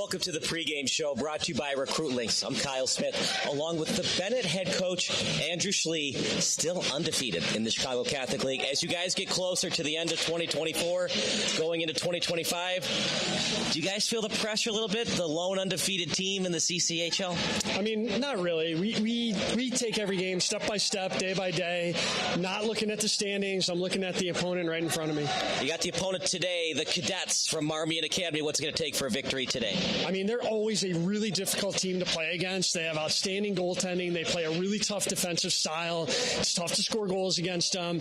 welcome to the pregame show brought to you by Recruitlings. I'm Kyle Smith, along with the Benet head coach, Andrew Schlie, still undefeated in the Chicago Catholic League. As you guys get closer to the end of 2024, going into 2025, do you guys feel the pressure a little bit, the lone undefeated team in the CCHL? I mean, not really. We take every game step by step, day by day, not looking at the standings. I'm looking at the opponent right in front of me. You got the opponent today, the Cadets from Marmion Academy. What's it going to take for a victory today? I mean, they're always a really difficult team to play against. They have outstanding goaltending. They play a really tough defensive style. It's tough to score goals against them.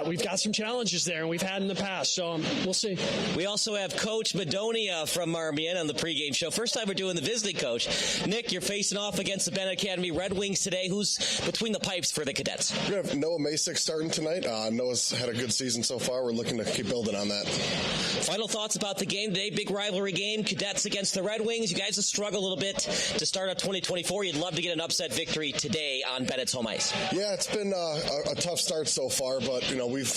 We've got some challenges there, and we've had in the past, so we'll see. We also have Coach Madonia from Marmion on the pregame show. First time we're doing the visiting coach. Nick, you're facing off against the Benet Academy Red Wings today. Who's between the pipes for the Cadets? We have Noah Masek starting tonight. Noah's had a good season so far. We're looking to keep building on that. Final thoughts about the game today. Big rivalry game. Cadets against the Red Wings. You guys have struggled a little bit to start out 2024. You'd love to get an upset victory today on Bennett's home ice. Yeah, it's been a tough start so far, but we've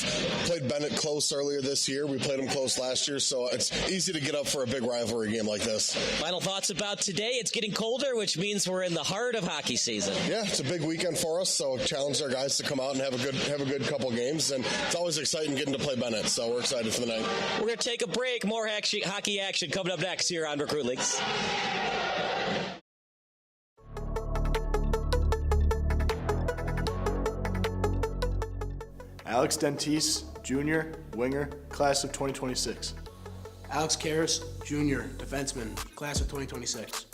played Benet close earlier this year. We played them close last year, so it's easy to get up for a big rivalry game like this. Final thoughts about today. It's getting colder, which means we're in the heart of hockey season. Yeah, it's a big weekend for us, so challenge our guys to come out and have a good couple games, and it's always exciting getting to play Benet, so we're excited for the night. We're going to take a break. More hockey action coming up next here on Recruitlings. Alex Dentice, Jr., winger, class of 2026. Alex Karras, Jr., defenseman, class of 2026.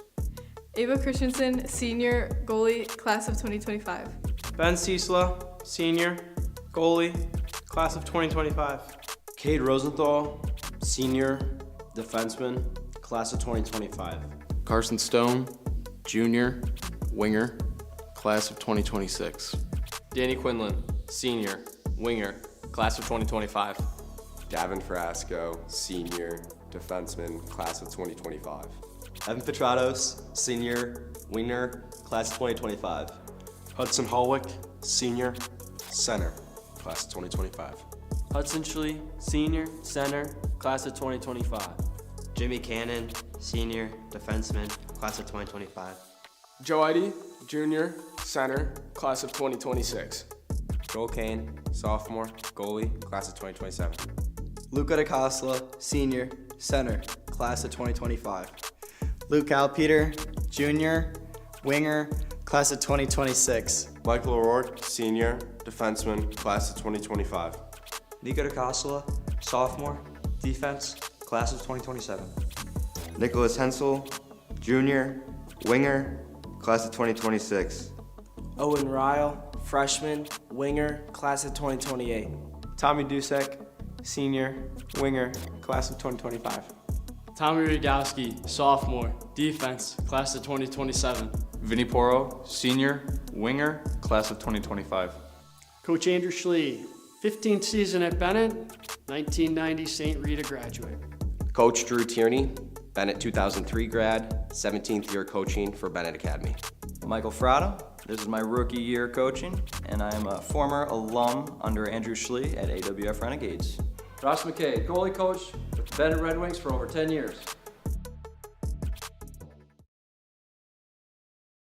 Ava Christensen, Senior, goalie, class of 2025. Ben Ciesla, Senior, goalie, class of 2025. Cade Rosenthal, Senior, defenseman, class of 2025. Carson Stone, Jr., winger, class of 2026. Danny Quinlan, Senior, winger, class of 2025. Gavin Frasco, Senior, defenseman, class of 2025. Evan Petratos, Senior, winger, class of 2025. Hudson Holwick, Senior, center, class of 2025. Hudson Schlie, Senior, center, class of 2025. Jimmy Cannon, Senior, defenseman, class of 2025. Joe Eide, Junior, center, class of 2026. Joel Kane, sophomore, goalie, class of 2027. Luca DiCosola, Senior, center, class of 2025. Luca Alpeter, Junior, winger, class of 2026. Michael O'Rourke, Senior, defenseman, class of 2025. Nico DiCosola, sophomore, defense, class of 2027. Nikolas Hensel, Junior, winger, class of 2026. Owen Ryle, freshman, winger, class of 2028. Tommy Dusek, senior, winger, class of 2025. Tommy Rogowski, sophomore, defense, class of 2027. Vinny Poro, senior, winger, class of 2025. Coach Andrew Schlie, 15th season at Benet, 1990 St. Rita graduate. Coach Drew Tierney, Benet 2003 grad, 17th year coaching for Benet Academy. Michael Frado, this is my rookie year coaching, and I am a former alum under Andrew Schlie at AWF Renegades. Ross McKay, goalie coach with the Benet Red Wings for over 10 years.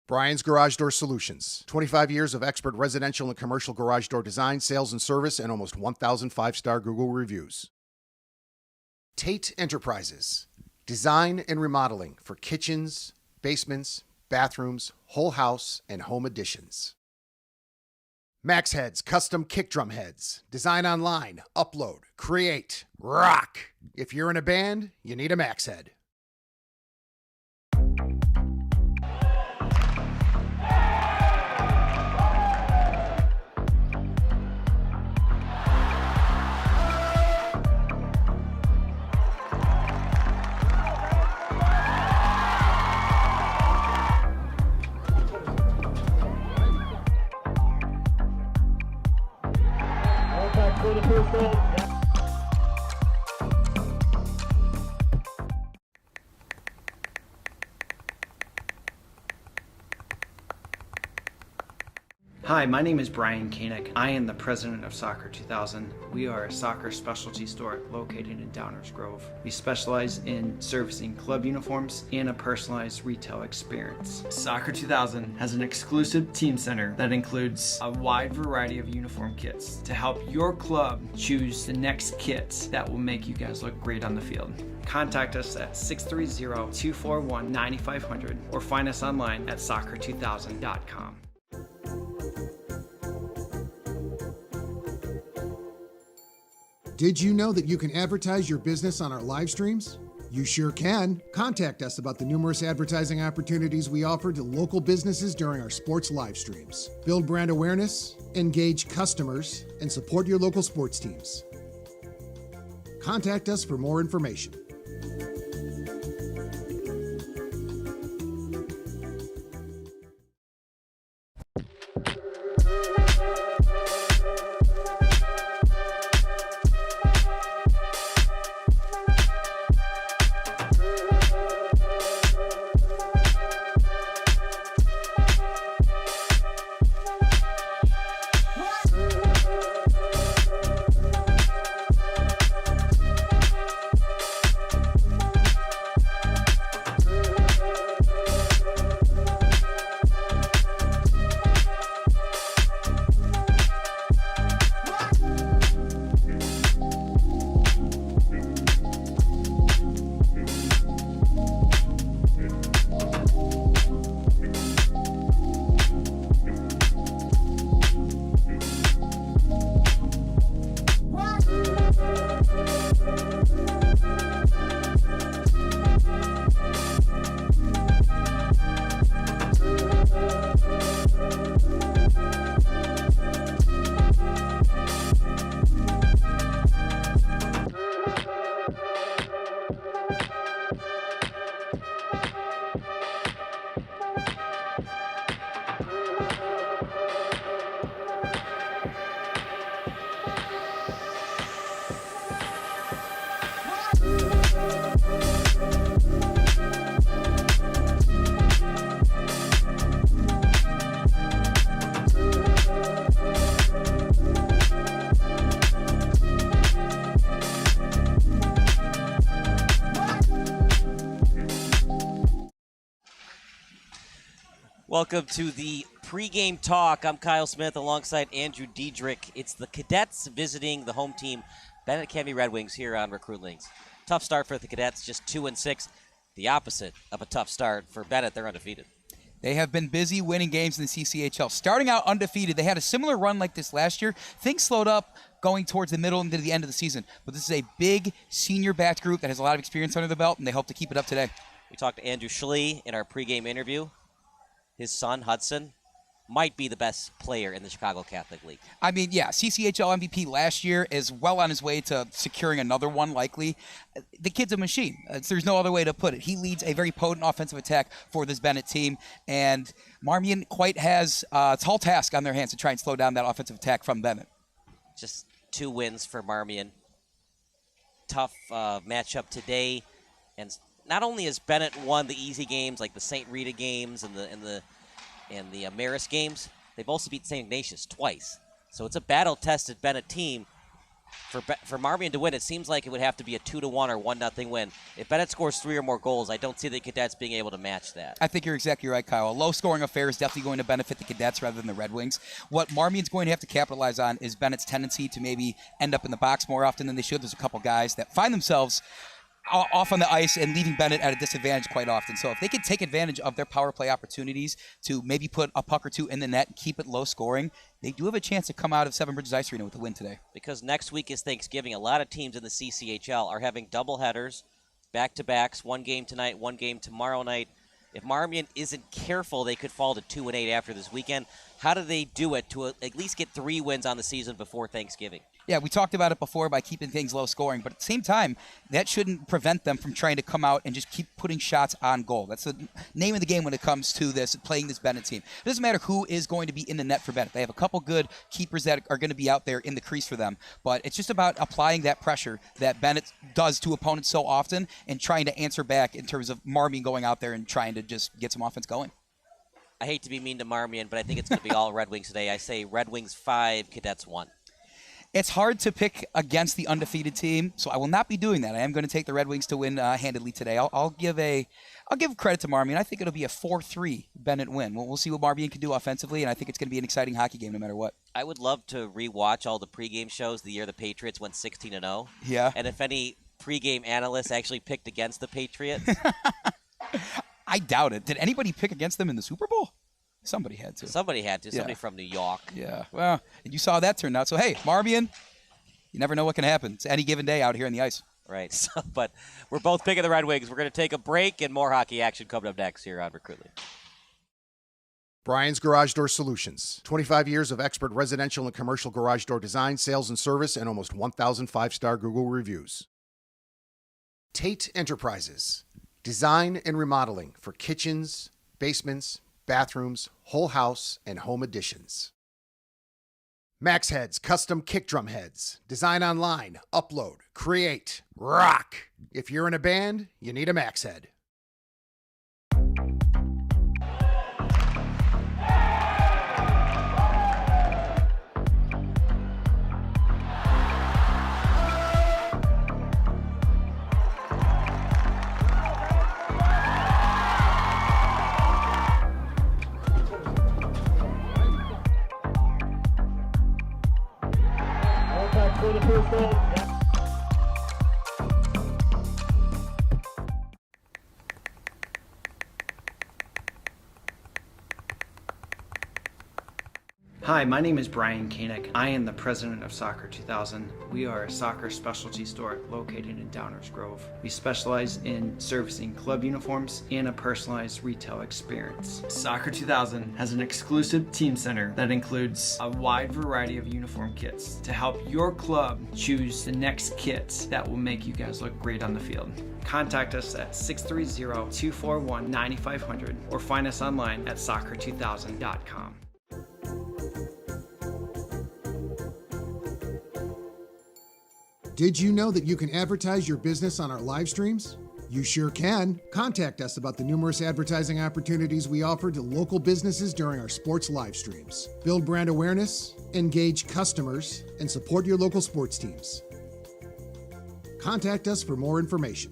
Brian's Garage Door Solutions. 25 years of expert residential and commercial garage door design, sales, and service, and almost 1,000 5-star Google reviews. Tate Enterprises. Design and remodeling for kitchens, basements, bathrooms, whole house, and home additions. Max Heads Custom Kick Drum Heads. Design online, upload, create, rock. If you're in a band, you need a Max Head. Hi, my name is Brian Koenig. I am the president of Soccer 2000. We are a soccer specialty store located in Downers Grove. We specialize in servicing club uniforms and a personalized retail experience. Soccer 2000 has an exclusive team center that includes a wide variety of uniform kits to help your club choose the next kits that will make you guys look great on the field. Contact us at 630-241-9500 or find us online at soccer2000.com. Did you know that you can advertise your business on our live streams? You sure can. Contact us about the numerous advertising opportunities we offer to local businesses during our sports live streams. Build brand awareness, engage customers, and support your local sports teams. Contact us for more information. Welcome to the pregame talk. I'm Kyle Smith alongside Andrew Diedrich. It's the Cadets visiting the home team, Benet Academy Red Wings, here on Recruitlings. Tough start for the Cadets, just 2-6. The opposite of a tough start for Benet. They're undefeated. They have been busy winning games in the CCHL. Starting out undefeated, they had a similar run like this last year. Things slowed up going towards the middle and to the end of the season. But this is a big senior-backed group that has a lot of experience under the belt, and they hope to keep it up today. We talked to Andrew Schlie in our pregame interview. His son, Hudson, might be the best player in the Chicago Catholic League. I mean, yeah, CCHL MVP last year is well on his way to securing another one, likely. The kid's a machine. There's no other way to put it. He leads a very potent offensive attack for this Benet team, and Marmion quite has a tall task on their hands to try and slow down that offensive attack from Benet. Just 2 wins for Marmion. Tough matchup today, and not only has Benet won the easy games like the St. Rita games and the Marist games, they've also beat St. Ignatius twice. So it's a battle-tested Benet team. For Marmion to win, it seems like it would have to be a 2-1 or 1-0 win. If Benet scores 3 or more goals, I don't see the Cadets being able to match that. I think you're exactly right, Kyle. A low-scoring affair is definitely going to benefit the Cadets rather than the Red Wings. What Marmion's going to have to capitalize on is Bennett's tendency to maybe end up in the box more often than they should. There's a couple guys that find themselves off on the ice and leaving Benet at a disadvantage quite often. So if they can take advantage of their power play opportunities to maybe put a puck or two in the net and keep it low scoring, they do have a chance to come out of Seven Bridges Ice Arena with a win today. Because next week is Thanksgiving. A lot of teams in the CCHL are having doubleheaders, back-to-backs, 1 game tonight, 1 game tomorrow night. If Marmion isn't careful, they could fall to 2-8 after this weekend. How do they do it to at least get 3 wins on the season before Thanksgiving? Yeah, we talked about it before by keeping things low scoring, but at the same time, that shouldn't prevent them from trying to come out and just keep putting shots on goal. That's the name of the game when it comes to this, playing this Benet team. It doesn't matter who is going to be in the net for Benet. They have a couple good keepers that are going to be out there in the crease for them, but it's just about applying that pressure that Benet does to opponents so often and trying to answer back in terms of Marmion going out there and trying to just get some offense going. I hate to be mean to Marmion, but I think it's going to be all Red Wings today. I say Red Wings 5, Cadets 1. It's hard to pick against the undefeated team, so I will not be doing that. I am going to take the Red Wings to win handedly today. I'll give credit to Marmion. I think it'll be a 4-3 Benet win. We'll see what Marmion can do offensively, and I think it's going to be an exciting hockey game no matter what. I would love to rewatch all the pregame shows the year the Patriots went 16-0. Yeah. And if any pregame analysts actually picked against the Patriots. I doubt it. Did anybody pick against them in the Super Bowl? Somebody had to. Somebody from New York. Yeah. Well, and you saw that turn out. So, hey, Marmion, you never know what can happen. It's any given day out here on the ice. Right. So, but we're both picking the Red Wings. We're going to take a break and more hockey action coming up next here on Recruitlings. Brian's Garage Door Solutions. 25 years of expert residential and commercial garage door design, sales, and service, and almost 1,000 five-star Google reviews. Tate Enterprises. Design and remodeling for kitchens, basements, bathrooms, whole house, and home additions. Max Heads Custom Kick Drum Heads. Design online, upload, create, rock. If you're in a band, you need a Max Head. Hi, my name is Brian Koenig. I am the president of Soccer 2000. We are a soccer specialty store located in Downers Grove. We specialize in servicing club uniforms and a personalized retail experience. Soccer 2000 has an exclusive team center that includes a wide variety of uniform kits to help your club choose the next kits that will make you guys look great on the field. Contact us at 630-241-9500 or find us online at soccer2000.com. Did you know that you can advertise your business on our live streams? You sure can. Contact us about the numerous advertising opportunities we offer to local businesses during our sports live streams. Build brand awareness, engage customers, and support your local sports teams. Contact us for more information.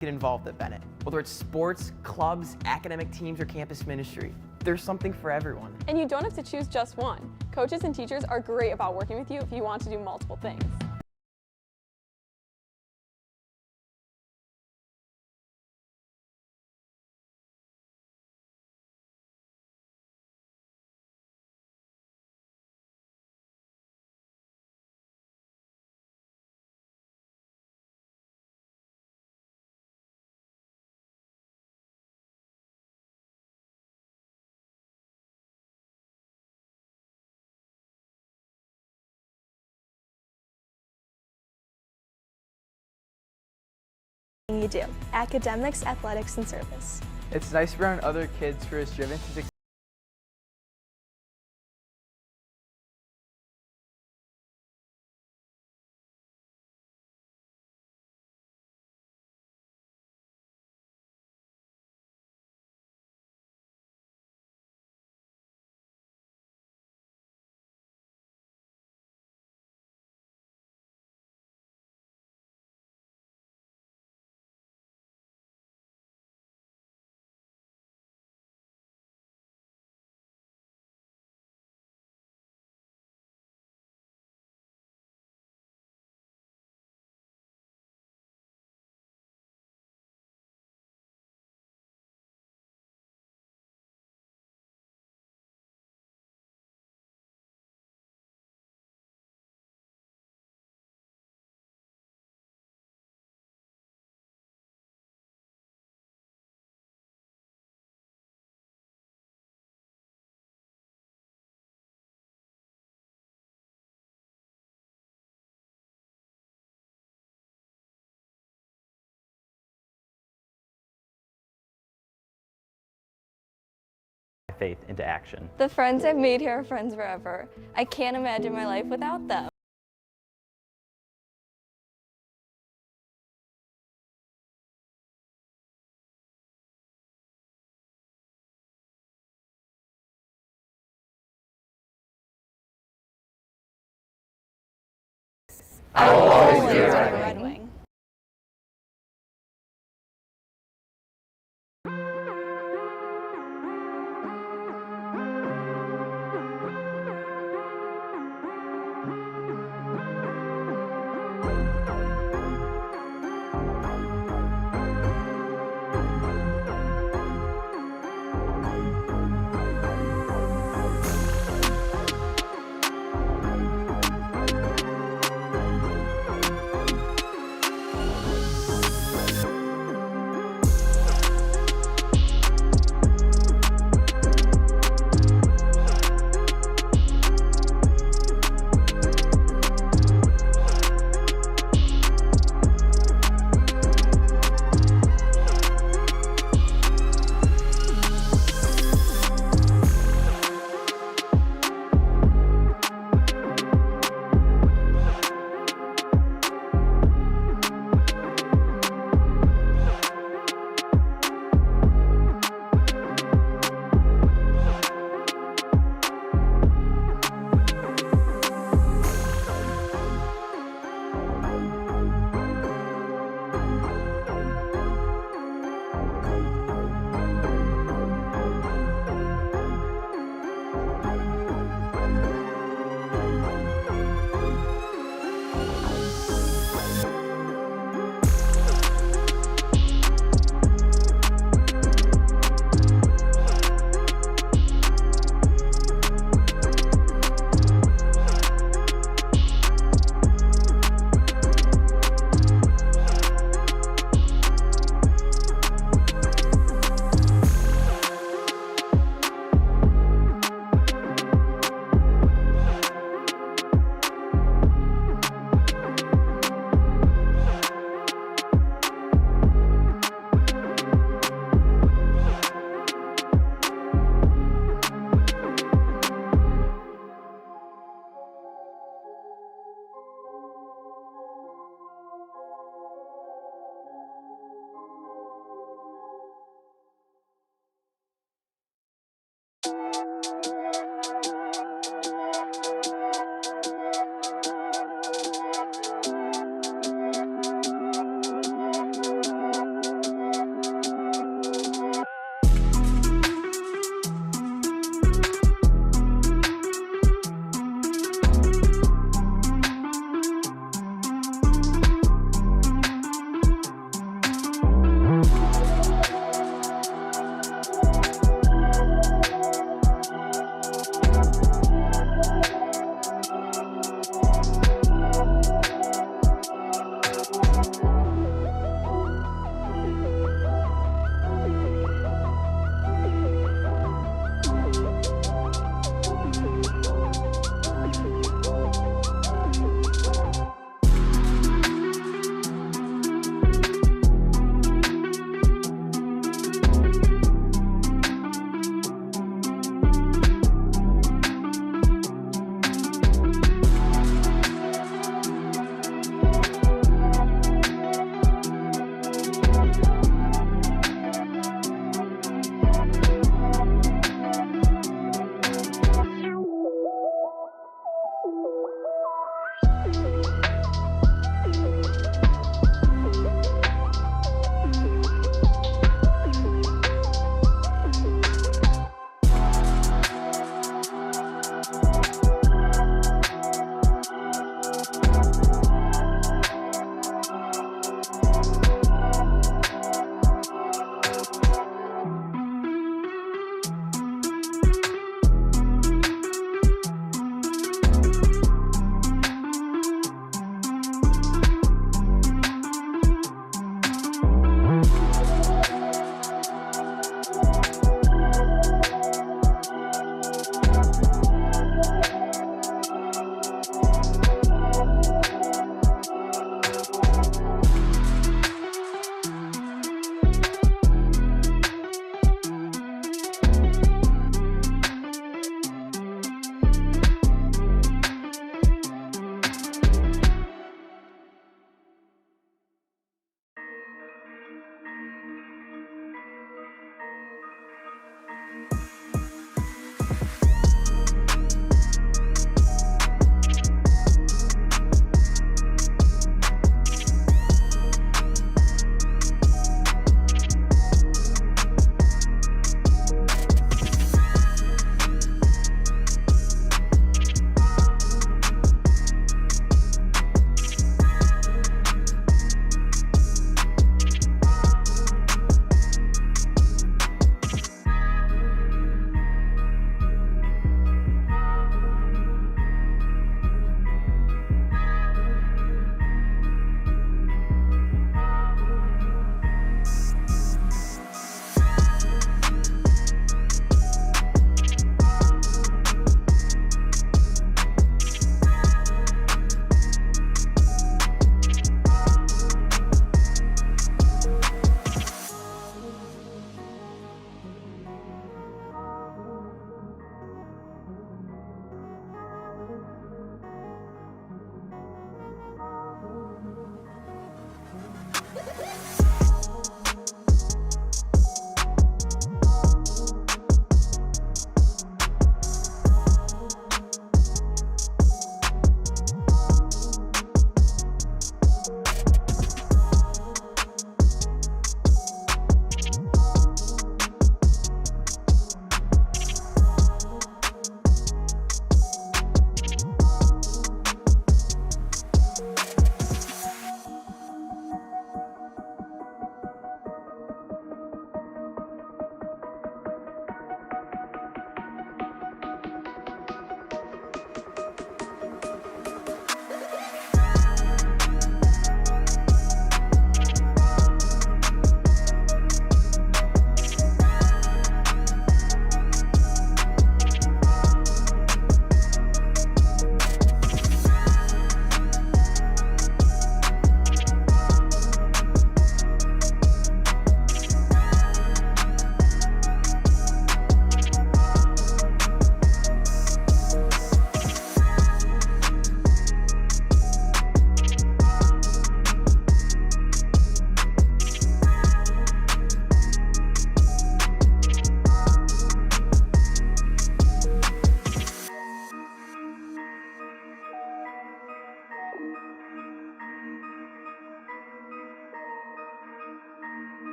Get involved at Benet. Whether it's sports, clubs, academic teams, or campus ministry, there's something for everyone. And you don't have to choose just one. Coaches and teachers are great about working with you if you want to do multiple things. You do. Academics, athletics, and service. It's nice to be around other kids who are as driven to succeed faith into action. The friends I've made here are friends forever. I can't imagine my life without them. I will always be a Red Wing.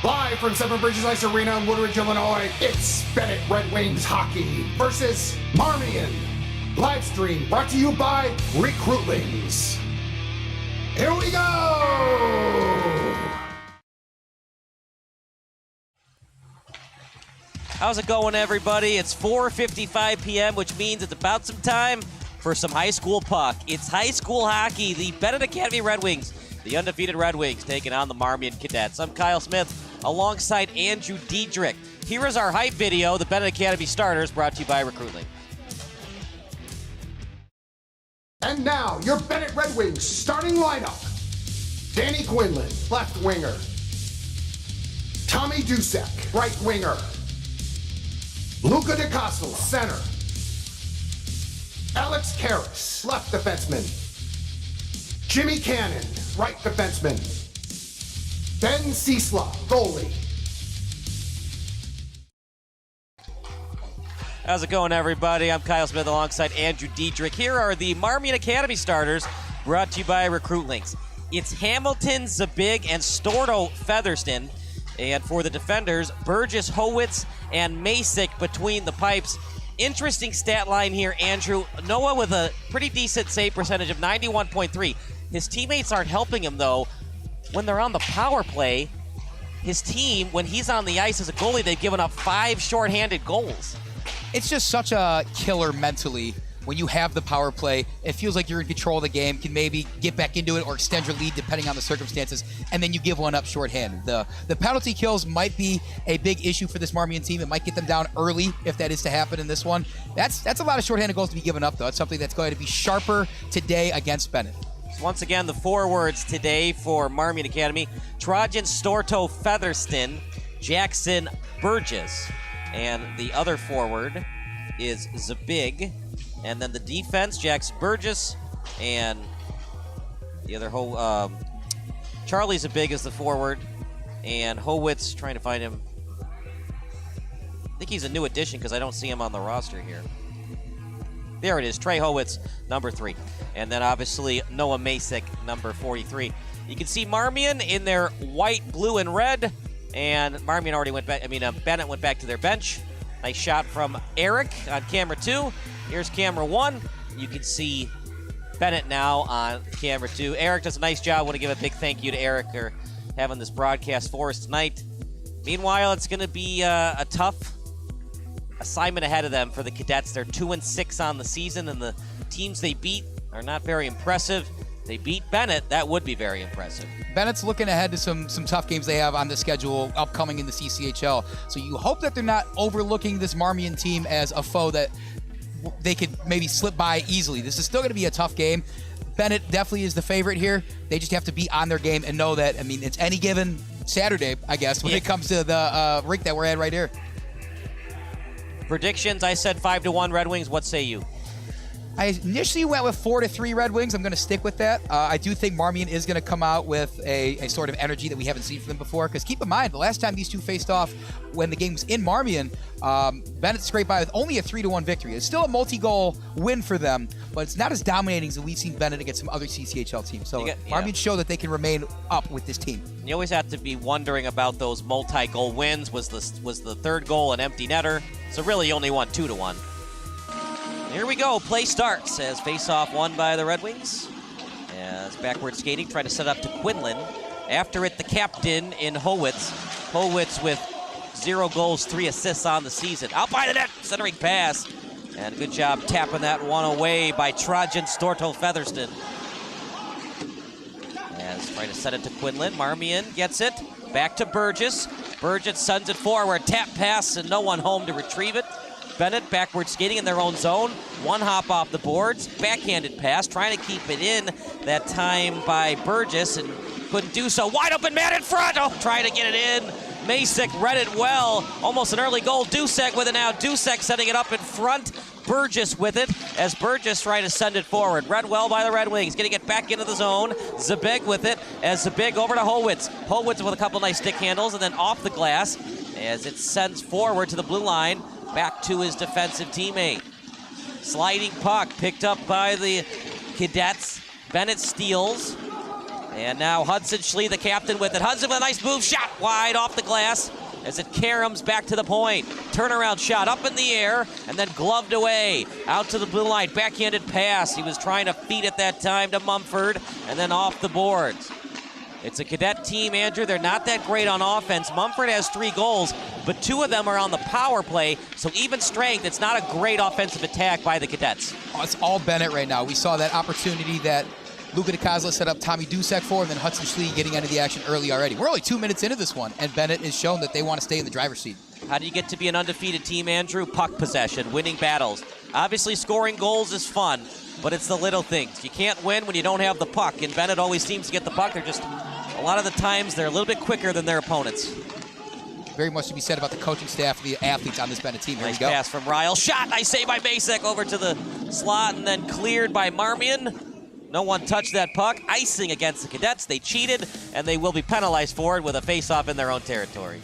Live from Seven Bridges Ice Arena in Woodridge, Illinois, it's Benet Red Wings Hockey versus Marmion. Livestream brought to you by Recruitlings. Here we go! How's it going, everybody? It's 4:55 p.m., which means it's about some time for some high school puck. It's high school hockey. The Benet Academy Red Wings, the undefeated Red Wings, taking on the Marmion Cadets. I'm Kyle Smith, alongside Andrew Diedrich. Here is our hype video, the Benet Academy starters, brought to you by Recruitling. And now, your Benet Red Wings starting lineup. Danny Quinlan, left winger. Tommy Dusek, right winger. Luca DiCosola, center. Alex Karras, left defenseman. Jimmy Cannon, right defenseman. Ben Ciesla, goalie. How's it going, everybody? I'm Kyle Smith alongside Andrew Diedrich. Here are the Marmion Academy starters, brought to you by Recruitlings. It's Hamilton, Zabig, and Storto Featherston. And for the defenders, Burgess, Howitz, and Masick between the pipes. Interesting stat line here, Andrew. Noah with a pretty decent save percentage of 91.3. His teammates aren't helping him, though. When they're on the power play, his team, when he's on the ice as a goalie, they've given up 5 shorthanded goals. It's just such a killer mentally when you have the power play. It feels like you're in control of the game, can maybe get back into it or extend your lead depending on the circumstances, and then you give one up shorthanded. The penalty kills might be a big issue for this Marmion team. It might get them down early if that is to happen in this one. That's a lot of shorthanded goals to be given up, though. It's something that's going to be sharper today against Benet. Once again, the forwards today for Marmion Academy: Trojan, Storto, Featherston, Jackson, Burgess. And the other forward is Zabig. And then the defense, Jackson, Burgess, and the other Charlie Zabig is the forward. And Howitz, trying to find him. I think he's a new addition because I don't see him on the roster here. There it is, Trey Howitz, number 3. And then obviously Noah Masick, number 43. You can see Marmion in their white, blue, and red. And Marmion already went back. Benet went back to their bench. Nice shot from Eric on camera 2. Here's camera 1. You can see Benet now on camera 2. Eric does a nice job. I want to give a big thank you to Eric for having this broadcast for us tonight. Meanwhile, it's going to be a tough assignment ahead of them for the Cadets. They're 2-6 on the season, and the teams they beat are not very impressive. They beat Benet. That would be very impressive. Bennett's looking ahead to some tough games they have on the schedule upcoming in the CCHL. So you hope that they're not overlooking this Marmion team as a foe that they could maybe slip by easily. This is still going to be a tough game. Benet definitely is the favorite here. They just have to be on their game and know that, it's any given Saturday, I guess, when it comes to the rink that we're at right here. Predictions, I said 5-1 Red Wings. What say you? I initially went with 4-3 Red Wings. I'm going to stick with that. I do think Marmion is going to come out with a sort of energy that we haven't seen from them before. Because keep in mind, the last time these two faced off, when the game was in Marmion, Benet scraped by with only a 3-1 victory. It's still a multi-goal win for them, but it's not as dominating as we've seen Benet against some other CCHL teams. So Marmion show that they can remain up with this team. You always have to be wondering about those multi-goal wins. Was the third goal an empty netter? So really, you only won 2-1. Here we go. Play starts as face-off won by the Red Wings. As backward skating, trying to set up to Quinlan. After it, the captain in Howitz. Howitz with 0 goals, 3 assists on the season. Out by the net, centering pass. And a good job tapping that one away by Trajan Storto Featherston. As trying to set it to Quinlan. Marmion gets it. Back to Burgess. Burgess sends it forward. Tap pass and no one home to retrieve it. Benet backward skating in their own zone. One hop off the boards. Backhanded pass. Trying to keep it in that time by Burgess and couldn't do so. Wide open man in front. Oh, trying to get it in. Masek read it well. Almost an early goal. Dusek with it now. Dusek setting it up in front. Burgess with it as Burgess trying to send it forward. Read well by the Red Wings. Getting it back into the zone. Zabig with it as Zabig over to Howitz. Howitz with a couple nice stick handles and then off the glass as it sends forward to the blue line. Back to his defensive teammate. Sliding puck picked up by the Cadets. Benet steals. And now Hudson Schlie, the captain, with it. Hudson with a nice move. Shot wide off the glass as it caroms back to the point. Turnaround shot up in the air and then gloved away. Out to the blue line. Backhanded pass. He was trying to feed it that time to Mumford and then off the boards. It's a Cadet team, Andrew. They're not that great on offense. Mumford has 3 goals, but 2 of them are on the power play, so even strength, it's not a great offensive attack by the Cadets. Oh, it's all Benet right now. We saw that opportunity that Luca DiCosola set up Tommy Dusek for, and then Hudson Schlie getting into the action early already. We're only 2 minutes into this one, and Benet has shown that they want to stay in the driver's seat. How do you get to be an undefeated team, Andrew? Puck possession, winning battles. Obviously, scoring goals is fun, but it's the little things. You can't win when you don't have the puck, and Benet always seems to get the puck. They're just, a lot of the times, they're a little bit quicker than their opponents. Very much to be said about the coaching staff, the athletes on this Benet team. Here nice we go. Pass from Ryle. Shot, nice save by Masek over to the slot and then cleared by Marmion. No one touched that puck. Icing against the Cadets. They cheated, and they will be penalized for it with a face-off in their own territory.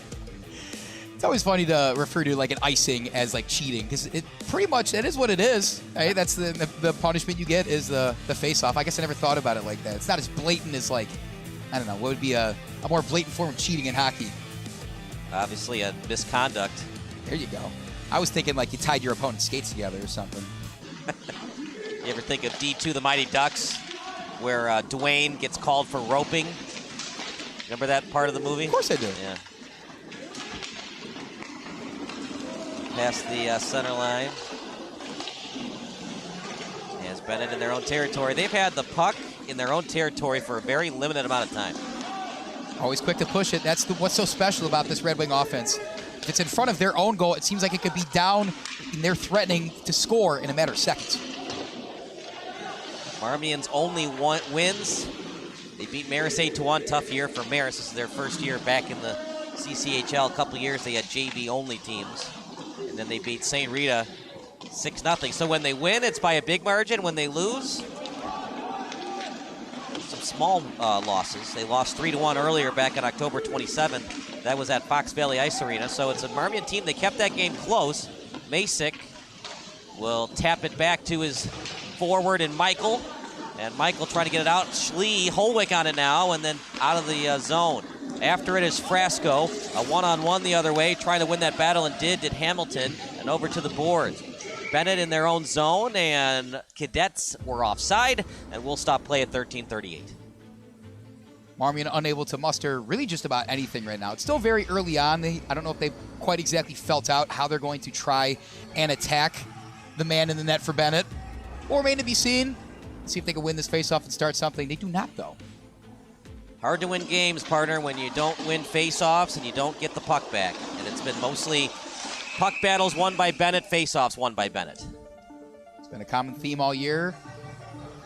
It's always funny to refer to like an icing as like cheating because it pretty much, that is what it is. Right? That's the punishment you get is the face-off. I guess I never thought about it like that. It's not as blatant as like, I don't know, what would be a more blatant form of cheating in hockey? Obviously a misconduct. There you go. I was thinking like you tied your opponent's skates together or something. You ever think of D2 the Mighty Ducks where Dwayne gets called for roping? Remember that part of the movie? Of course I do. Yeah. Past the center line. As Benet in their own territory. They've had the puck in their own territory for a very limited amount of time. Always quick to push it. That's what's so special about this Red Wing offense. If it's in front of their own goal, it seems like it could be down, and they're threatening to score in a matter of seconds. Marmion's only wins. They beat Maris 8-1. Tough year for Maris. This is their first year back in the CCHL. A couple years they had JV-only teams. And then they beat St. Rita 6-0. So when they win, it's by a big margin. When they lose, some small losses. They lost 3-1 earlier back on October 27th. That was at Fox Valley Ice Arena. So it's a Marmion team. They kept that game close. Masek will tap it back to his forward and Michael. And Michael trying to get it out. Schlie, Holwick on it now, and then out of the zone. After it is Frasco, a one-on-one the other way, trying to win that battle, and did Hamilton, and over to the boards. Benet in their own zone, and Cadets were offside, and we'll stop play at 13:38. Marmion unable to muster really just about anything right now. It's still very early on. I don't know if they've quite exactly felt out how they're going to try and attack the man in the net for Benet. Or remain to be seen. See if they can win this faceoff and start something. They do not, though. Hard to win games, partner, when you don't win faceoffs and you don't get the puck back. And it's been mostly puck battles won by Benet, faceoffs won by Benet. It's been a common theme all year.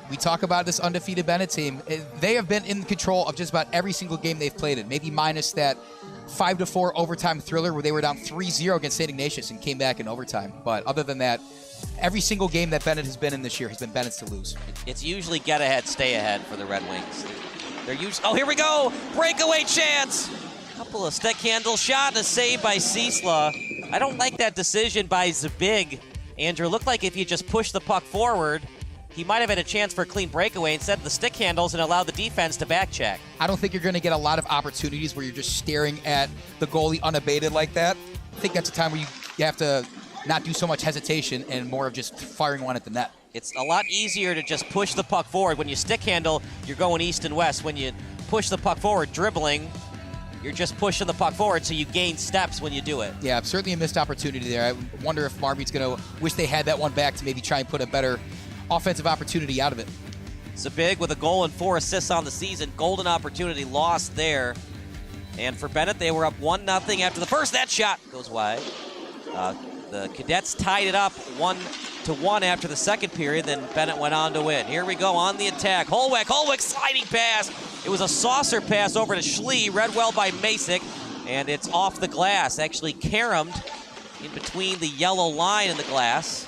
We talk about this undefeated Benet team. They have been in control of just about every single game they've played in, maybe minus that 5-4 overtime thriller where they were down 3-0 against St. Ignatius and came back in overtime. But other than that, every single game that Benet has been in this year has been Benet's to lose. It's usually get ahead, stay ahead for the Red Wings. They're usually, oh, here we go! Breakaway chance! Couple of stick handle shot and a save by Ciesla. I don't like that decision by Zabig. Andrew, looked like if you just push the puck forward, he might have had a chance for a clean breakaway instead of the stick handles and allow the defense to back check. I don't think you're going to get a lot of opportunities where you're just staring at the goalie unabated like that. I think that's a time where you have to not do so much hesitation and more of just firing one at the net. It's a lot easier to just push the puck forward. When you stick handle, you're going east and west. When you push the puck forward, dribbling, you're just pushing the puck forward, so you gain steps when you do it. Yeah, certainly a missed opportunity there. I wonder if Marmion's going to wish they had that one back to maybe try and put a better offensive opportunity out of it. Zabig with a goal and 4 assists on the season. Golden opportunity lost there. And for Benet, they were up 1-0 after the first. That shot goes wide. The Cadets tied it up 1-1 after the second period. Then Benet went on to win. Here we go on the attack. Holwick sliding pass. It was a saucer pass over to Schlie, read well by Masick, and it's off the glass. Actually caromed in between the yellow line and the glass.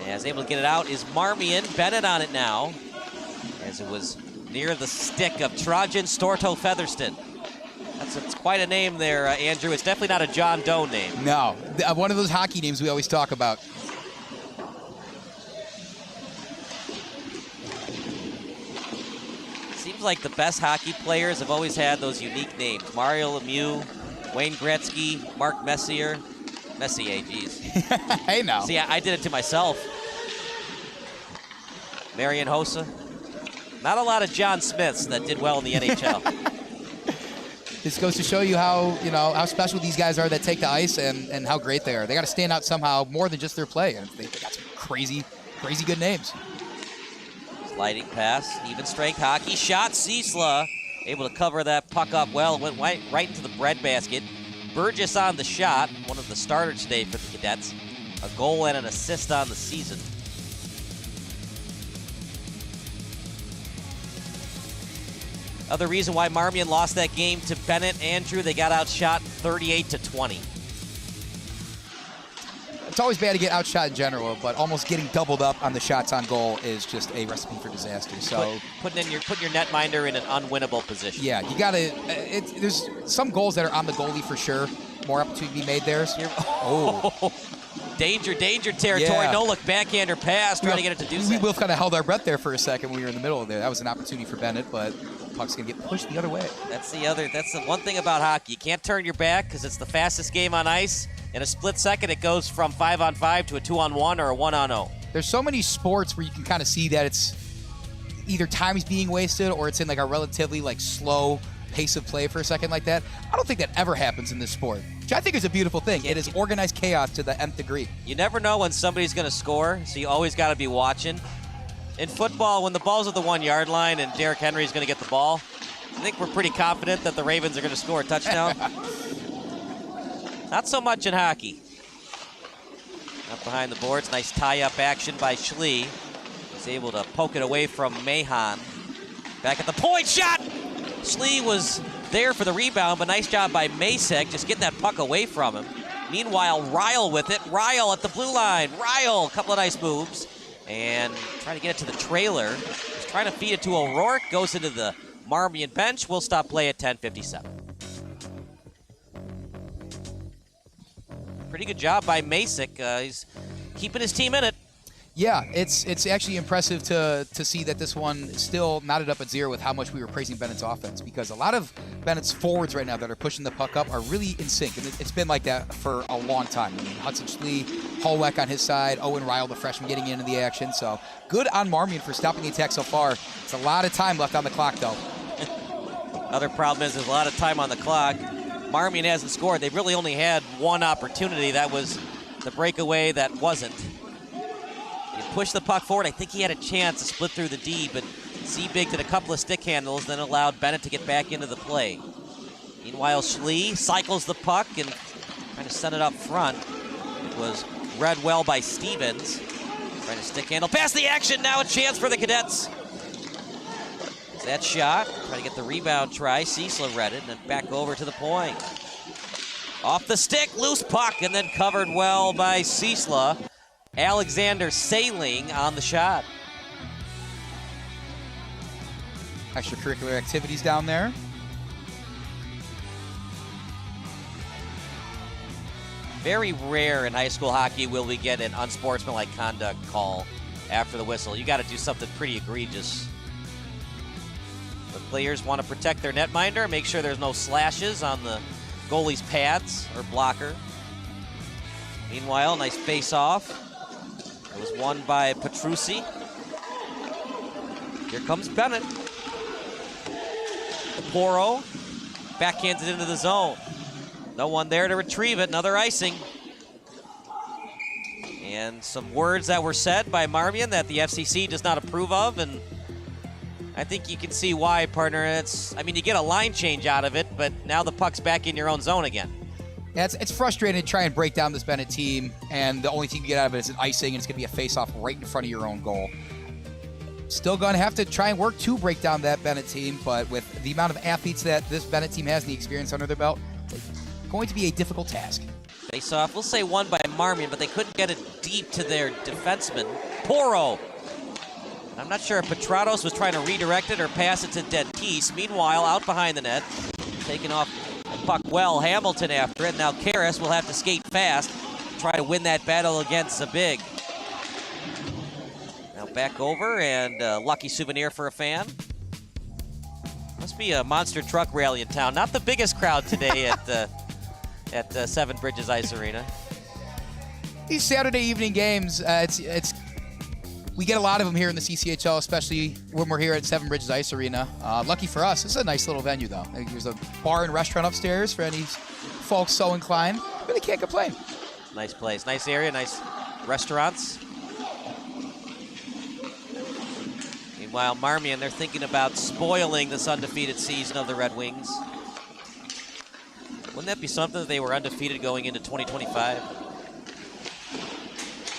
As able to get it out is Marmion. Benet on it now, as it was near the stick of Trajan Storto Featherston. That's quite a name there, Andrew. It's definitely not a John Doe name. No, one of those hockey names we always talk about. Seems like the best hockey players have always had those unique names. Mario Lemieux, Wayne Gretzky, Mark Messier. Messier, geez. Hey, now. See, I did it to myself. Marian Hossa. Not a lot of John Smiths that did well in the NHL. This goes to show you how special these guys are that take the ice and how great they are. They got to stand out somehow more than just their play. And they got some crazy good names. Sliding pass, even strength hockey. Shot, Ciesla able to cover that puck up well. Went right into the breadbasket. Burgess on the shot, one of the starters today for the Cadets. A goal and an assist on the season. Other reason why Marmion lost that game to Benet, Andrew, they got outshot 38-20. It's always bad to get outshot in general, but almost getting doubled up on the shots on goal is just a recipe for disaster. So putting your netminder in an unwinnable position. Yeah, you gotta. There's some goals that are on the goalie for sure. More opportunity to be made there. Oh. Danger territory. Yeah. No look, backhander pass, trying to get it to Dusek. We both kind of held our breath there for a second when we were in the middle of there. That was an opportunity for Benet, but the puck's going to get pushed the other way. That's the one thing about hockey. You can't turn your back because it's the fastest game on ice. In a split second, it goes from 5-on-5 to a 2-on-1 or a 1-on-0. There's so many sports where you can kind of see that it's either time's being wasted or it's in like a relatively slow pace of play for a second like that. I don't think that ever happens in this sport, which I think is a beautiful thing. It is organized chaos to the nth degree. You never know when somebody's going to score, so you always got to be watching. In football, when the ball's at the 1-yard line and Derrick Henry's going to get the ball, I think we're pretty confident that the Ravens are going to score a touchdown. Not so much in hockey. Up behind the boards, nice tie-up action by Schlie. He's able to poke it away from Mahon. Back at the point, shot! Schlie was there for the rebound, but nice job by Masick, just getting that puck away from him. Meanwhile, Ryle with it. Ryle at the blue line. Ryle, a couple of nice moves. And trying to get it to the trailer. He's trying to feed it to O'Rourke. Goes into the Marmion bench. We'll stop play at 10:57. Pretty good job by Masick. He's keeping his team in it. Yeah, it's actually impressive to see that this one is still knotted up at 0 with how much we were praising Bennett's offense, because a lot of Bennett's forwards right now that are pushing the puck up are really in sync, and it's been like that for a long time. I mean, Hudson, Schlie, Hallweck on his side, Owen, Ryle, the freshman, getting into the action. So good on Marmion for stopping the attack so far. It's a lot of time left on the clock, though. Other problem is there's a lot of time on the clock. Marmion hasn't scored. They've really only had one opportunity. That was the breakaway that wasn't. You push the puck forward. I think he had a chance to split through the D, but Seabig did a couple of stick handles, then allowed Benet to get back into the play. Meanwhile, Schlie cycles the puck and trying to send it up front. It was read well by Stevens. Trying to stick handle past the action. Now a chance for the Cadets. That shot, trying to get the rebound try. Ciesla read it, and then back over to the point. Off the stick, loose puck, and then covered well by Ciesla. Alexander sailing on the shot. Extracurricular activities down there. Very rare in high school hockey will we get an unsportsmanlike conduct call after the whistle. You got to do something pretty egregious. The players want to protect their netminder, make sure there's no slashes on the goalie's pads or blocker. Meanwhile, nice face-off. It was won by Petrucci. Here comes Benet. Poro backhands it into the zone. No one there to retrieve it. Another icing. And some words that were said by Marmion that the FCC does not approve of, and I think you can see why, partner. You get a line change out of it, but now the puck's back in your own zone again. Yeah, it's frustrating to try and break down this Benet team, and the only thing you get out of it is an icing, and it's going to be a face-off right in front of your own goal. Still going to have to try and work to break down that Benet team, but with the amount of athletes that this Benet team has and the experience under their belt, it's going to be a difficult task. Face-off, we'll say won by Marmion, but they couldn't get it deep to their defenseman. Poro. I'm not sure if Petratos was trying to redirect it or pass it to Dentice. Meanwhile, out behind the net, taking off the puck well, Hamilton after it. Now Karras will have to skate fast, try to win that battle against Zabig. Now back over, and a lucky souvenir for a fan. Must be a monster truck rally in town. Not the biggest crowd today at Seven Bridges Ice Arena. These Saturday evening games, we get a lot of them here in the CCHL, especially when we're here at Seven Bridges Ice Arena. Lucky for us, this is a nice little venue, though. There's a bar and restaurant upstairs for any folks so inclined. Really can't complain. Nice place, nice area, nice restaurants. Meanwhile, Marmion, they're thinking about spoiling this undefeated season of the Red Wings. Wouldn't that be something if they were undefeated going into 2025?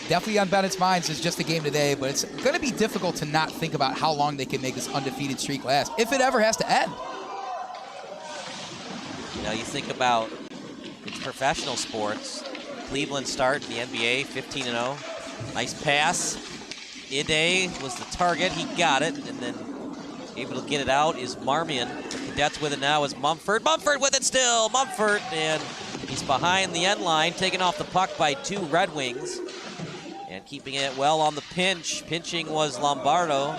Definitely on Bennett's minds is just the game today, but it's going to be difficult to not think about how long they can make this undefeated streak last, if it ever has to end. You think about it's professional sports. Cleveland start in the NBA, 15-0. Nice pass. Ide was the target. He got it, and then able to get it out is Marmion. The Cadets with it now is Mumford. Mumford with it still. Mumford, and he's behind the end line, taken off the puck by two Red Wings. And keeping it well on the pinch. Pinching was Lombardo.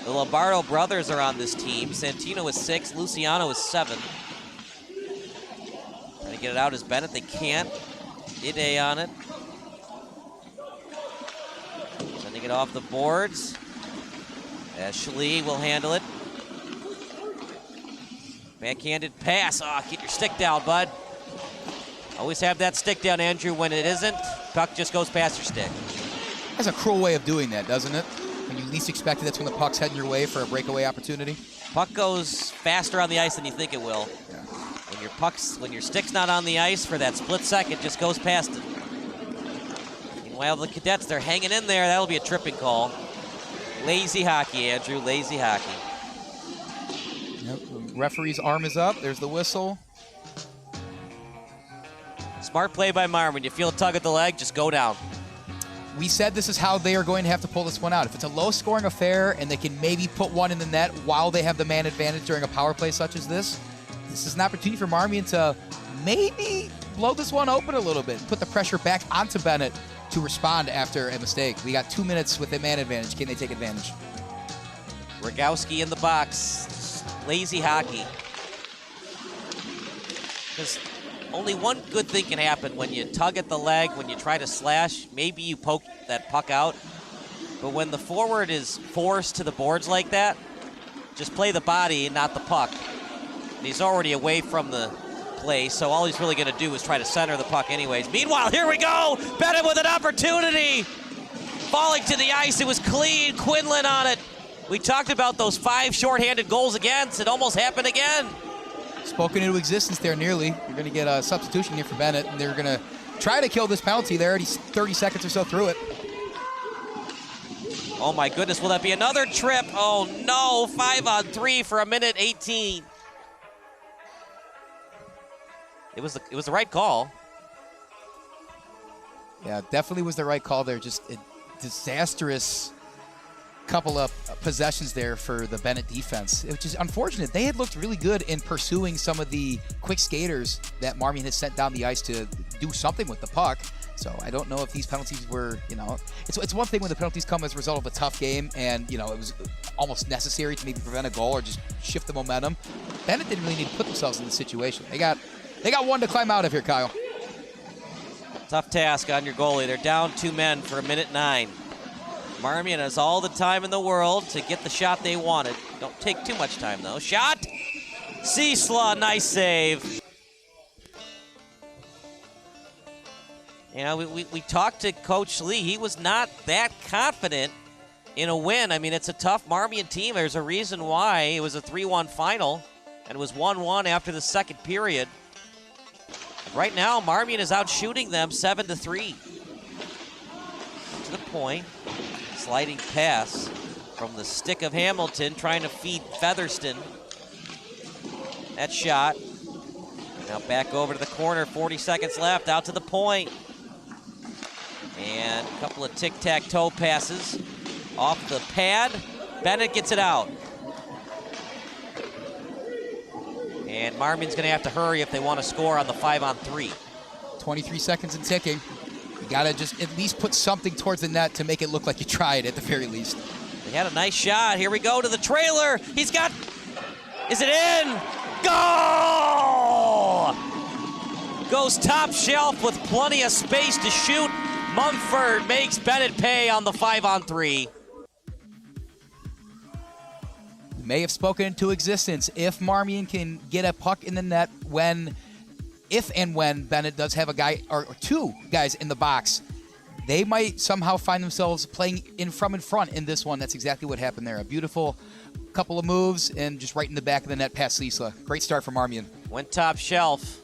The Lombardo brothers are on this team. Santino is 6, Luciano is 7. Trying to get it out is Benet. They can't. Ide on it. Sending it off the boards. As Schlie will handle it. Backhanded pass. Get your stick down, bud. Always have that stick down, Andrew. When it isn't, puck just goes past your stick. That's a cruel way of doing that, doesn't it? When you least expect it, that's when the puck's heading your way for a breakaway opportunity. Puck goes faster on the ice than you think it will. Yeah. When your stick's not on the ice for that split second, just goes past it. Meanwhile, the Cadets, they're hanging in there. That'll be a tripping call. Lazy hockey, Andrew, lazy hockey. Yep, the referee's arm is up. There's the whistle. Smart play by Marmion. You feel a tug at the leg, just go down. We said this is how they are going to have to pull this one out. If it's a low-scoring affair and they can maybe put one in the net while they have the man advantage during a power play such as this is an opportunity for Marmion to maybe blow this one open a little bit, put the pressure back onto Benet to respond after a mistake. We got 2 minutes with a man advantage. Can they take advantage? Rogowski in the box. Lazy hockey. Because only one good thing can happen when you tug at the leg, when you try to slash, maybe you poke that puck out. But when the forward is forced to the boards like that, just play the body and not the puck. And he's already away from the play, so all he's really going to do is try to center the puck anyways. Meanwhile, here we go! Benet with an opportunity! Falling to the ice, it was clean. Quinlan on it. We talked about those 5 shorthanded goals against. It almost happened again. Spoken into existence there nearly. You're going to get a substitution here for Benet, and they're going to try to kill this penalty. They're already 30 seconds or so through it. Oh my goodness, will that be another trip? Oh no, 5-on-3 for 1:18. It was the right call. Yeah, definitely was the right call there. Just a disastrous couple of possessions there for the Benet defense, which is unfortunate. They had looked really good in pursuing some of the quick skaters that Marmion had sent down the ice to do something with the puck. So I don't know if these penalties were, it's one thing when the penalties come as a result of a tough game and, it was almost necessary to maybe prevent a goal or just shift the momentum. Benet didn't really need to put themselves in the situation. They got one to climb out of here, Kyle. Tough task on your goalie. They're down 2 men for 1:09. Marmion has all the time in the world to get the shot they wanted. Don't take too much time, though. Shot! Ciesla, nice save. We talked to Coach Schlie. He was not that confident in a win. I mean, it's a tough Marmion team. There's a reason why it was a 3-1 final, and it was 1-1 after the second period. Right now, Marmion is out shooting them 7-3. To the point, sliding pass from the stick of Hamilton, trying to feed Featherston. That shot. Now back over to the corner, 40 seconds left, out to the point. And a couple of tic-tac-toe passes off the pad. Benet gets it out. And Marmion's going to have to hurry if they want to score on the 5-on-3. 23 seconds and ticking. You got to just at least put something towards the net to make it look like you tried at the very least. They had a nice shot. Here we go to the trailer. He's got... Is it in? Goal! Goes top shelf with plenty of space to shoot. Mumford makes Benet pay on the 5-on-3. May have spoken into existence. If Marmion can get a puck in the net if and when Benet does have a guy or 2 guys in the box, they might somehow find themselves playing in front in this one. That's exactly what happened there. A beautiful couple of moves and just right in the back of the net past Ciesla. Great start for Marmion. Went top shelf.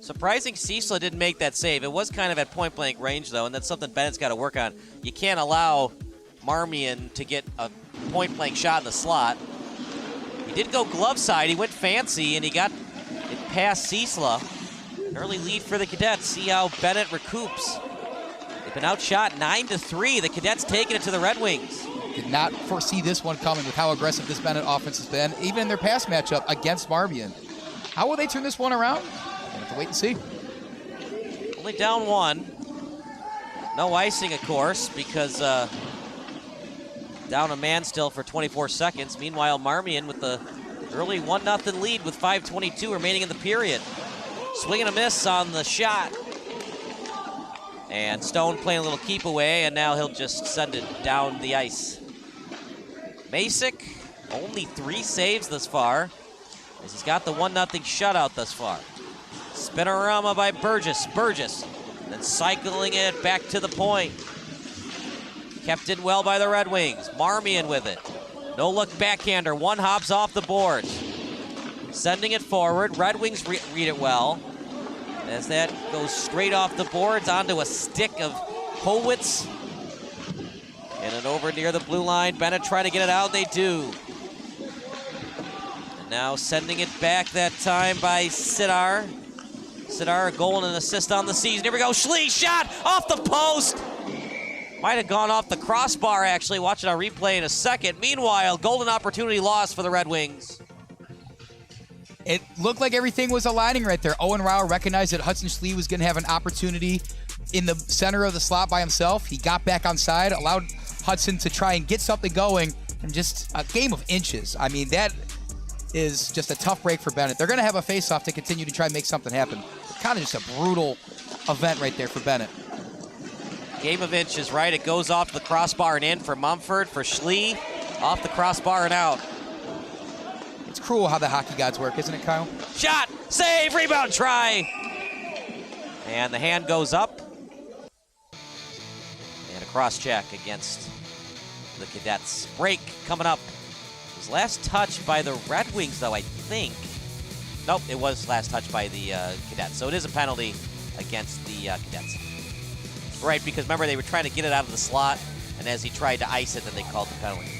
Surprising Ciesla didn't make that save. It was kind of at point-blank range, though, and that's something Bennett's got to work on. You can't allow Marmion to get a point-blank shot in the slot. He did go glove side. He went fancy, and he got it past Ciesla. An early lead for the Cadets. See how Benet recoups. They've been outshot 9-3. The Cadets taking it to the Red Wings. Did not foresee this one coming with how aggressive this Benet offense has been, even in their past matchup against Marmion. How will they turn this one around? We'll have to wait and see. Only down 1. No icing, of course, because down a man still for 24 seconds. Meanwhile, Marmion with the early 1-0 lead with 5:22 remaining in the period. Swing and a miss on the shot. And Stone playing a little keep away, and now he'll just send it down the ice. Masick, only 3 saves thus far, as he's got the 1-0 shutout thus far. Spinorama by Burgess. Then cycling it back to the point. Kept in well by the Red Wings. Marmion with it. No look backhander. 1 hops off the board. Sending it forward. Red Wings read it well. As that goes straight off the boards onto a stick of Howitz. And it over near the blue line. Benet trying to get it out. They do. And now sending it back that time by Sidar. Sidar, a goal and an assist on the season. Here we go. Schlie shot off the post. Might have gone off the crossbar, actually. Watch it on replay in a second. Meanwhile, golden opportunity lost for the Red Wings. It looked like everything was aligning right there. Owen Ryle recognized that Hudson Schlie was going to have an opportunity in the center of the slot by himself. He got back on side, allowed Hudson to try and get something going, and just a game of inches. I mean, that is just a tough break for Benet. They're going to have a face-off to continue to try and make something happen. Kind of just a brutal event right there for Benet. Game of inches, right? It goes off the crossbar and in for Mumford, for Schlie. Off the crossbar and out. It's cruel how the hockey gods work, isn't it, Kyle? Shot, save, rebound, try. And the hand goes up. And a cross-check against the Cadets. Break coming up. It was last touched by the Red Wings, though, I think. Nope, it was last touched by the Cadets. So it is a penalty against the Cadets. Right, because remember, they were trying to get it out of the slot, and as he tried to ice it, then they called the penalty.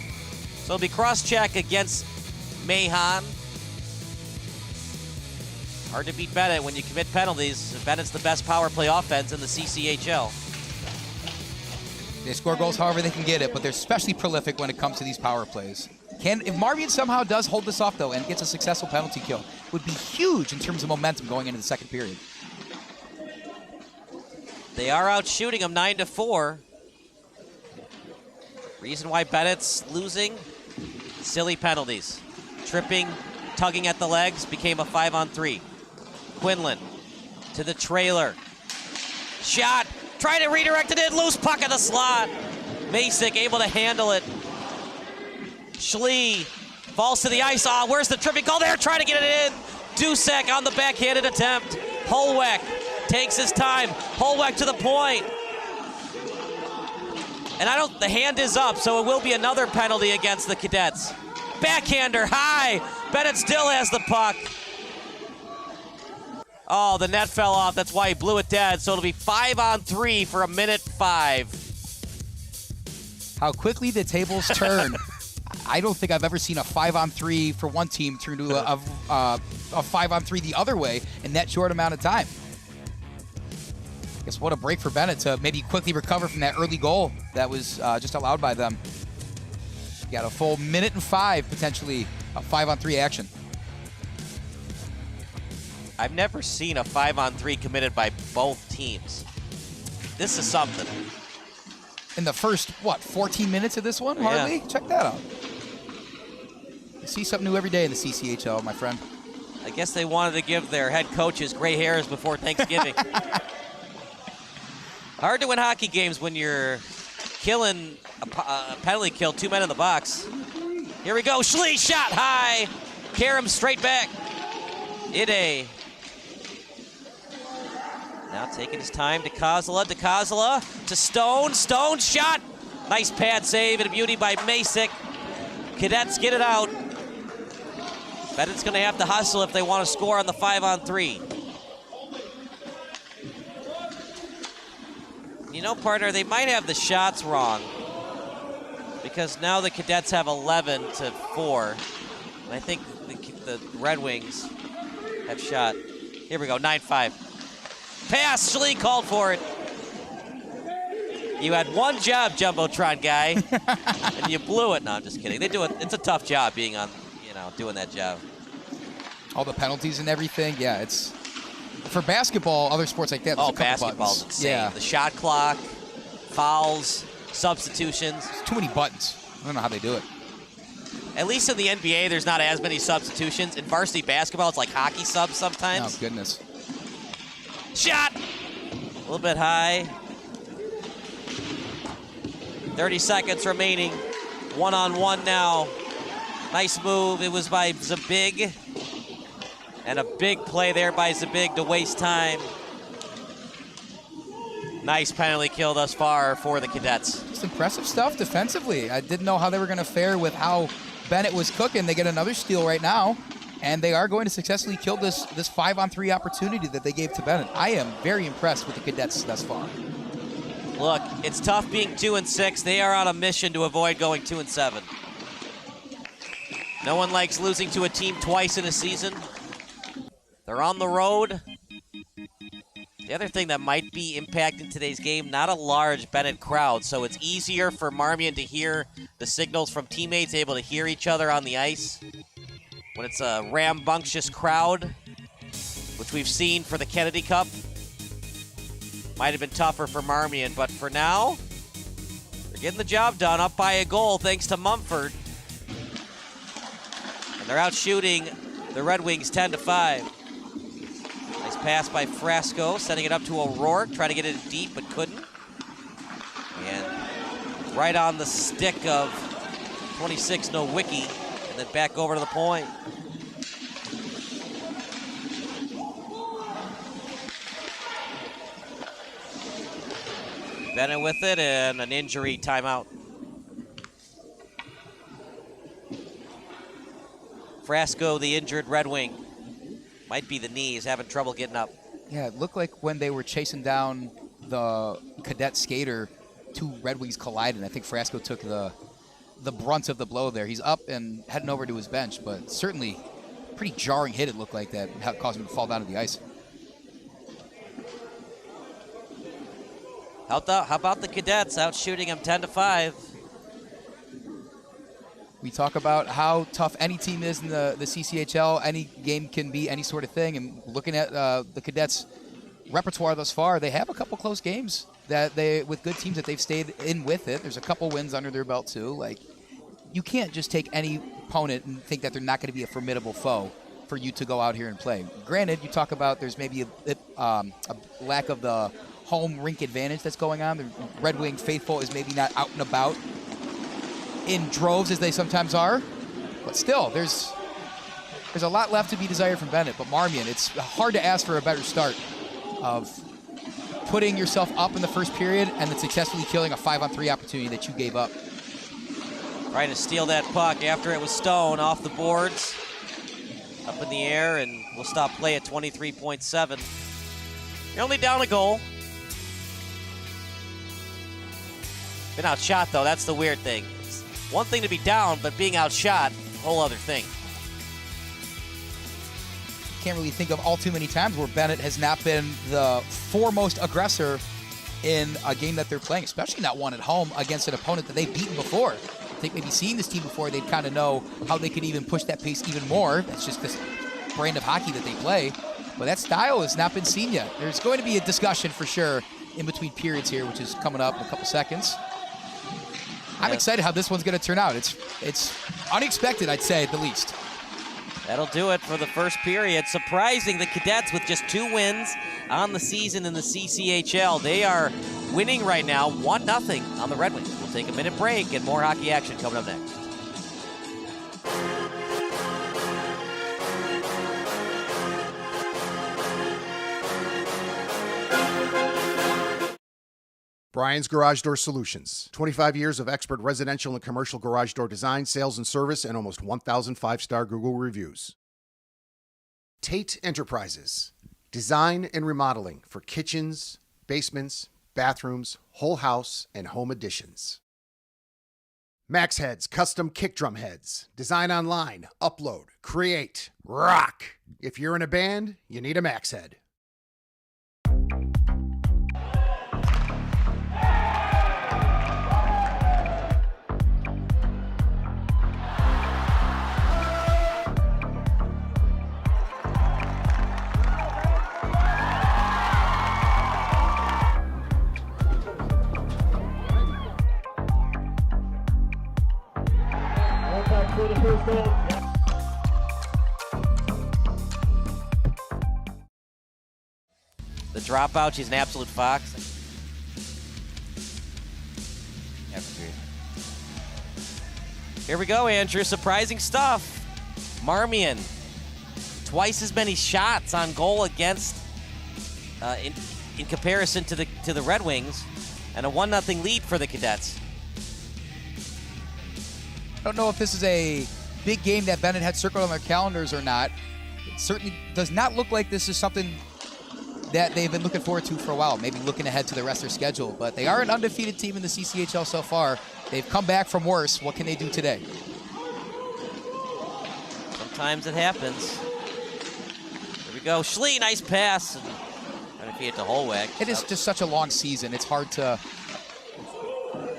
So it'll be cross-check against Mahon. Hard to beat Benet when you commit penalties. Benet's the best power play offense in the CCHL. They score goals however they can get it, but they're especially prolific when it comes to these power plays. If Marmion somehow does hold this off, though, and gets a successful penalty kill, it would be huge in terms of momentum going into the second period. They are out shooting them 9-4. Reason why Bennett's losing? Silly penalties. Tripping, tugging at the legs, became a 5-on-3. Quinlan to the trailer. Shot, trying to redirect it in, loose puck in the slot. Masick able to handle it. Schlie falls to the ice. Where's the tripping goal there? Trying to get it in. Dusek on the backhanded attempt. Holweck takes his time. Holweck to the point. And the hand is up, so it will be another penalty against the Cadets. Backhander high. Benet still has the puck. Oh, the net fell off. That's why he blew it dead. So it'll be 5-on-3 for 1:05. How quickly the tables turn. I don't think I've ever seen a 5-on-3 for one team turn to a 5-on-3 the other way in that short amount of time. I guess what a break for Benet to maybe quickly recover from that early goal that was just allowed by them. Got a full 1:05 potentially of 5-on-3 action. I've never seen a 5-on-3 committed by both teams. This is something. In the first, 14 minutes of this one, hardly? Yeah. Check that out. You see something new every day in the CCHL, my friend. I guess they wanted to give their head coaches gray hairs before Thanksgiving. Hard to win hockey games when you're killing a penalty kill, 2 men in the box. Here we go, Schlie shot high. Karam straight back. Ide. Now taking his time, DiCosola to Stone. Stone shot. Nice pad save and a beauty by Masick. Cadets get it out. Bennett's going to have to hustle if they want to score on the 5-on-3. You know, partner, they might have the shots wrong because now the Cadets have 11-4. And I think the Red Wings have shot. Here we go, 9-5. Pass, Schlie called for it. You had one job, Jumbotron guy, and you blew it. No, I'm just kidding. They do it. It's a tough job being on, doing that job. All the penalties and everything. Yeah, it's for basketball, other sports like that. There's a couple basketball's buttons. insane. Yeah. The shot clock, fouls, substitutions. It's too many buttons. I don't know how they do it. At least in the NBA, there's not as many substitutions. In varsity basketball, it's like hockey subs sometimes. Oh, goodness. Shot! A little bit high. 30 seconds remaining. 1-on-1 now. Nice move. It was by Zabig. And a big play there by Zabig to waste time. Nice penalty kill thus far for the Cadets. Just impressive stuff defensively. I didn't know how they were going to fare with how Benet was cooking. They get another steal right now. And they are going to successfully kill this 5-on-3 opportunity that they gave to Benet. I am very impressed with the Cadets thus far. Look, it's tough being 2-6. They are on a mission to avoid going 2-7. No one likes losing to a team twice in a season. They're on the road. The other thing that might be impacting today's game, not a large Benet crowd, so it's easier for Marmion to hear the signals from teammates, able to hear each other on the ice. When it's a rambunctious crowd, which we've seen for the Kennedy Cup, might have been tougher for Marmion, but for now, they're getting the job done, up by a goal thanks to Mumford. And They're out shooting the Red Wings 10-5. Nice pass by Frasco, sending it up to O'Rourke, trying to get it deep but couldn't. And right on the stick of 26 Nowicki, and then back over to the point. Benet with it, and an injury timeout. Frasco, the injured Red Wing. Might be the knees, having trouble getting up. Yeah, it looked like when they were chasing down the cadet skater, two Red Wings collided. I think Frasco took the brunt of the blow there. He's up and heading over to his bench, but certainly pretty jarring hit it looked like that caused him to fall down to the ice. How about the Cadets out shooting him 10-5? We talk about how tough any team is in the CCHL. Any game can be any sort of thing. And looking at the Cadets' repertoire thus far, they have a couple close games that with good teams that they've stayed in with it. There's a couple wins under their belt too. Like, you can't just take any opponent and think that they're not going to be a formidable foe for you to go out here and play. Granted, you talk about there's maybe a lack of the home rink advantage that's going on. The Red Wing faithful is maybe not out and about in droves as they sometimes are, but still, there's a lot left to be desired from Benet. But Marmion, it's hard to ask for a better start of putting yourself up in the first period and then successfully killing a 5-on-3 opportunity that you gave up. Trying to steal that puck after it was Stone off the boards, up in the air, and we'll stop play at 23.7. You're only down a goal. Been outshot, though. That's the weird thing. It's one thing to be down, but being outshot, whole other thing. Can't really think of all too many times where Benet has not been the foremost aggressor in a game that they're playing, especially not one at home against an opponent that they've beaten before. I think maybe seeing this team before, they'd kind of know how they could even push that pace even more. That's just this brand of hockey that they play. But that style has not been seen yet. There's going to be a discussion for sure in between periods here, which is coming up in a couple seconds. I'm excited how this one's going to turn out. It's unexpected, I'd say, at the least. That'll do it for the first period. Surprising the Cadets with just 2 wins on the season in the CCHL. They are winning right now 1-0 on the Red Wings. We'll take a minute break and more hockey action coming up next. Brian's Garage Door Solutions. 25 years of expert residential and commercial garage door design, sales, and service, and almost 1,000 5-star Google reviews. Tate Enterprises. Design and remodeling for kitchens, basements, bathrooms, whole house, and home additions. Max Heads Custom Kick Drum Heads. Design online, upload, create, rock. If you're in a band, you need a Max Head. The dropout, she's an absolute fox. Here we go, Andrew. Surprising stuff. Marmion, twice as many shots on goal against in comparison to the Red Wings, and a 1-0 lead for the Cadets. I don't know if this is a big game that Benet had circled on their calendars or not. It certainly does not look like this is something that they've been looking forward to for a while, maybe looking ahead to the rest of their schedule. But they are an undefeated team in the CCHL so far. They've come back from worse. What can they do today? Sometimes it happens. Here we go. Schlie, nice pass. And trying to feed it to Holweg. It is just such a long season. It's hard to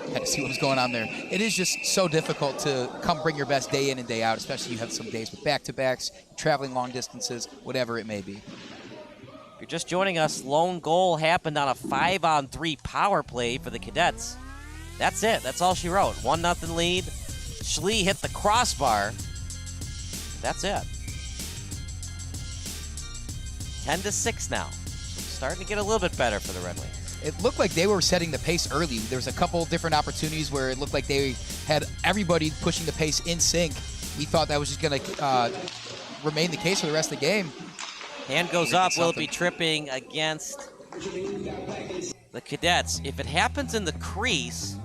kind of see what's going on there. It is just so difficult to come bring your best day in and day out, especially you have some days with back-to-backs, traveling long distances, whatever it may be. If you're just joining us, lone goal happened on a 5-on-3 power play for the Cadets. That's it. That's all she wrote. 1-0 lead. Schlie hit the crossbar. That's it. 10-6 now. Starting to get a little bit better for the Red Wings. It looked like they were setting the pace early. There was a couple different opportunities where it looked like they had everybody pushing the pace in sync. We thought that was just going to remain the case for the rest of the game. Hand goes up. Will it be tripping against the Cadets? If it happens in the crease,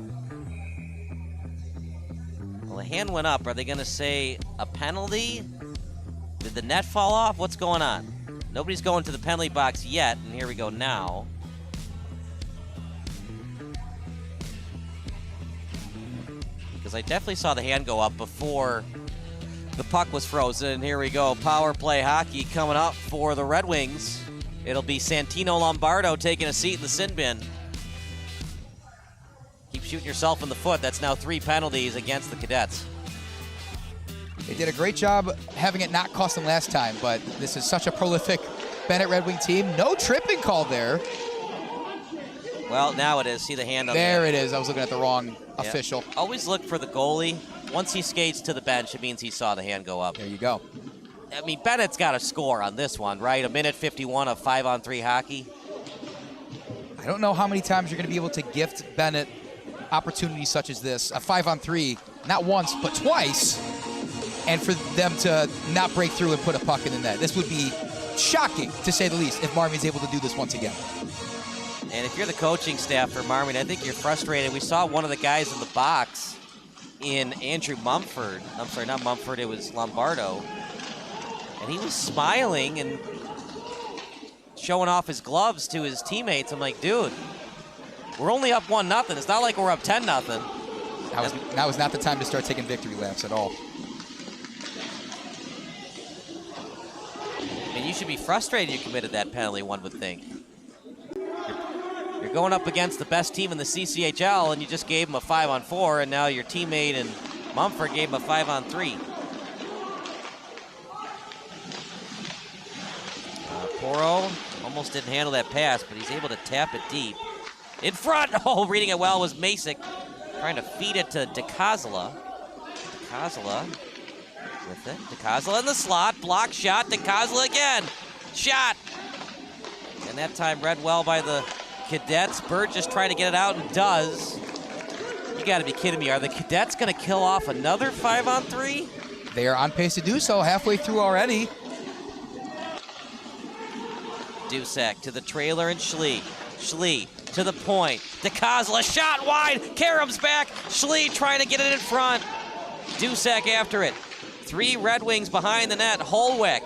well, the hand went up. Are they going to say a penalty? Did the net fall off? What's going on? Nobody's going to the penalty box yet, and here we go now. Because I definitely saw the hand go up before the puck was frozen. Here we go. Power play hockey coming up for the Red Wings. It'll be Santino Lombardo taking a seat in the sin bin. Keep shooting yourself in the foot. That's now 3 penalties against the Cadets. They did a great job having it not cost them last time, but this is such a prolific Benet Red Wing team. No tripping call there. Well, now it is. See the hand on there. There it is. I was looking at the wrong official. Always look for the goalie. Once he skates to the bench, it means he saw the hand go up. There you go. I mean, Bennett's got to score on this one, right? A minute 51 of 5-on-3 hockey. I don't know how many times you're going to be able to gift Benet opportunities such as this. A 5-on-3, not once, but twice. And for them to not break through and put a puck in the net. This would be shocking, to say the least, if Marmion's able to do this once again. And if you're the coaching staff for Marmion, I think you're frustrated. We saw one of the guys in the box in Andrew Mumford. I'm sorry, not Mumford, it was Lombardo. And he was smiling and showing off his gloves to his teammates. I'm like, dude, we're only up 1-0. It's not like we're up 10-0. That was not the time to start taking victory laps at all. And you should be frustrated you committed that penalty, one would think. You're going up against the best team in the CCHL, and you just gave him a 5-on-4, and now your teammate in Mumford gave him a 5-on-3. Poro almost didn't handle that pass, but he's able to tap it deep. In front! Oh, reading it well was Masick. Trying to feed it to DiCosola. DiCosola with it. DiCosola in the slot. Block shot. DiCosola again. Shot. And that time read well by the Cadets. Burgess trying to get it out and does. You got to be kidding me. Are the Cadets going to kill off another 5-on-3? They are on pace to do so halfway through already. Dusek to the trailer and Schlie. Schlie to the point. DiCosola shot wide. Karem's back. Schlie trying to get it in front. Dusek after it. 3 Red Wings behind the net. Holweck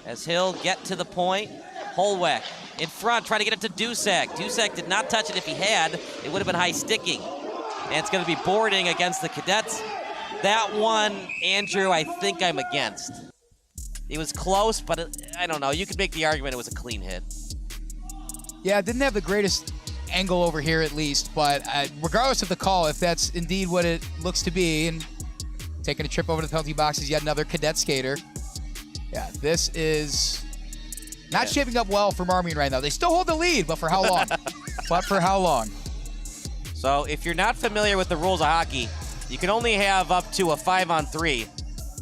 as he'll get to the point. Holweck in front, trying to get it to Dusek. Dusek did not touch it. If he had, it would have been high sticking. And it's going to be boarding against the Cadets. That one, Andrew, I think I'm against. It was close, but I don't know. You could make the argument it was a clean hit. Yeah, it didn't have the greatest angle over here at least, but regardless of the call, if that's indeed what it looks to be, and taking a trip over to the penalty box is yet another Cadet skater. Yeah, this is not shaping up well for Marmion right now. They still hold the lead, but for how long? But for how long? So if you're not familiar with the rules of hockey, you can only have up to a 5-on-3.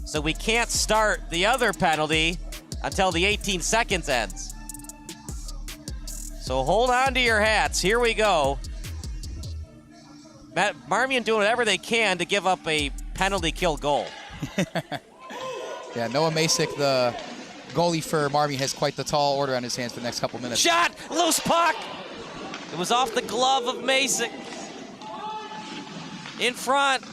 So we can't start the other penalty until the 18 seconds ends. So hold on to your hats. Here we go. Marmion doing whatever they can to give up a penalty kill goal. Yeah, Noah Masick, the goalie for Marmion, has quite the tall order on his hands for the next couple minutes. Shot! Loose puck! It was off the glove of Masick. In front.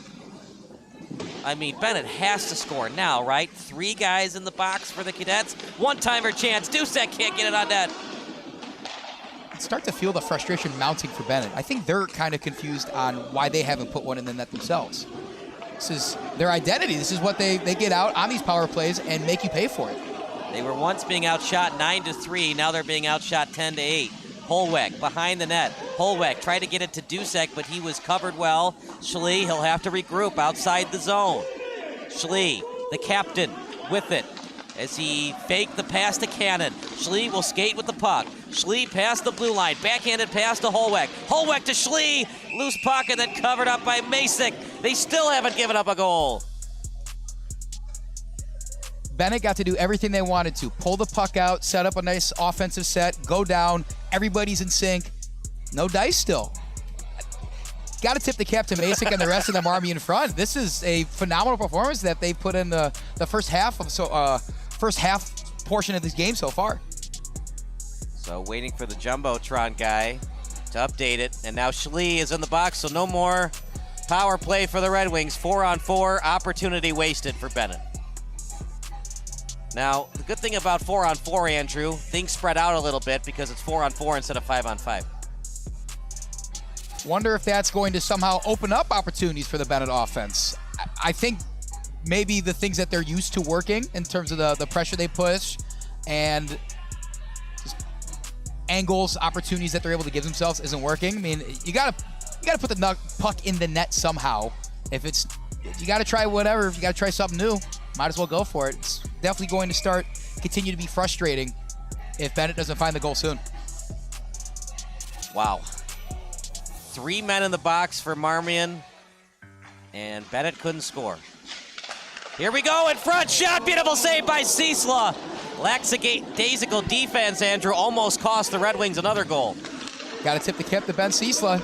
I mean, Benet has to score now, right? 3 guys in the box for the Cadets. One-timer chance. Dusek can't get it on net. Start to feel the frustration mounting for Benet. I think they're kind of confused on why they haven't put one in the net themselves. This is their identity. This is what they get out on these power plays and make you pay for it. They were once being outshot 9-3. Now they're being outshot 10-8. Holweck behind the net. Holweck tried to get it to Dusek, but he was covered well. Schlie, he'll have to regroup outside the zone. Schlie, the captain, with it as he faked the pass to Cannon. Schlie will skate with the puck. Schlie past the blue line. Backhanded pass to Holweck. Holweck to Schlie. Loose puck and then covered up by Masick. They still haven't given up a goal. Benet got to do everything they wanted to. Pull the puck out, set up a nice offensive set, go down. Everybody's in sync. No dice still. Got to tip the cap to Masek and the rest of the Marmion front. This is a phenomenal performance that they put in the first half portion of this game so far. So waiting for the Jumbotron guy to update it. And now Schlie is in the box, so no more power play for the Red Wings. 4-on-4, opportunity wasted for Benet. Now, the good thing about 4-on-4, Andrew, things spread out a little bit because it's 4-on-4 instead of 5-on-5. Wonder if that's going to somehow open up opportunities for the Benet offense. I think maybe the things that they're used to working in terms of the pressure they push and just angles, opportunities that they're able to give themselves isn't working. I mean, you gotta put the puck in the net somehow. If you gotta try whatever, if you gotta try something new, might as well go for it. It's definitely going to continue to be frustrating if Benet doesn't find the goal soon. Wow. 3 men in the box for Marmion, and Benet couldn't score. Here we go, in front, shot, beautiful save by Ciesla. Lackadaisical defense, Andrew, almost cost the Red Wings another goal. Got to tip the cap to Ben Ciesla.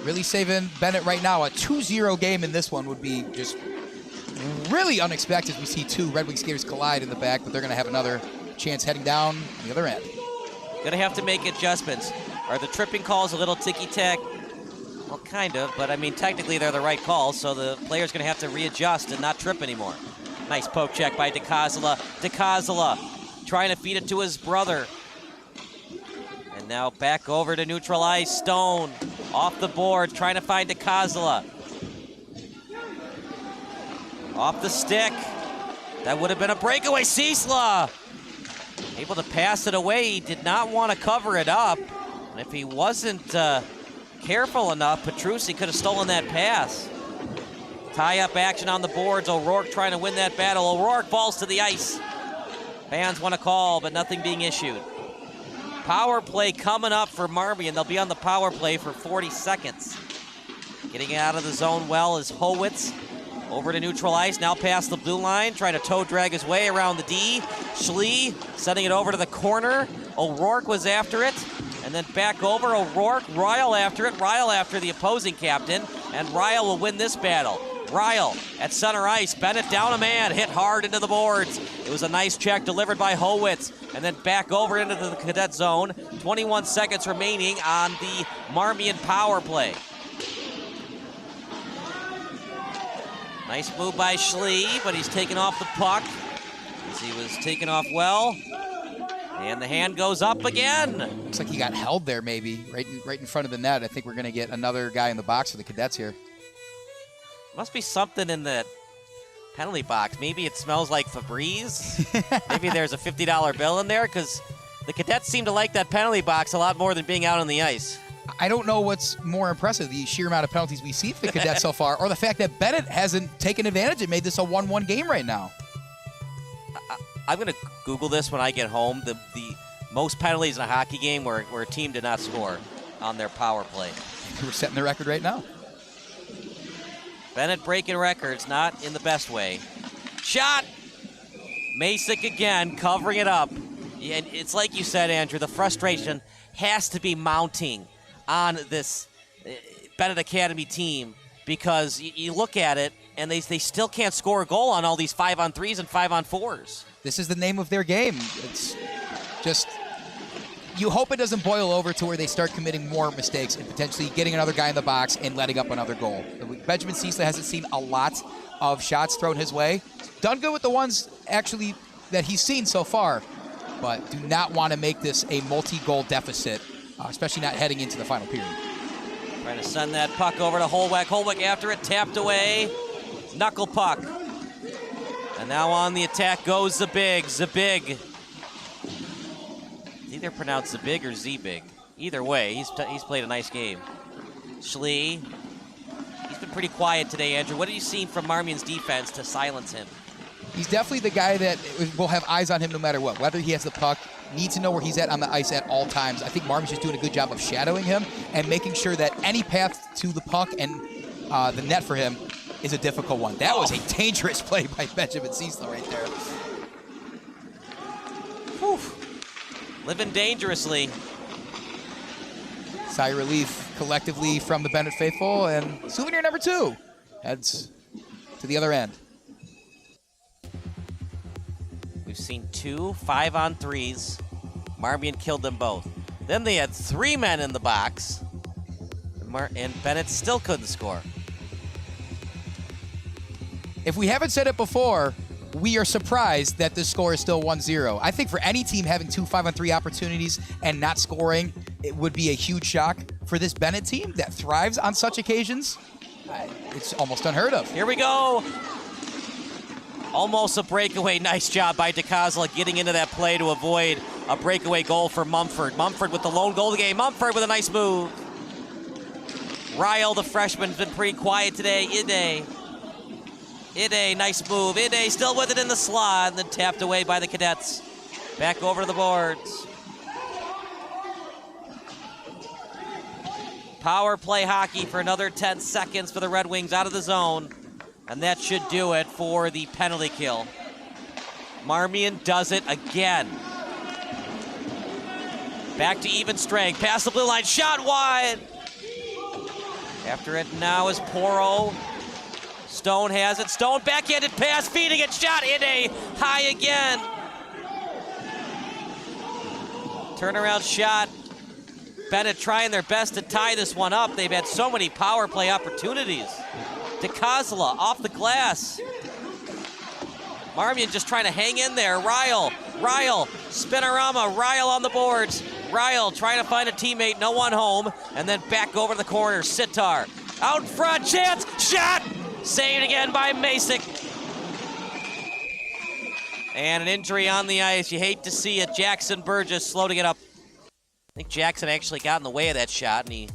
Really saving Benet right now. A 2-0 game in this one would be just really unexpected. We see two Red Wing skaters collide in the back, but they're going to have another chance heading down the other end. Gonna have to make adjustments. Are the tripping calls a little ticky-tack? Well, kind of, but I mean, technically they're the right calls, so the player's gonna have to readjust and not trip anymore. Nice poke check by DiCosola. DiCosola trying to feed it to his brother. And now back over to neutral ice. Stone off the board, trying to find DiCosola. Off the stick. That would have been a breakaway. Ciesla able to pass it away. He did not want to cover it up. And if he wasn't careful enough, Petratos could have stolen that pass. Tie-up action on the boards. O'Rourke trying to win that battle. O'Rourke falls to the ice. Fans want to call, but nothing being issued. Power play coming up for Marmion. They'll be on the power play for 40 seconds. Getting out of the zone well is Howitz. Over to neutral ice, now past the blue line, trying to toe drag his way around the D. Schlie sending it over to the corner. O'Rourke was after it, and then back over. O'Rourke, Ryle after it. Ryle after the opposing captain, and Ryle will win this battle. Ryle at center ice, Benet down a man, hit hard into the boards. It was a nice check delivered by Howitz, and then back over into the cadet zone. 21 seconds remaining on the Marmion power play. Nice move by Schlie, but he's taken off the puck as he was taken off well. And the hand goes up again. Looks like he got held there maybe, right in front of the net. I think we're going to get another guy in the box for the cadets here. Must be something in the penalty box. Maybe it smells like Febreze. Maybe there's a $50 bill in there, because the cadets seem to like that penalty box a lot more than being out on the ice. I don't know what's more impressive, the sheer amount of penalties we see for the cadets so far, or the fact that Benet hasn't taken advantage and made this a 1-1 game right now. I'm going to Google this when I get home. The most penalties in a hockey game where a team did not score on their power play. We're setting the record right now. Benet breaking records, not in the best way. Shot! Masek again, covering it up. And it's like you said, Andrew, the frustration has to be mounting on this Benet Academy team, because you look at it and they still can't score a goal on all these 5-on-3s and 5-on-4s. This is the name of their game. It's just, you hope it doesn't boil over to where they start committing more mistakes and potentially getting another guy in the box and letting up another goal. Benjamin Ciesla hasn't seen a lot of shots thrown his way. Done good with the ones actually that he's seen so far, but do not want to make this a multi-goal deficit, especially not heading into the final period. Trying to send that puck over to Holwick. Holwick after it, tapped away. Knuckle puck. And now on the attack goes Zabig. Zabig. It's either pronounced Zabig or Zbig. Either way, he's played a nice game. Schlie. He's been pretty quiet today, Andrew. What have you seen from Marmion's defense to silence him? He's definitely the guy that will have eyes on him no matter what. Whether he has the puck, needs to know where he's at on the ice at all times. I think Marmion's just doing a good job of shadowing him and making sure that any path to the puck and the net for him is a difficult one. That was a dangerous play by Benjamin Ciesla right there. Whew. Living dangerously. Sigh of relief collectively from the Benet faithful, and souvenir number 2 heads to the other end. We've seen 2 5-on-3s. Marmion killed them both. Then they had 3 men in the box, and Benet still couldn't score. If we haven't said it before, we are surprised that this score is still 1-0. I think for any team having 2 5-on-3 opportunities and not scoring, it would be a huge shock. For this Benet team that thrives on such occasions, it's almost unheard of. Here we go. Almost a breakaway. Nice job by DiCosola getting into that play to avoid a breakaway goal for Mumford. Mumford with the lone goal of the game. Mumford with a nice move. Ryle, the freshman's been pretty quiet today. Ide, nice move. Ide still with it in the slot, and then tapped away by the Cadets. Back over to the boards. Power play hockey for another 10 seconds for the Red Wings out of the zone. And that should do it for the penalty kill. Marmion does it again. Back to even strength. Past the blue line. Shot wide. After it now is Poro. Stone has it. Stone backhanded pass. Feeding it. Shot. Ide high again. Turnaround shot. Benet trying their best to tie this one up. They've had so many power play opportunities. DiCosola off the glass. Marmion just trying to hang in there. Ryle, spinorama, Ryle on the boards. Ryle trying to find a teammate, no one home, and then back over to the corner. Sitar out in front, chance, shot! Saved again by Masick. And an injury on the ice. You hate to see it. Jackson Burgess slow to get up. I think Jackson actually got in the way of that shot, and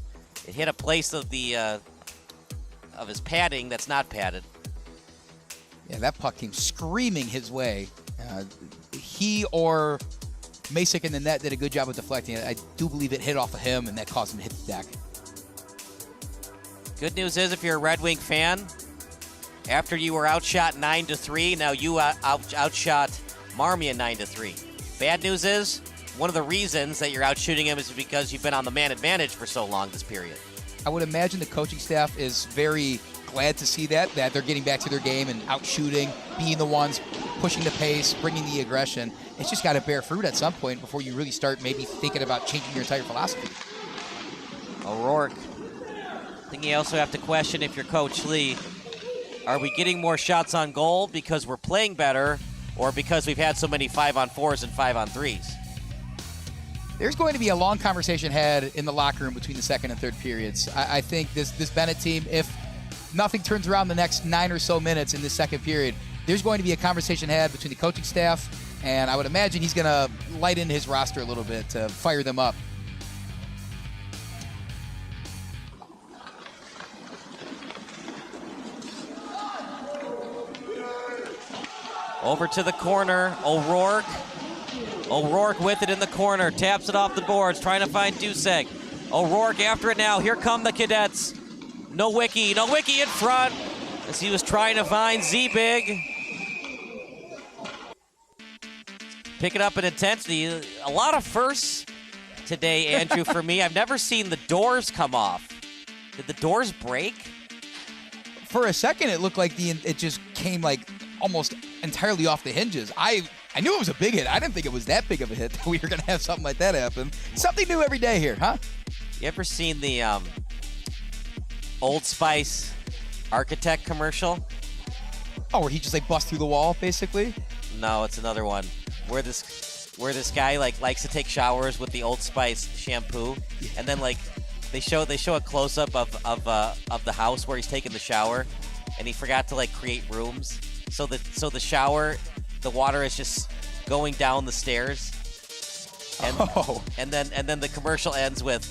it hit a place of the of his padding that's not padded. Yeah, that puck came screaming his way. He or Masick in the net did a good job of deflecting it. I do believe it hit off of him, and that caused him to hit the deck. Good news is, if you're a Red Wing fan, after you were outshot 9-3, now you outshot Marmion 9-3. Bad news is, one of the reasons that you're outshooting him is because you've been on the man advantage for so long this period. I would imagine the coaching staff is very glad to see that they're getting back to their game and outshooting, being the ones pushing the pace, bringing the aggression. It's just got to bear fruit at some point before you really start maybe thinking about changing your entire philosophy. O'Rourke. I think you also have to question, if you're Coach Schlie, are we getting more shots on goal because we're playing better, or because we've had so many 5-on-4s and 5-on-3s? There's going to be a long conversation had in the locker room between the second and third periods. I think this Benet team, if nothing turns around the next 9 or so minutes in this second period, there's going to be a conversation had between the coaching staff, and I would imagine he's going to lighten his roster a little bit to fire them up. Over to the corner, O'Rourke. O'Rourke with it in the corner, taps it off the boards, trying to find Dusek. O'Rourke after it now, here come the Cadets. Nowicki in front as he was trying to find Z-Big. Pick it up in intensity. A lot of firsts today, Andrew, for me. I've never seen the doors come off. Did the doors break? For a second, it looked like it just came like almost entirely off the hinges. I knew it was a big hit. I didn't think it was that big of a hit that we were going to have something like that happen. Something new every day here, huh? You ever seen the Old Spice architect commercial? Oh, where he just like busts through the wall, basically? No, it's another one where this guy likes to take showers with the Old Spice shampoo, and then they show a close up of the house where he's taking the shower, and he forgot to create rooms, so the shower, the water is just going down the stairs, and then the commercial ends with,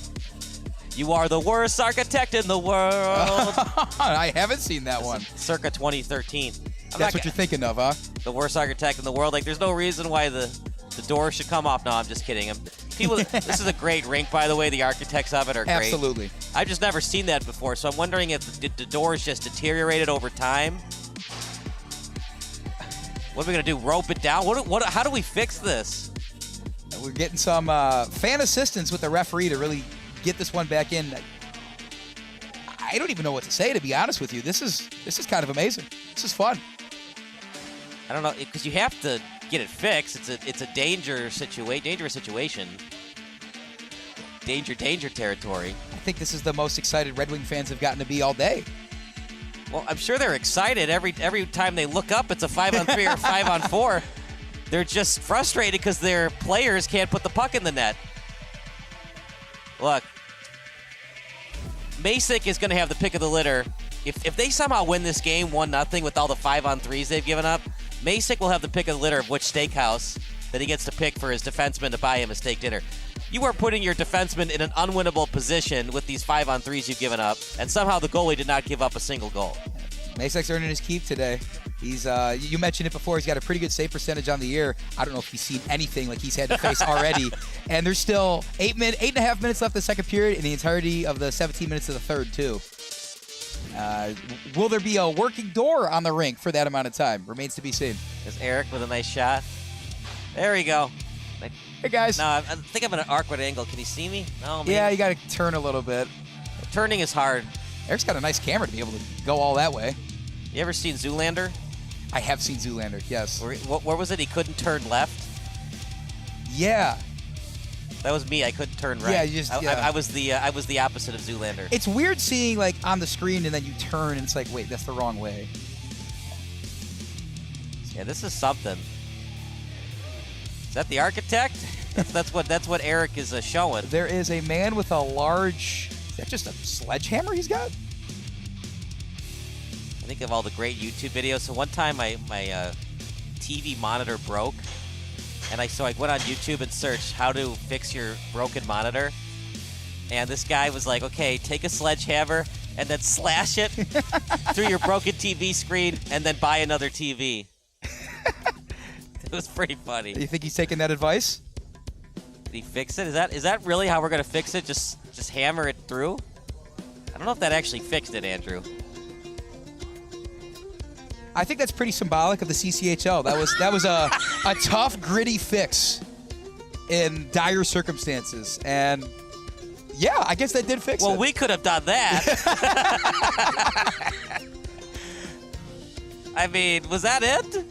"You are the worst architect in the world." I haven't seen that one. Circa 2013. That's what you're thinking of, huh? The worst architect in the world. There's no reason why the door should come off. No, I'm just kidding. This is a great rink, by the way. The architects of it are great. Absolutely. I've just never seen that before, so I'm wondering if the doors just deteriorated over time. What are we going to do, rope it down? How do we fix this? We're getting some fan assistance with the referee to really get this one back in. I don't even know what to say, to be honest with you. This is kind of amazing. This is fun. I don't know, because you have to get it fixed. It's a dangerous situation. Danger territory. I think this is the most excited Red Wing fans have gotten to be all day. Well, I'm sure they're excited every time they look up. It's a 5-on-3 or 5-on-4. They're just frustrated because their players can't put the puck in the net. Look, Masick is going to have the pick of the litter. If they somehow win this game 1-0 with all the 5-on-3s they've given up, Masick will have the pick of the litter of which steakhouse that he gets to pick for his defenseman to buy him a steak dinner. You are putting your defenseman in an unwinnable position with these 5-on-3s you've given up, and somehow the goalie did not give up a single goal. Masick's earning his keep today. He's you mentioned it before. He's got a pretty good save percentage on the year. I don't know if he's seen anything like he's had to face already. And there's still 8.5 minutes left in the second period and the entirety of the 17 minutes of the third, too. Will there be a working door on the rink for that amount of time? Remains to be seen. There's Eric with a nice shot. There we go. Hey, guys. No, I think I'm at an awkward angle. Can you see me? No, maybe. Yeah, you got to turn a little bit. Turning is hard. Eric's got a nice camera to be able to go all that way. You ever seen Zoolander? I have seen Zoolander, yes. Where was it? He couldn't turn left? Yeah. That was me. I couldn't turn right. Yeah, you just, I was the opposite of Zoolander. It's weird seeing like on the screen and then you turn and it's like, wait, that's the wrong way. Yeah, this is something. Is that the architect? That's what Eric is showing. There is a man with a large. Is that just a sledgehammer he's got? I think of all the great YouTube videos. So one time my TV monitor broke, and so I went on YouTube and searched how to fix your broken monitor. And this guy was like, okay, take a sledgehammer and then slash it through your broken TV screen and then buy another TV. It was pretty funny. Do you think he's taking that advice? Did he fix it? Is that really how we're going to fix it? Just hammer it through? I don't know if that actually fixed it, Andrew. I think that's pretty symbolic of the CCHL. That was a tough, gritty fix in dire circumstances. And yeah, I guess that did fix it. Well, we could have done that. I mean, was that it?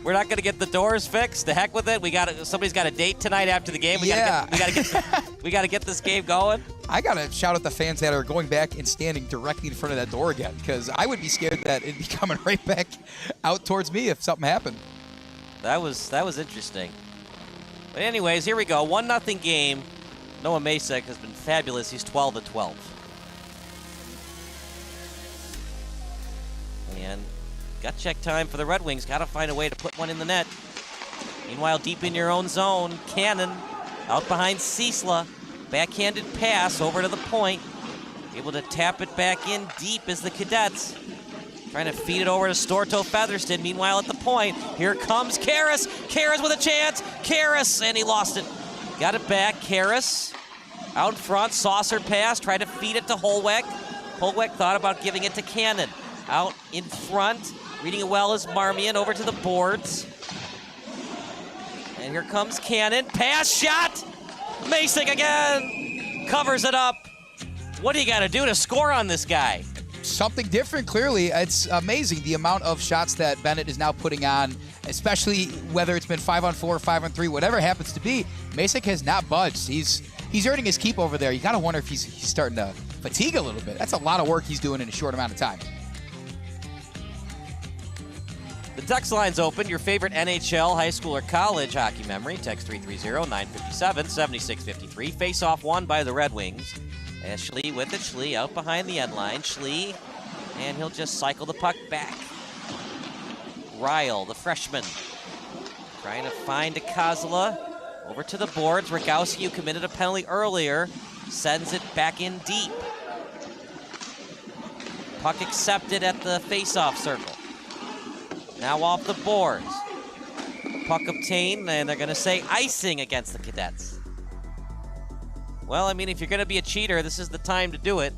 We're not going to get the doors fixed. The heck with it. Somebody's got a date tonight after the game. We got to get this game going. I got to shout out the fans that are going back and standing directly in front of that door again, because I would be scared that it'd be coming right back out towards me if something happened. That was interesting. But anyways, here we go. 1-0 game. Noah Masick has been fabulous. He's 12-12. And gut check time for the Red Wings. Got to find a way to put one in the net. Meanwhile, deep in your own zone, Cannon out behind Ciesla. Backhanded pass over to the point. Able to tap it back in deep as the Cadets. Trying to feed it over to Storto Featherston. Meanwhile, at the point, here comes Karras. Karras with a chance. Karras, and he lost it. Got it back. Karras out front. Saucer pass. Tried to feed it to Holweck. Holweck thought about giving it to Cannon. Out in front. Reading it well is Marmion over to the boards. And here comes Cannon. Pass shot. Masick again. Covers it up. What do you got to do to score on this guy? Something different, clearly. It's amazing the amount of shots that Benet is now putting on, especially whether it's been 5-on-4, 5-on-3, whatever it happens to be. Masick has not budged. He's earning his keep over there. You got to wonder if he's starting to fatigue a little bit. That's a lot of work he's doing in a short amount of time. The text line's open. Your favorite NHL, high school, or college hockey memory. Text 330-957-7653. Face-off won by the Red Wings. As Schlie with it. Schlie out behind the end line. Schlie, and he'll just cycle the puck back. Ryle, the freshman, trying to find DiCosola. Over to the boards. Rogowski, who committed a penalty earlier, sends it back in deep. Puck accepted at the face-off circle. Now off the boards. Puck obtained, and they're going to say icing against the Cadets. Well, I mean, if you're going to be a cheater, this is the time to do it.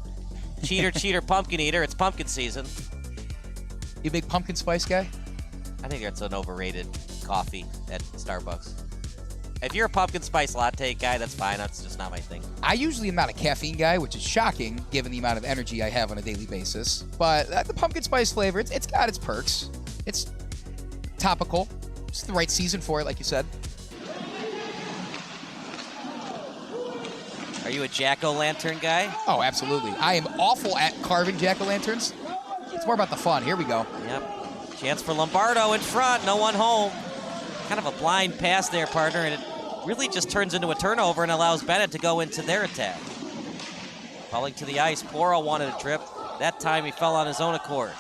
Cheater, cheater, pumpkin eater. It's pumpkin season. You a big pumpkin spice guy? I think that's an overrated coffee at Starbucks. If you're a pumpkin spice latte guy, that's fine. That's just not my thing. I usually am not a caffeine guy, which is shocking given the amount of energy I have on a daily basis. But the pumpkin spice flavor, it's got its perks. It's topical. It's the right season for it, like you said. Are you a jack-o'-lantern guy? Oh, absolutely. I am awful at carving jack-o'-lanterns. It's more about the fun. Here we go. Yep. Chance for Lombardo in front. No one home. Kind of a blind pass there, partner, and it really just turns into a turnover and allows Benet to go into their attack. Falling to the ice. Poro wanted a trip. That time he fell on his own accord.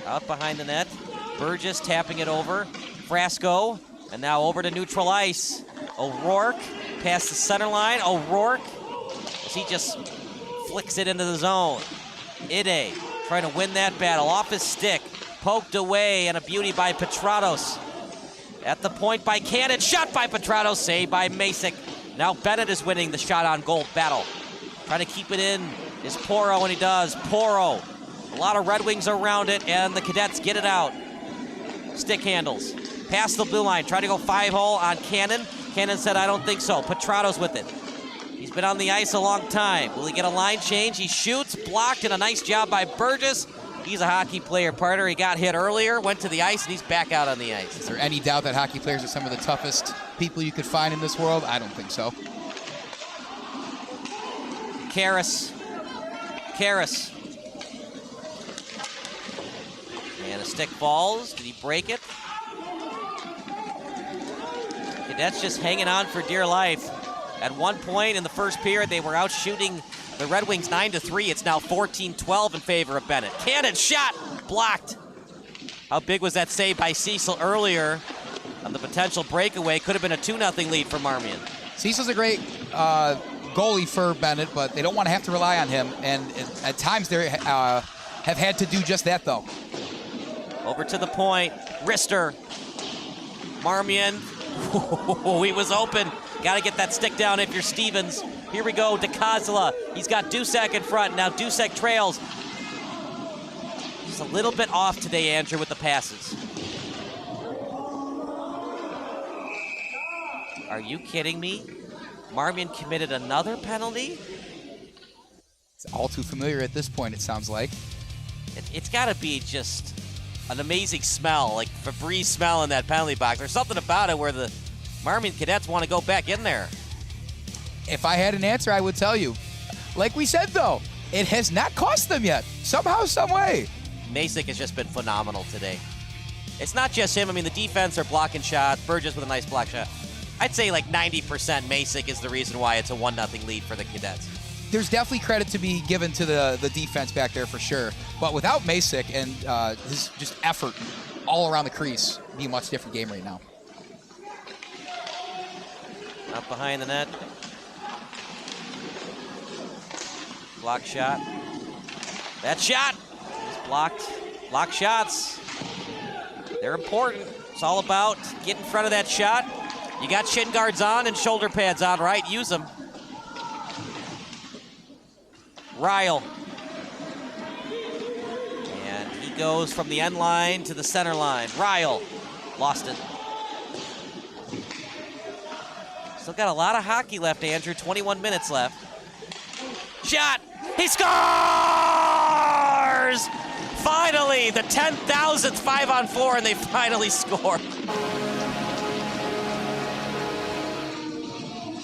Out behind the net. Burgess tapping it over. Frasco. And now over to neutral ice. O'Rourke past the center line. O'Rourke. As he just flicks it into the zone. Ide trying to win that battle. Off his stick. Poked away, and a beauty by Petratos. At the point by Cannon. Shot by Petratos. Saved by Masick. Now Benet is winning the shot on goal battle. Trying to keep it in is Poro, and he does. Poro. A lot of Red Wings around it, and the Cadets get it out. Stick handles. Past the blue line. Trying to go 5-hole on Cannon. Cannon said, I don't think so. Petratos with it. He's been on the ice a long time. Will he get a line change? He shoots, blocked, and a nice job by Burgess. He's a hockey player, partner. He got hit earlier, went to the ice, and he's back out on the ice. Is there any doubt that hockey players are some of the toughest people you could find in this world? I don't think so. Karras. And a stick falls. Did he break it? Cadets just hanging on for dear life. At one point in the first period, they were out shooting the Red Wings 9-3. It's now 14-12 in favor of Benet. Cannon shot, blocked. How big was that save by Cchl earlier on the potential breakaway? Could have been a 2-0 lead for Marmion. Cchl's a great goalie for Benet, but they don't want to have to rely on him. And at times they have had to do just that, though. Over to the point, Rister. Marmion, he was open. Got to get that stick down if you're Stevens. Here we go, DiCosola. He's got Dusek in front. Now Dusek trails. Just a little bit off today, Andrew, with the passes. Are you kidding me? Marmion committed another penalty? It's all too familiar at this point, it sounds like. It's got to be just an amazing smell, like Febreze smell in that penalty box. There's something about it where the Marmion Cadets want to go back in there. If I had an answer, I would tell you. Like we said, though, it has not cost them yet. Somehow, some way. Masick has just been phenomenal today. It's not just him. I mean, the defense are blocking shots. Burgess with a nice block shot. I'd say like 90% Masick is the reason why it's a 1-0 lead for the Cadets. There's definitely credit to be given to the defense back there for sure. But without Masick and his just effort all around the crease, it'd be a much different game right now. Up behind the net. Block shot. That shot is blocked. Block shots. They're important. It's all about getting in front of that shot. You got shin guards on and shoulder pads on, right? Use them. Ryle. And he goes from the end line to the center line. Ryle lost it. Still got a lot of hockey left, Andrew. 21 minutes left. Shot! He scores! Finally, the 10,000th 5-on-4, and they finally score.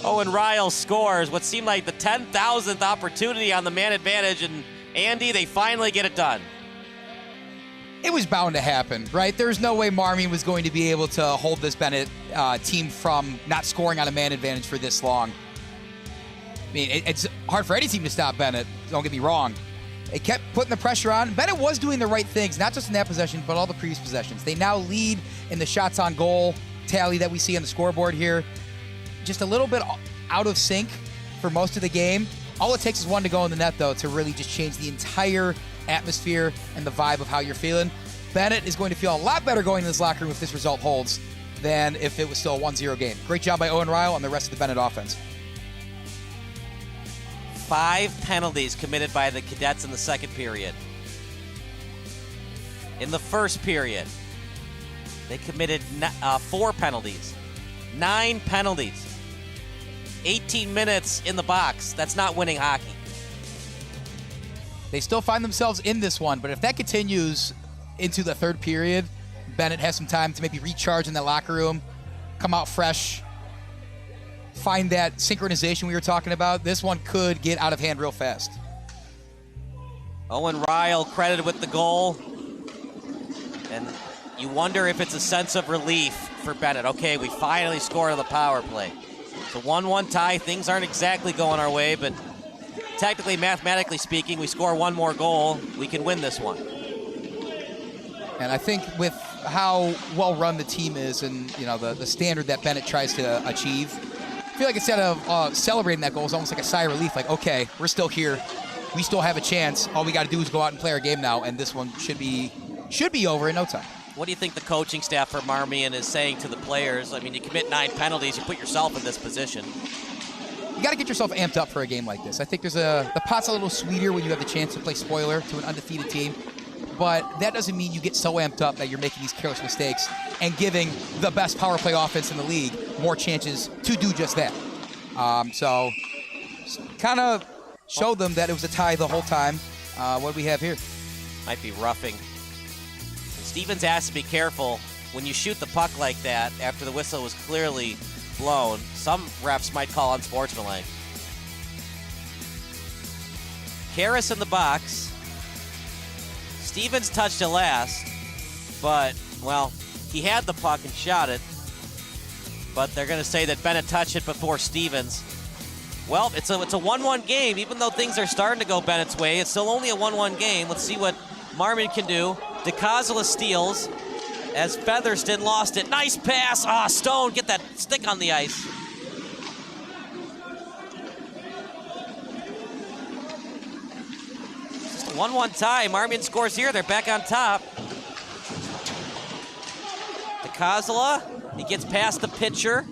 Owen Ryle scores what seemed like the 10,000th opportunity on the man advantage, and Andy, they finally get it done. It was bound to happen, right? There's no way Marmion was going to be able to hold this Benet team from not scoring on a man advantage for this long. I mean, it's hard for any team to stop Benet, don't get me wrong. It kept putting the pressure on. Benet was doing the right things, not just in that possession, but all the previous possessions. They now lead in the shots on goal tally that we see on the scoreboard here. Just a little bit out of sync for most of the game. All it takes is one to go in the net, though, to really just change the entire atmosphere and the vibe of how you're feeling. Benet is going to feel a lot better going in this locker room if this result holds than if it was still a 1-0 game. Great job by Owen Ryle and the rest of the Benet offense. 5 penalties committed by the Cadets in the second period. In the first period, they committed 4 penalties. 9 penalties. 18 minutes in the box. That's not winning hockey. They still find themselves in this one, but if that continues into the third period, Benet has some time to maybe recharge in the locker room, come out fresh, find that synchronization we were talking about. This one could get out of hand real fast. Owen Ryle credited with the goal. And you wonder if it's a sense of relief for Benet. Okay, we finally scored on the power play. It's a 1-1 tie. Things aren't exactly going our way, but technically, mathematically speaking, we score one more goal, we can win this one. And I think with how well run the team is and the standard that Benet tries to achieve, I feel like instead of celebrating that goal, it's almost like a sigh of relief, like, okay, we're still here. We still have a chance. All we got to do is go out and play our game now, and this one should be over in no time. What do you think the coaching staff for Marmion is saying to the players? I mean, you commit 9 penalties, you put yourself in this position. You got to get yourself amped up for a game like this. I think the pot's a little sweeter when you have the chance to play spoiler to an undefeated team, but that doesn't mean you get so amped up that you're making these careless mistakes and giving the best power play offense in the league more chances to do just that. So kind of show them that it was a tie the whole time. What do we have here? Might be roughing. Stevens has to be careful when you shoot the puck like that after the whistle was clearly blown. Some refs might call unsportsmanlike. Karras in the box. Stevens touched it last, but, well, he had the puck and shot it. But they're going to say that Benet touched it before Stevens. Well, it's a 1-1 game. Even though things are starting to go Bennett's way, it's still only a 1-1 game. Let's see what Marmion can do. DiCosola steals as Featherston lost it. Nice pass. Stone, get that stick on the ice. Just a 1-1 tie. Marmion scores here. They're back on top. DiCosola, he gets past the pitcher.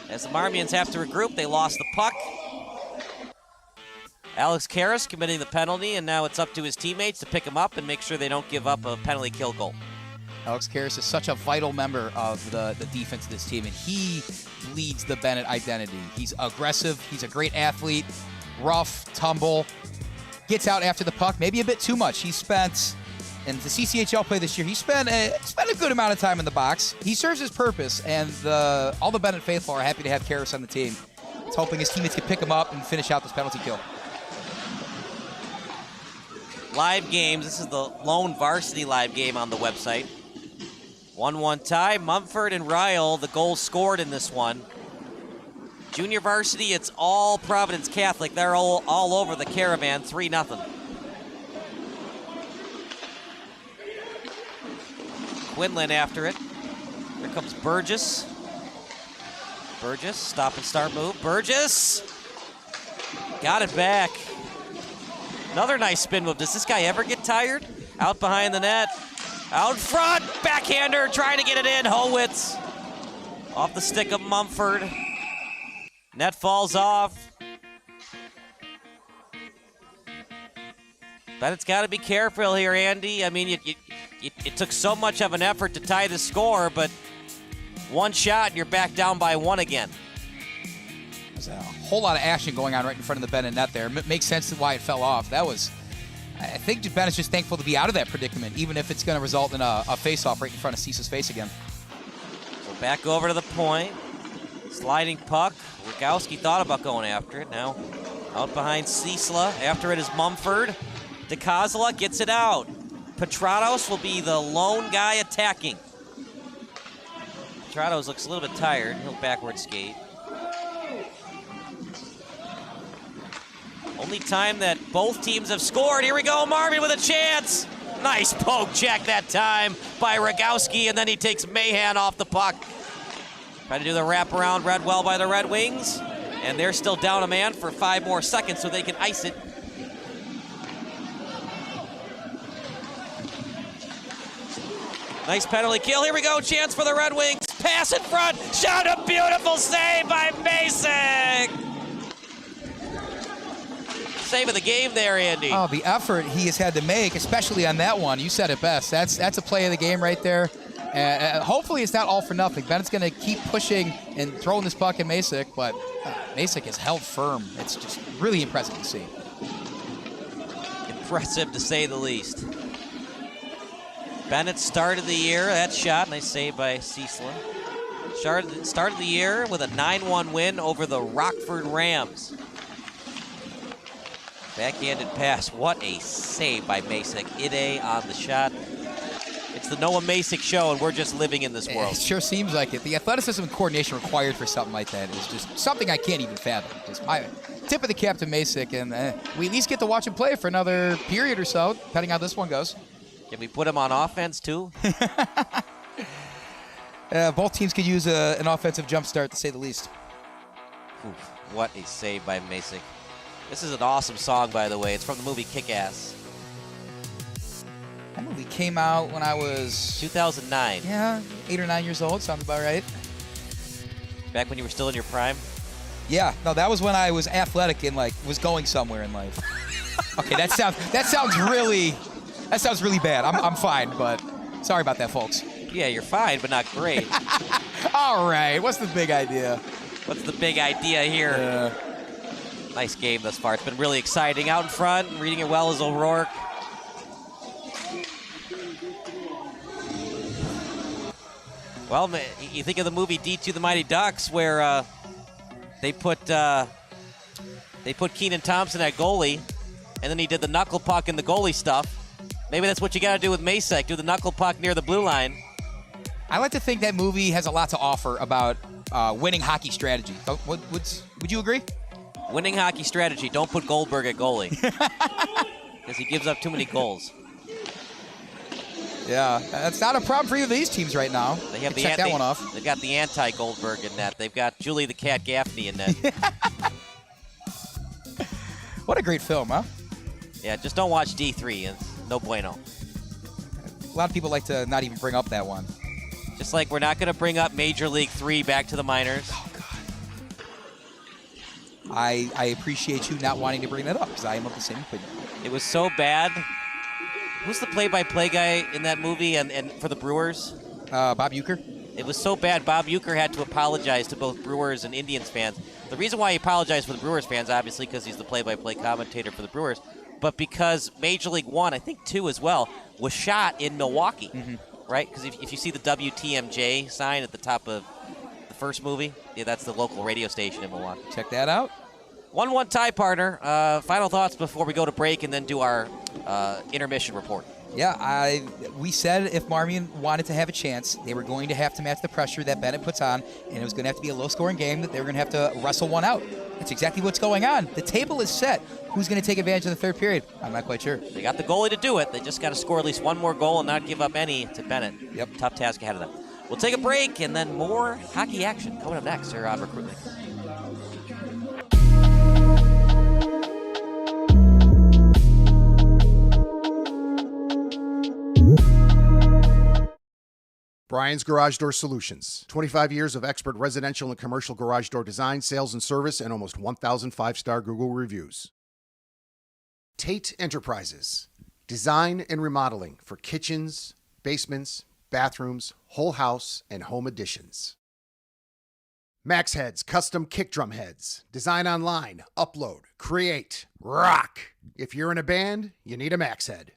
As the Marmions have to regroup, they lost the puck. Alex Karras committing the penalty, and now it's up to his teammates to pick him up and make sure they don't give up a penalty kill goal. Alex Karras is such a vital member of the defense of this team, and he leads the Benet identity. He's aggressive. He's a great athlete, rough, tumble, gets out after the puck, maybe a bit too much. He spent, in the Cchl play this year, he spent a good amount of time in the box. He serves his purpose, and all the Benet faithful are happy to have Karras on the team. It's hoping his teammates can pick him up and finish out this penalty kill. Live games. This is the lone varsity live game on the website. 1-1 tie. Mumford and Ryle, the goals scored in this one. Junior varsity, it's all Providence Catholic. They're all over the Caravan, 3-0. Quinlan after it. Here comes Burgess. Burgess, stop and start move. Burgess got it back. Another nice spin move. Does this guy ever get tired? Out behind the net. Out front. Backhander trying to get it in. Howitz off the stick of Mumford. Net falls off. Bennett's got to be careful here, Andy. I mean, it took so much of an effort to tie the score, but one shot and you're back down by 1 again. There's a whole lot of action going on right in front of the Benet net there. Makes sense to why it fell off. I think Bennett's just thankful to be out of that predicament, even if it's going to result in a face-off right in front of Ciesla's face again. So back over to the point. Sliding puck. Rogowski thought about going after it. Now out behind Ciesla. After it is Mumford. DiCosola gets it out. Petratos will be the lone guy attacking. Petratos looks a little bit tired. He'll backward skate. Only time that both teams have scored. Here we go, Marmion with a chance. Nice poke check that time by Rogowski, and then he takes Mahan off the puck. Trying to do the wraparound, read well by the Red Wings, and they're still down a man for 5 more seconds so they can ice it. Nice penalty kill. Here we go, chance for the Red Wings. Pass in front, shot, a beautiful save by Mason. Save of the game there, Andy. Oh, the effort he has had to make, especially on that one. You said it best. That's a play of the game right there. Hopefully it's not all for nothing. Bennett's going to keep pushing and throwing this puck at Masick, but Masick is held firm. It's just really impressive to see. Impressive to say the least. Bennett started the year, that shot, nice save by Ciesla. Started the year with a 9-1 win over the Rockford Rams. Backhanded pass, what a save by Masick. Ide on the shot. It's the Noah Masick show, and we're just living in this world. It sure seems like it. The athleticism and coordination required for something like that is just something I can't even fathom. Just my tip of the cap to Masick, and we at least get to watch him play for another period or so, depending how this one goes. Can we put him on offense, too? Both teams could use an offensive jump start, to say the least. Oof, what a save by Masick. This is an awesome song, by the way. It's from the movie Kick-Ass. That movie came out when I was... 2009. Yeah, 8 or 9 years old. Sounds about right. Back when you were still in your prime? Yeah. No, that was when I was athletic and, like, was going somewhere in life. Okay, that sounds really bad. I'm fine, but sorry about that, folks. Yeah, you're fine, but not great. All right. What's the big idea? What's the big idea here? Nice game thus far. It's been really exciting. Out in front, reading it well is O'Rourke. Well, you think of the movie D2 the Mighty Ducks, where they put Keenan Thompson at goalie, and then he did the knuckle puck and the goalie stuff. Maybe that's what you got to do with Masick, do the knuckle puck near the blue line. I like to think that movie has a lot to offer about winning hockey strategy. Would you agree? Winning hockey strategy, don't put Goldberg at goalie. Because he gives up too many goals. Yeah, that's not a problem for either of these teams right now. They have check that one off. They've got the anti-Goldberg in net. They've got Julie the Cat Gaffney in net. What a great film, huh? Yeah, just don't watch D3. It's no bueno. A lot of people like to not even bring up that one. Just like we're not going to bring up Major League 3 back to the minors. Oh, God. I appreciate you not wanting to bring that up, because I am of the same opinion. It was so bad. Who's the play-by-play guy in that movie and for the Brewers? Bob Uecker. It was so bad, Bob Uecker had to apologize to both Brewers and Indians fans. The reason why he apologized for the Brewers fans, obviously, because he's the play-by-play commentator for the Brewers, but because Major League 1, I think 2 as well, was shot in Milwaukee, right? Because if you see the WTMJ sign at the top of the first movie, yeah, that's the local radio station in Milwaukee. Check that out. 1-1 tie, partner. Final thoughts before we go to break and then do our intermission report. Yeah, we said if Marmion wanted to have a chance, they were going to have to match the pressure that Benet puts on, and it was going to have to be a low-scoring game that they were going to have to wrestle one out. That's exactly what's going on. The table is set. Who's going to take advantage of the third period? I'm not quite sure. They got the goalie to do it. They just got to score at least one more goal and not give up any to Benet. Yep. Tough task ahead of them. We'll take a break and then more hockey action coming up next here on Recruitlings. Brian's Garage Door Solutions. 25 years of expert residential and commercial garage door design, sales, and service, and almost 1,000 5-star Google reviews. Tate Enterprises. Design and remodeling for kitchens, basements, bathrooms, whole house, and home additions. Max Heads Custom Kick Drum Heads. Design online, upload, create, rock. If you're in a band, you need a Max Head.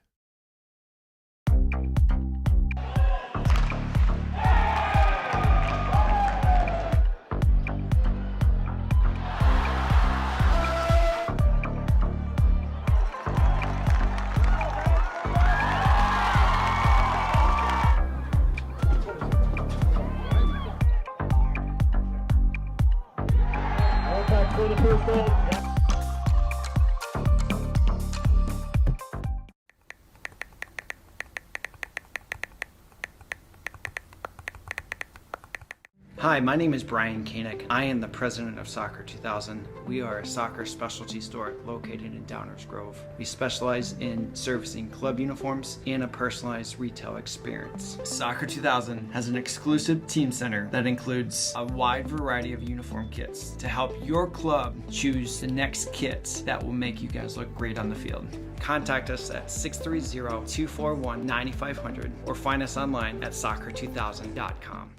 Hi, my name is Brian Koenig. I am the president of Soccer 2000. We are a soccer specialty store located in Downers Grove. We specialize in servicing club uniforms and a personalized retail experience. Soccer 2000 has an exclusive team center that includes a wide variety of uniform kits to help your club choose the next kit that will make you guys look great on the field. Contact us at 630-241-9500 or find us online at soccer2000.com.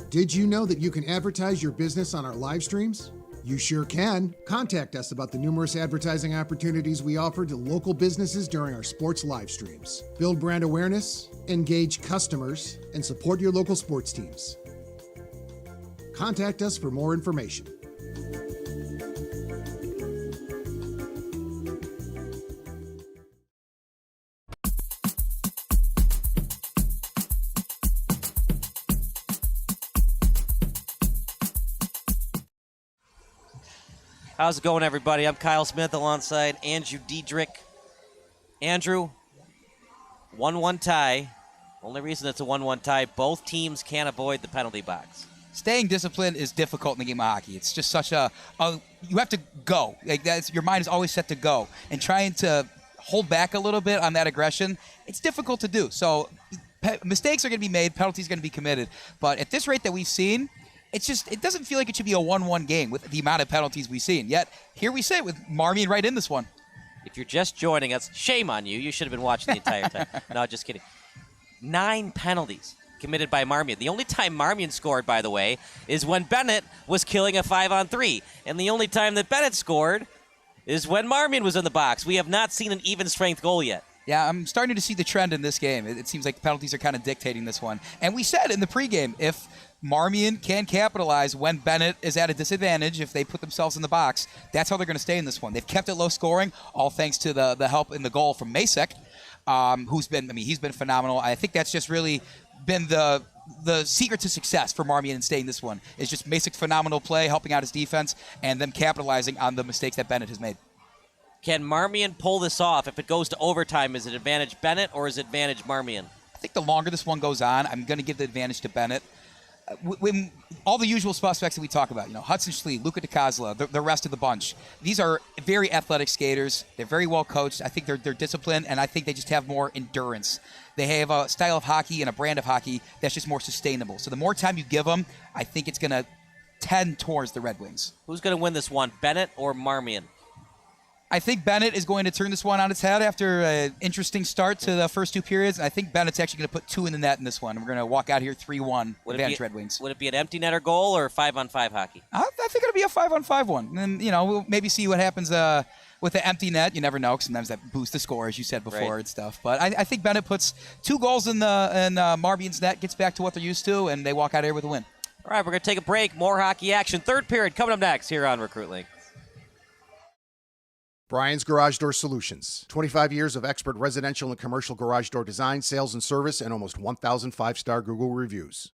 Did you know that you can advertise your business on our live streams? You sure can. Contact us about the numerous advertising opportunities we offer to local businesses during our sports live streams. Build brand awareness, engage customers, and support your local sports teams. Contact us for more information. How's it going, everybody? I'm Kyle Smith alongside Andrew Diedrich. Andrew, 1-1 tie. Only reason it's a 1-1 tie, both teams can't avoid the penalty box. Staying disciplined is difficult in the game of hockey. It's just such a you have to go. Like your mind is always set to go. And trying to hold back a little bit on that aggression, it's difficult to do. So mistakes are going to be made, penalties are going to be committed. But at this rate that we've seen, it doesn't feel like it should be a 1-1 game with the amount of penalties we've seen. Yet, here we sit with Marmion right in this one. If you're just joining us, shame on you. You should have been watching the entire time. No, just kidding. 9 penalties committed by Marmion. The only time Marmion scored, by the way, is when Benet was killing a 5-on-3. And the only time that Benet scored is when Marmion was in the box. We have not seen an even-strength goal yet. Yeah, I'm starting to see the trend in this game. It seems like the penalties are kind of dictating this one. And we said in the pregame, if Marmion can capitalize when Benet is at a disadvantage, if they put themselves in the box, that's how they're going to stay in this one. They've kept it low scoring, all thanks to the help in the goal from Macek, he's been phenomenal. I think that's just really been the secret to success for Marmion in staying this one, is just Macek's phenomenal play, helping out his defense, and them capitalizing on the mistakes that Benet has made. Can Marmion pull this off? If it goes to overtime, is it advantage Benet or is it advantage Marmion? I think the longer this one goes on, I'm going to give the advantage to Benet. When all the usual suspects that we talk about, Hudson, Schlie, Luca, DiCosola, the rest of the bunch, these are very athletic skaters. They're very well coached. I think they're disciplined, and I think they just have more endurance. They have a style of hockey and a brand of hockey that's just more sustainable. So the more time you give them, I think it's going to tend towards the Red Wings. Who's going to win this one, Benet or Marmion? I think Benet is going to turn this one on its head after an interesting start to the first 2 periods. I think Bennett's actually going to put 2 in the net in this one. We're going to walk out here 3-1, advantage Red Wings. Would it be an empty netter goal or 5-on-5 hockey? I think it'll be a 5-on-5 one. And, we'll maybe see what happens with the empty net. You never know, because sometimes that boosts the score, as you said before, and stuff. But I think Benet puts 2 goals in Marmion's net, gets back to what they're used to, and they walk out here with a win. All right, we're going to take a break. More hockey action. 3rd period coming up next here on Recruitlings. Brian's Garage Door Solutions. 25 years of expert residential and commercial garage door design, sales, and service, and almost 1,000 5-star Google reviews.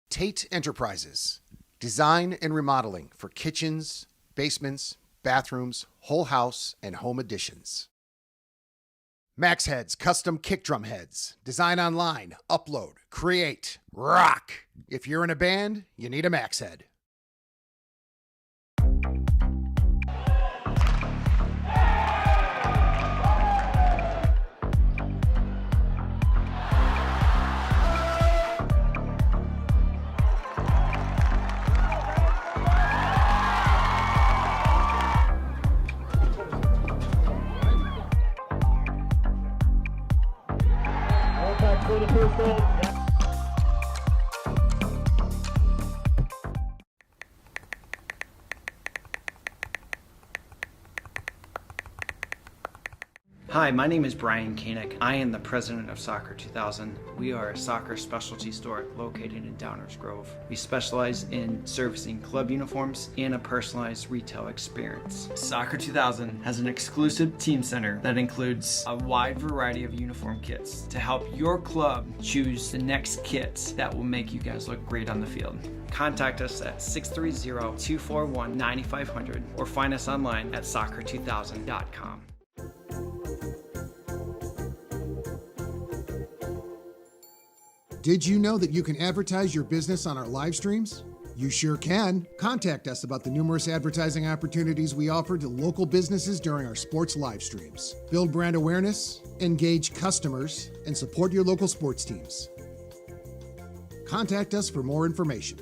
Tate Enterprises. Design and remodeling for kitchens, basements, bathrooms, whole house, and home additions. Max Heads Custom Kick Drum Heads. Design online, upload, create, rock. If you're in a band, you need a Max Head. Hi, my name is Brian Koenig. I am the president of Soccer 2000. We are a soccer specialty store located in Downers Grove. We specialize in servicing club uniforms and a personalized retail experience. Soccer 2000 has an exclusive team center that includes a wide variety of uniform kits to help your club choose the next kit that will make you guys look great on the field. Contact us at 630-241-9500 or find us online at soccer2000.com. Did you know that you can advertise your business on our live streams? You sure can. Contact us about the numerous advertising opportunities we offer to local businesses during our sports live streams. Build brand awareness, engage customers, and support your local sports teams. Contact us for more information.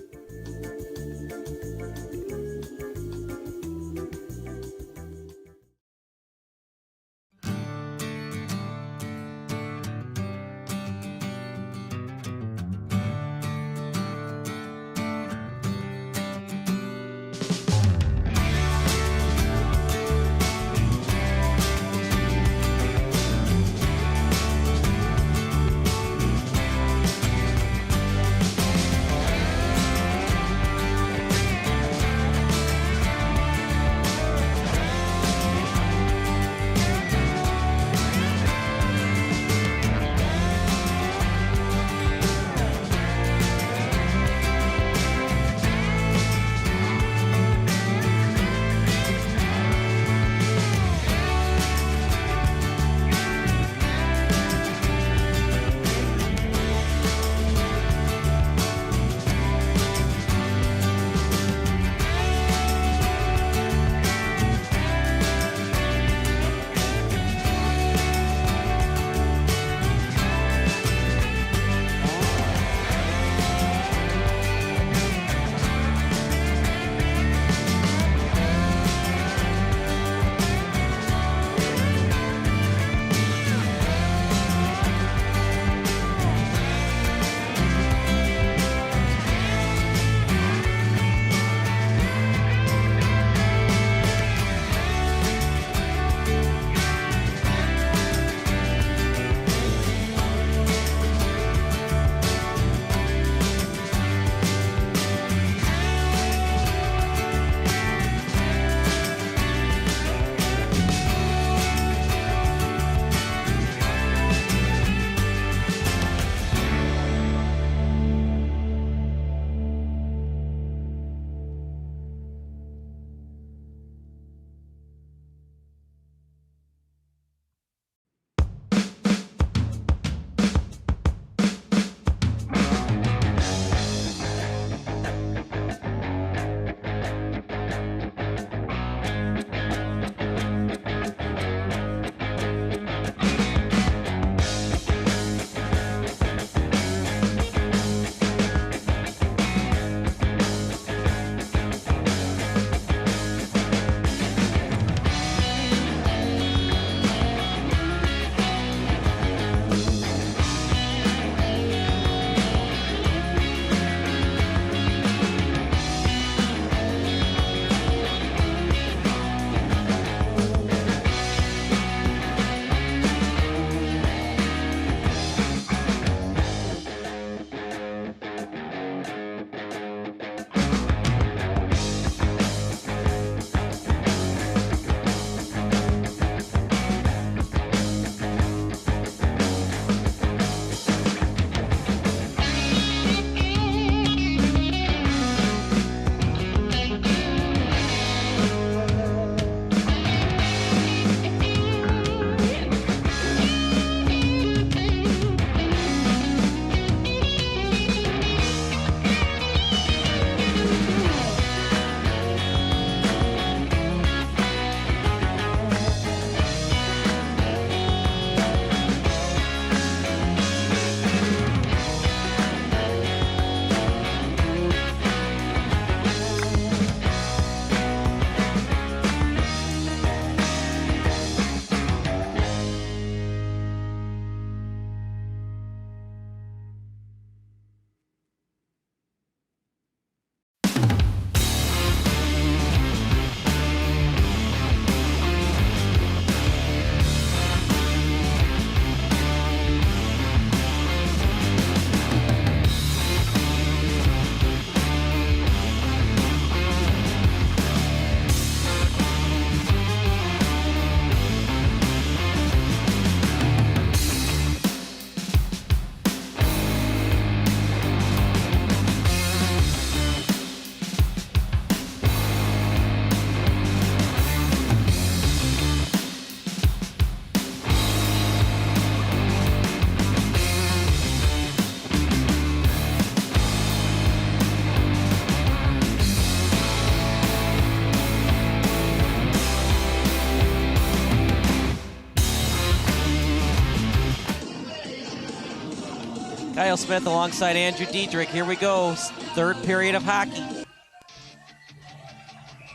Kyle Smith alongside Andrew Diedrich. Here we go, third period of hockey.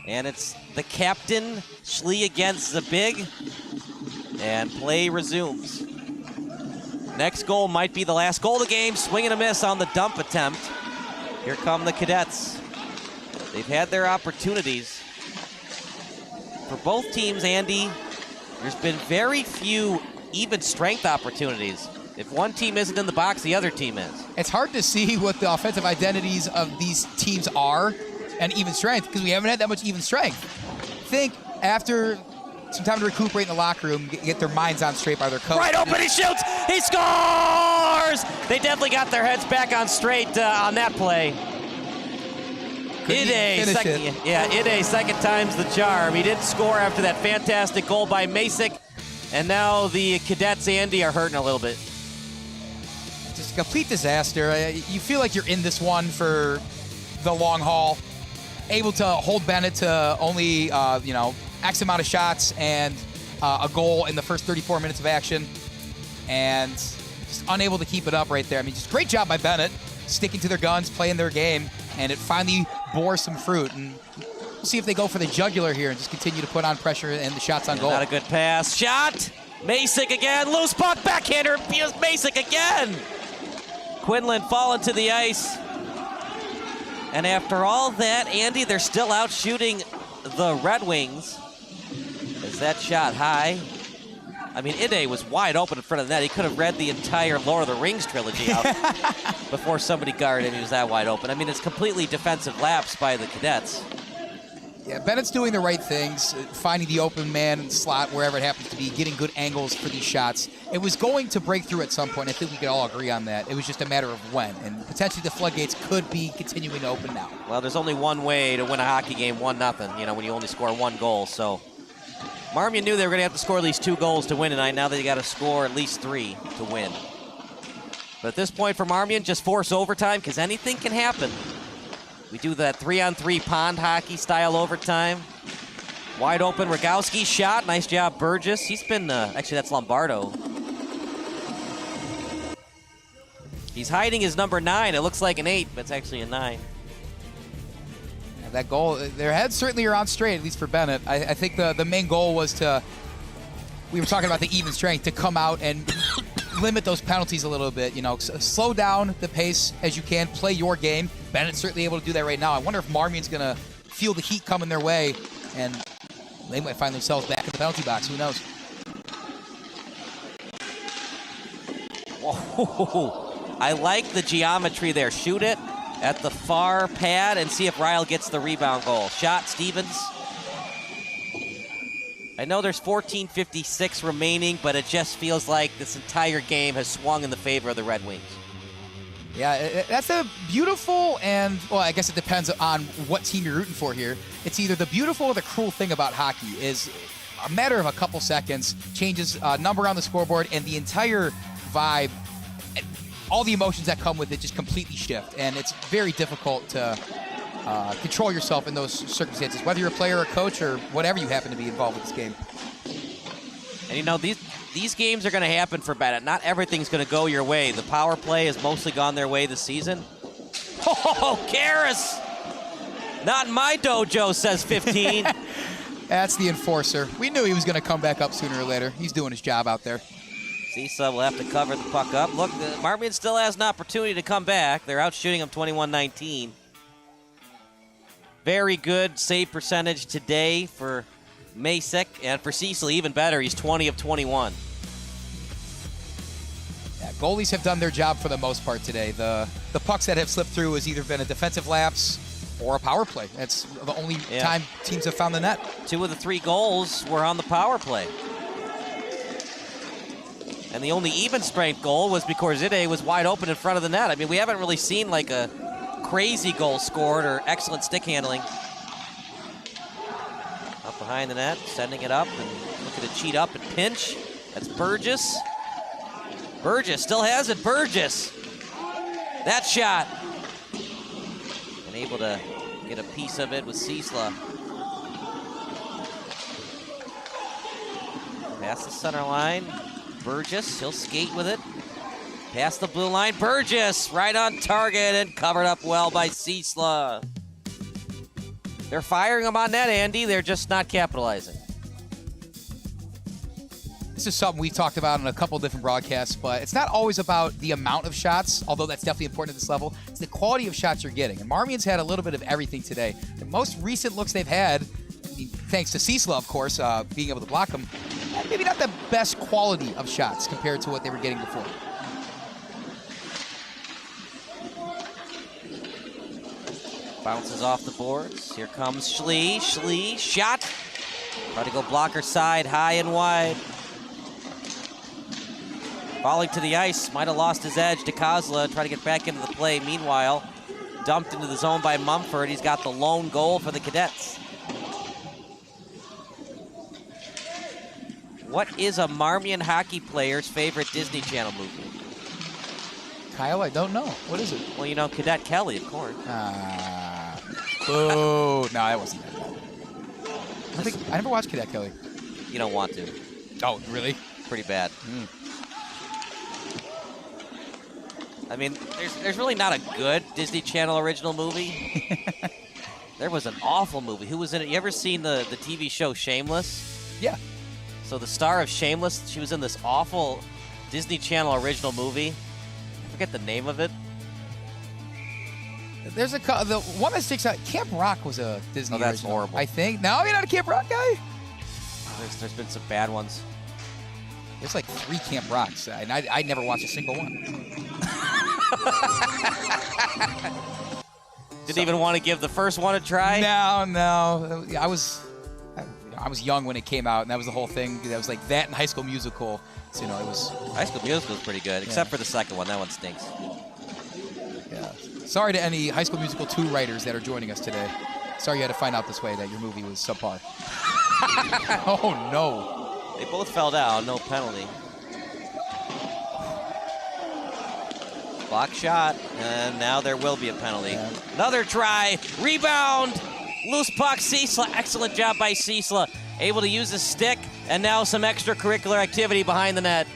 And it's the captain, Schlie against the big, and play resumes. Next goal might be the last goal of the game. Swing and a miss on the dump attempt. Here come the Cadets. They've had their opportunities. For both teams, Andy, there's been very few even strength opportunities. If one team isn't in the box, the other team is. It's hard to see what the offensive identities of these teams are and even strength, because we haven't had that much even strength. I think after some time to recuperate in the locker room, get their minds on straight by their coach. Right open, he shoots, he scores! They definitely got their heads back on straight on that play. Ide, second time's the charm. He didn't score after that fantastic goal by Masick, and now the Cadets, Andy, are hurting a little bit. Just a complete disaster. You feel like you're in this one for the long haul. Able to hold Benet to only, X amount of shots and a goal in the first 34 minutes of action, and just unable to keep it up right there. I mean, just great job by Benet, sticking to their guns, playing their game, and it finally bore some fruit. And we'll see if they go for the jugular here and just continue to put on pressure and the shots on goal. Not a good pass. Shot! Masick again, loose puck, backhander, Masick again! Quinlan falling to the ice. And after all that, Andy, they're still out shooting the Red Wings. Is that shot high? I mean, Ide was wide open in front of the net. He could have read the entire Lord of the Rings trilogy out before somebody guarded him. He was that wide open. I mean, it's completely defensive lapse by the Cadets. Yeah, Bennett's doing the right things, finding the open man and slot wherever it happens to be, getting good angles for these shots. It was going to break through at some point. I think we could all agree on that. It was just a matter of when, and potentially the floodgates could be continuing to open now. Well, there's only one way to win a hockey game, 1-0, when you only score one goal. So Marmion knew they were going to have to score at least 2 goals to win tonight. Now they got to score at least 3 to win. But at this point for Marmion, just force overtime, because anything can happen. We do that 3-on-3 pond hockey style overtime. Wide open, Rogowski shot. Nice job, Burgess. He's been, actually that's Lombardo. He's hiding his number 9. It looks like an 8, but it's actually a 9. Yeah, that goal, their heads certainly are on straight, at least for Benet. I think the main goal was to, we were talking about the even strength, to come out and limit those penalties a little bit. Slow down the pace as you can, play your game. Bennett's certainly able to do that right now. I wonder if Marmion's going to feel the heat coming their way, and they might find themselves back in the penalty box. Who knows? Whoa, I like the geometry there. Shoot it at the far pad and see if Ryle gets the rebound goal. Shot, Stevens. I know there's 14:56 remaining, but it just feels like this entire game has swung in the favor of the Red Wings. Yeah, that's a beautiful and, well, I guess it depends on what team you're rooting for here. It's either the beautiful or the cruel thing about hockey is a matter of a couple seconds, changes number on the scoreboard, and the entire vibe, all the emotions that come with it just completely shift. And it's very difficult to control yourself in those circumstances, whether you're a player or a coach or whatever you happen to be involved with this game. And these games are going to happen for Benet. Not everything's going to go your way. The power play has mostly gone their way this season. Oh, Karras! Not in my dojo, says 15. That's the enforcer. We knew he was going to come back up sooner or later. He's doing his job out there. Ciesla will have to cover the puck up. Look, Marmion still has an opportunity to come back. They're out shooting him 21-19. Very good save percentage today for Masick, and for Ciesla, even better. He's 20 of 21. Yeah, goalies have done their job for the most part today. The pucks that have slipped through has either been a defensive lapse or a power play. That's the only time teams have found the net. 2 of the 3 goals were on the power play. And the only even strength goal was because Ide was wide open in front of the net. I mean, we haven't really seen like a crazy goal scored or excellent stick handling. Up behind the net, sending it up, and looking to cheat up and pinch. That's Burgess. Burgess still has it, Burgess. That shot. And able to get a piece of it with Ciesla. Past the center line. Burgess, he'll skate with it. Past the blue line, Burgess right on target and covered up well by Ciesla. They're firing them on net, Andy. They're just not capitalizing. This is something we've talked about in a couple different broadcasts, but it's not always about the amount of shots, although that's definitely important at this level. It's the quality of shots you're getting. And Marmion's had a little bit of everything today. The most recent looks they've had, I mean, thanks to Ciesla, of course, being able to block them, maybe not the best quality of shots compared to what they were getting before. Bounces off the boards. Here comes Schlie. Schlie, shot. Try to go blocker side, high and wide. Falling to the ice, might have lost his edge. DiCosola trying to get back into the play. Meanwhile, dumped into the zone by Mumford. He's got the lone goal for the Cadets. What is a Marmion hockey player's favorite Disney Channel movie? Kyle, I don't know. What is it? Well, you know, Cadet Kelly, of course. Boo. No, that wasn't that bad. I never watched Cadet Kelly. You don't want to. Oh, really? Pretty bad. I mean, there's really not a good Disney Channel original movie. There was an awful movie. Who was in it? You ever seen the TV show Shameless? Yeah. So the star of Shameless, she was in this awful Disney Channel original movie. I forget the name of it. There's the one that sticks out. Camp Rock was a Disney Oh, that's original, horrible. I think. No, you're not a Camp Rock guy? There's been some bad ones. There's like 3 Camp Rocks, and I never watched a single one. Didn't even want to give the first one a try? No. I was young when it came out, and that was the whole thing. That was like that and High School Musical. So, it was... High School Musical was pretty good, except for the second one. That one stinks. Yeah. Sorry to any High School Musical 2 writers that are joining us today. Sorry you had to find out this way that your movie was subpar. Oh, no. They both fell down. No penalty. Block shot, and now there will be a penalty. Yeah. Another try. Rebound. Loose puck. Ciesla. Excellent job by Ciesla. Able to use his stick, and now some extracurricular activity behind the net.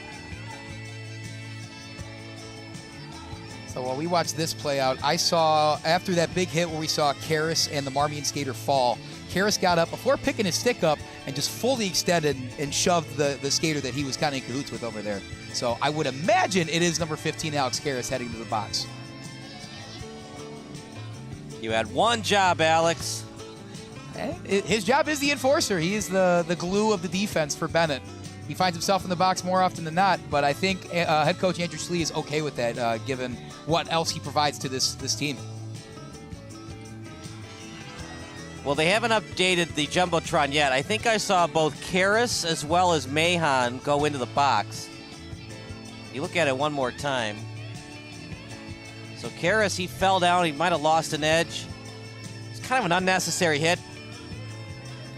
So while we watched this play out, I saw, after that big hit where we saw Karras and the Marmion skater fall, Karras got up before picking his stick up and just fully extended and shoved the skater that he was kind of in cahoots with over there. So I would imagine it is number 15, Alex Karras, heading to the box. You had one job, Alex. His job is the enforcer. He is the glue of the defense for Benet. He finds himself in the box more often than not, but I think head coach Andrew Schlie is okay with that, given what else he provides to this team. Well, they haven't updated the Jumbotron yet. I think I saw both Karras as well as Mahan go into the box. You look at it one more time. So Karras, he fell down. He might have lost an edge. It's kind of an unnecessary hit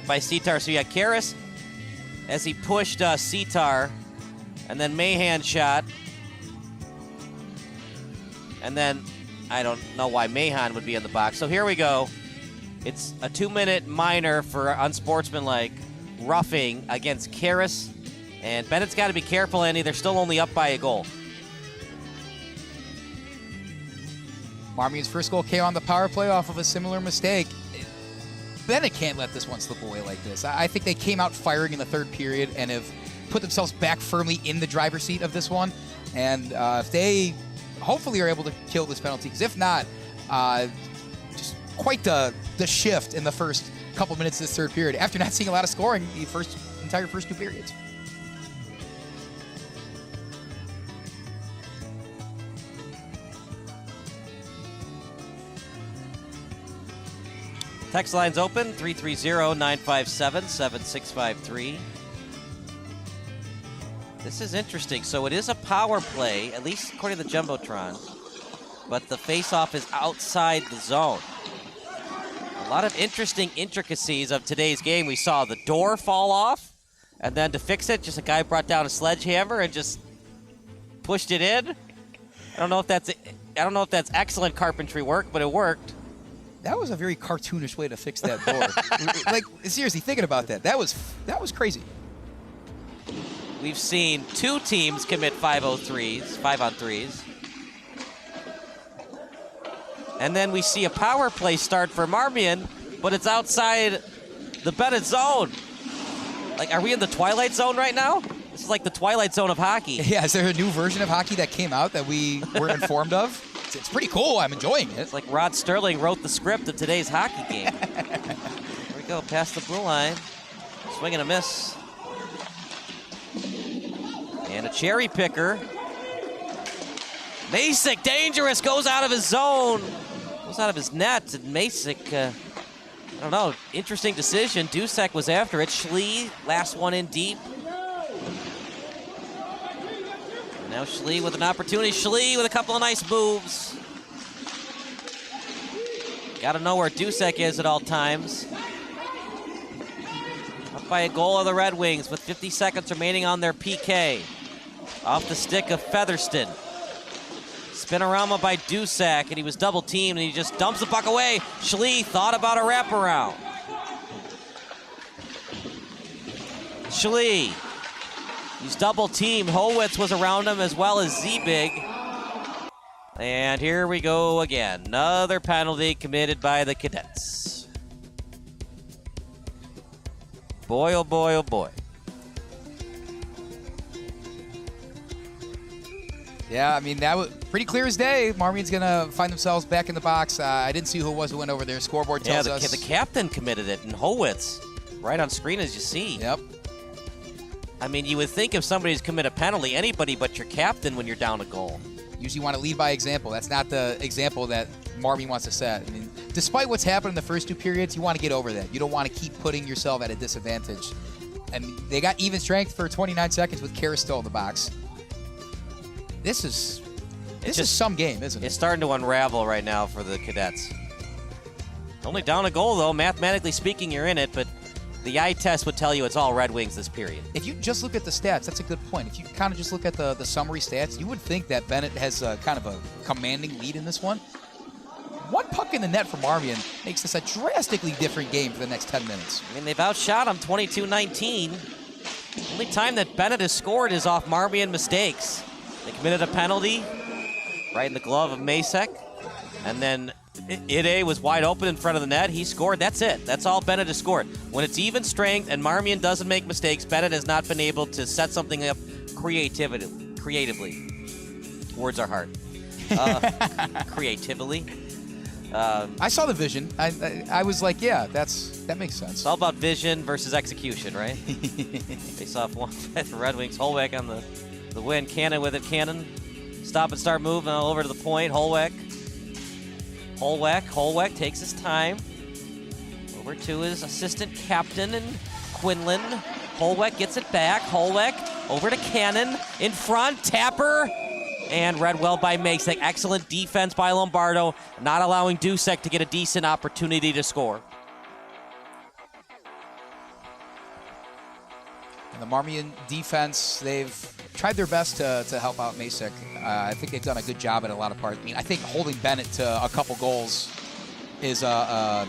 by Sitar. So you had Karras as he pushed Sitar, and then Mahan shot. And then I don't know why Mahan would be in the box. So here we go. It's a 2-minute minor for unsportsmanlike roughing against Karras. And Bennett's got to be careful, Andy. They're still only up by a goal. Marmion's first goal came on the power play off of a similar mistake. Benet can't let this one slip away like this. I think they came out firing in the third period and have put themselves back firmly in the driver's seat of this one. And if they hopefully are able to kill this penalty, because if not, just quite the shift in the first couple minutes of this third period after not seeing a lot of scoring the entire first 2 periods. Text line's open, 330-957-7653. This is interesting. So it is a power play, at least according to the Jumbotron, but the face-off is outside the zone. A lot of interesting intricacies of today's game. We saw the door fall off, and then to fix it, just a guy brought down a sledgehammer and just pushed it in. I don't know if that's excellent carpentry work, but it worked. That was a very cartoonish way to fix that door. Like, seriously, thinking about that, that was crazy. we've seen 2 teams commit 5-on-3s. And then we see a power play start for Marmion, but it's outside the Benet zone. Like, are we in the Twilight Zone right now? This is like the Twilight Zone of hockey. Yeah, is there a new version of hockey that came out that we were informed of? It's pretty cool. I'm enjoying it. It's like Rod Sterling wrote the script of today's hockey game. Here we go, past the blue line. Swing and a miss. And a cherry picker. Masick, dangerous, goes out of his zone. Goes out of his net, and Masick, I don't know, interesting decision. Dusek was after it. Schlie, last one in deep. And now Schlie with an opportunity. Schlie with a couple of nice moves. Got to know where Dusek is at all times. Up by a goal of the Red Wings with 50 seconds remaining on their PK. Off the stick of Featherston. Spinorama by Dusek, and he was double teamed, and he just dumps the puck away. Schlie thought about a wraparound. Schlie, he's double teamed. Howitz was around him as well as Zebig. And here we go again. Another penalty committed by the Cadets. Boy, oh boy, oh boy. Yeah, I mean, that was pretty clear as day. Marmion's going to find themselves back in the box. I didn't see who it was who went over there. Scoreboard tells us. The captain committed it, and Howitz, right on screen as you see. Yep. I mean, you would think if somebody's commit a penalty, anybody but your captain when you're down a goal. Usually want to lead by example. That's not the example that Marmion wants to set. I mean, despite what's happened in the first 2 periods, you want to get over that. You don't want to keep putting yourself at a disadvantage. And they got even strength for 29 seconds with Karras still in the box. This is some game, isn't it? It's starting to unravel right now for the Cadets. Only down a goal, though. Mathematically speaking, you're in it, but the eye test would tell you it's all Red Wings this period. If you just look at the stats, that's a good point. If you kind of just look at the summary stats, you would think that Benet has kind of a commanding lead in this one. 1 puck in the net for Marmion makes this a drastically different game for the next 10 minutes. I mean, they've outshot him 22-19. Only time that Benet has scored is off Marmion mistakes. They committed a penalty right in the glove of Masick, and then Ide was wide open in front of the net. He scored. That's it. That's all Benet has scored. When it's even strength and Marmion doesn't make mistakes, Benet has not been able to set something up creatively. Words are hard. Creatively. I saw the vision. I was like, yeah, that makes sense. It's all about vision versus execution, right? Face off one by the Red Wings. Holweck on the win. Cannon with it. Cannon. Stop and start moving over to the point. Holweck takes his time. Over to his assistant captain and Quinlan. Holweck gets it back. Holweck over to Cannon. In front. Tapper. And read well by Masick. Excellent defense by Lombardo. Not allowing Dusek to get a decent opportunity to score. And the Marmion defense, they've tried their best to help out Masick. I think they've done a good job at a lot of parts. I mean, I think holding Benet to a couple goals is an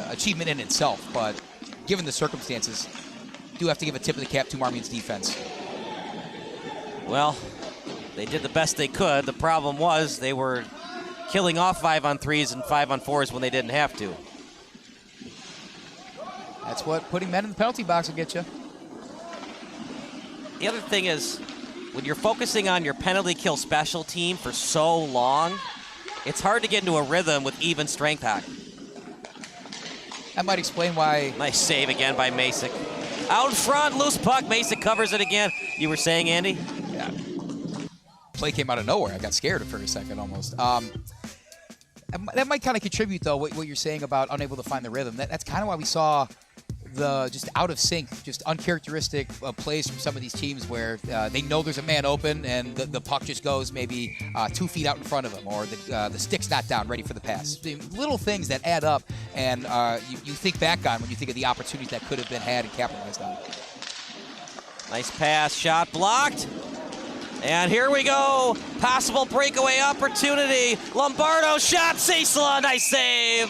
achievement in itself, but given the circumstances, do have to give a tip of the cap to Marmion's defense. Well, they did the best they could. The problem was they were killing off 5-on-3s and 5-on-4s when they didn't have to. That's what putting men in the penalty box will get you. The other thing is, when you're focusing on your penalty kill special team for so long, it's hard to get into a rhythm with even strength hockey. That might explain why. Nice save again by Masick. Out in front, loose puck. Masick covers it again. You were saying, Andy? Yeah. Play came out of nowhere. I got scared for a second almost. That might kind of contribute, though, what you're saying about unable to find the rhythm. That's kind of why we saw the just out of sync, just uncharacteristic plays from some of these teams where they know there's a man open and the puck just goes maybe 2 feet out in front of them, or the stick's not down, ready for the pass. Little things that add up, and you think back on when you think of the opportunities that could have been had and capitalized on. Nice pass, shot blocked. And here we go. Possible breakaway opportunity. Lombardo shot, Ciesla, nice save.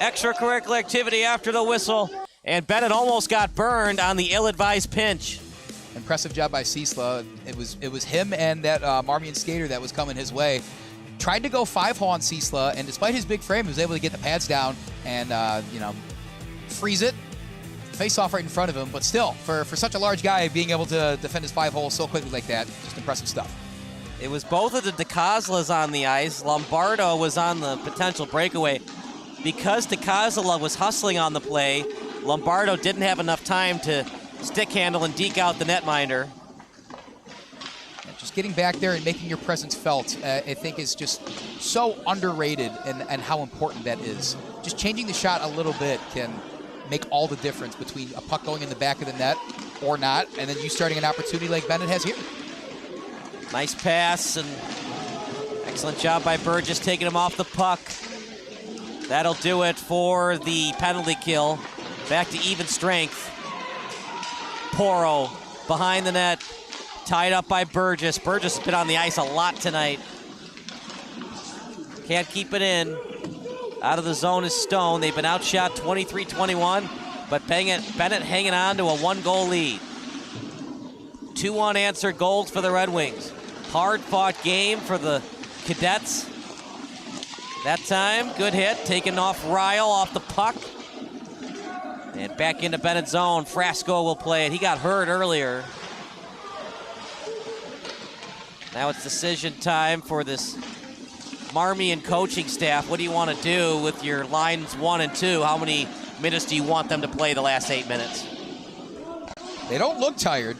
Extracurricular activity after the whistle. And Benet almost got burned on the ill-advised pinch. Impressive job by Ciesla. It was him and that Marmion skater that was coming his way. Tried to go 5-hole on Ciesla, and despite his big frame, he was able to get the pads down and freeze it. Face off right in front of him, but still, for such a large guy, being able to defend his 5-hole so quickly like that, just impressive stuff. It was both of the DiCosolas on the ice. Lombardo was on the potential breakaway. Because DiCosola was hustling on the play, Lombardo didn't have enough time to stick handle and deke out the netminder. Just getting back there and making your presence felt, I think, is just so underrated and how important that is. Just changing the shot a little bit can make all the difference between a puck going in the back of the net or not, and then you starting an opportunity like Benet has here. Nice pass and excellent job by Burgess taking him off the puck. That'll do it for the penalty kill. Back to even strength. Poro behind the net, tied up by Burgess. Burgess has been on the ice a lot tonight. Can't keep it in. Out of the zone is Stone. They've been outshot 23-21, but Benet hanging on to a 1-goal lead. 2 unanswered goals for the Red Wings. Hard-fought game for the Cadets. That time, good hit, taken off Ryle off the puck. And back into Benet's zone. Frasco will play it. He got hurt earlier. Now it's decision time for this Marmion coaching staff. What do you want to do with your lines 1 and 2? How many minutes do you want them to play the last 8 minutes? They don't look tired.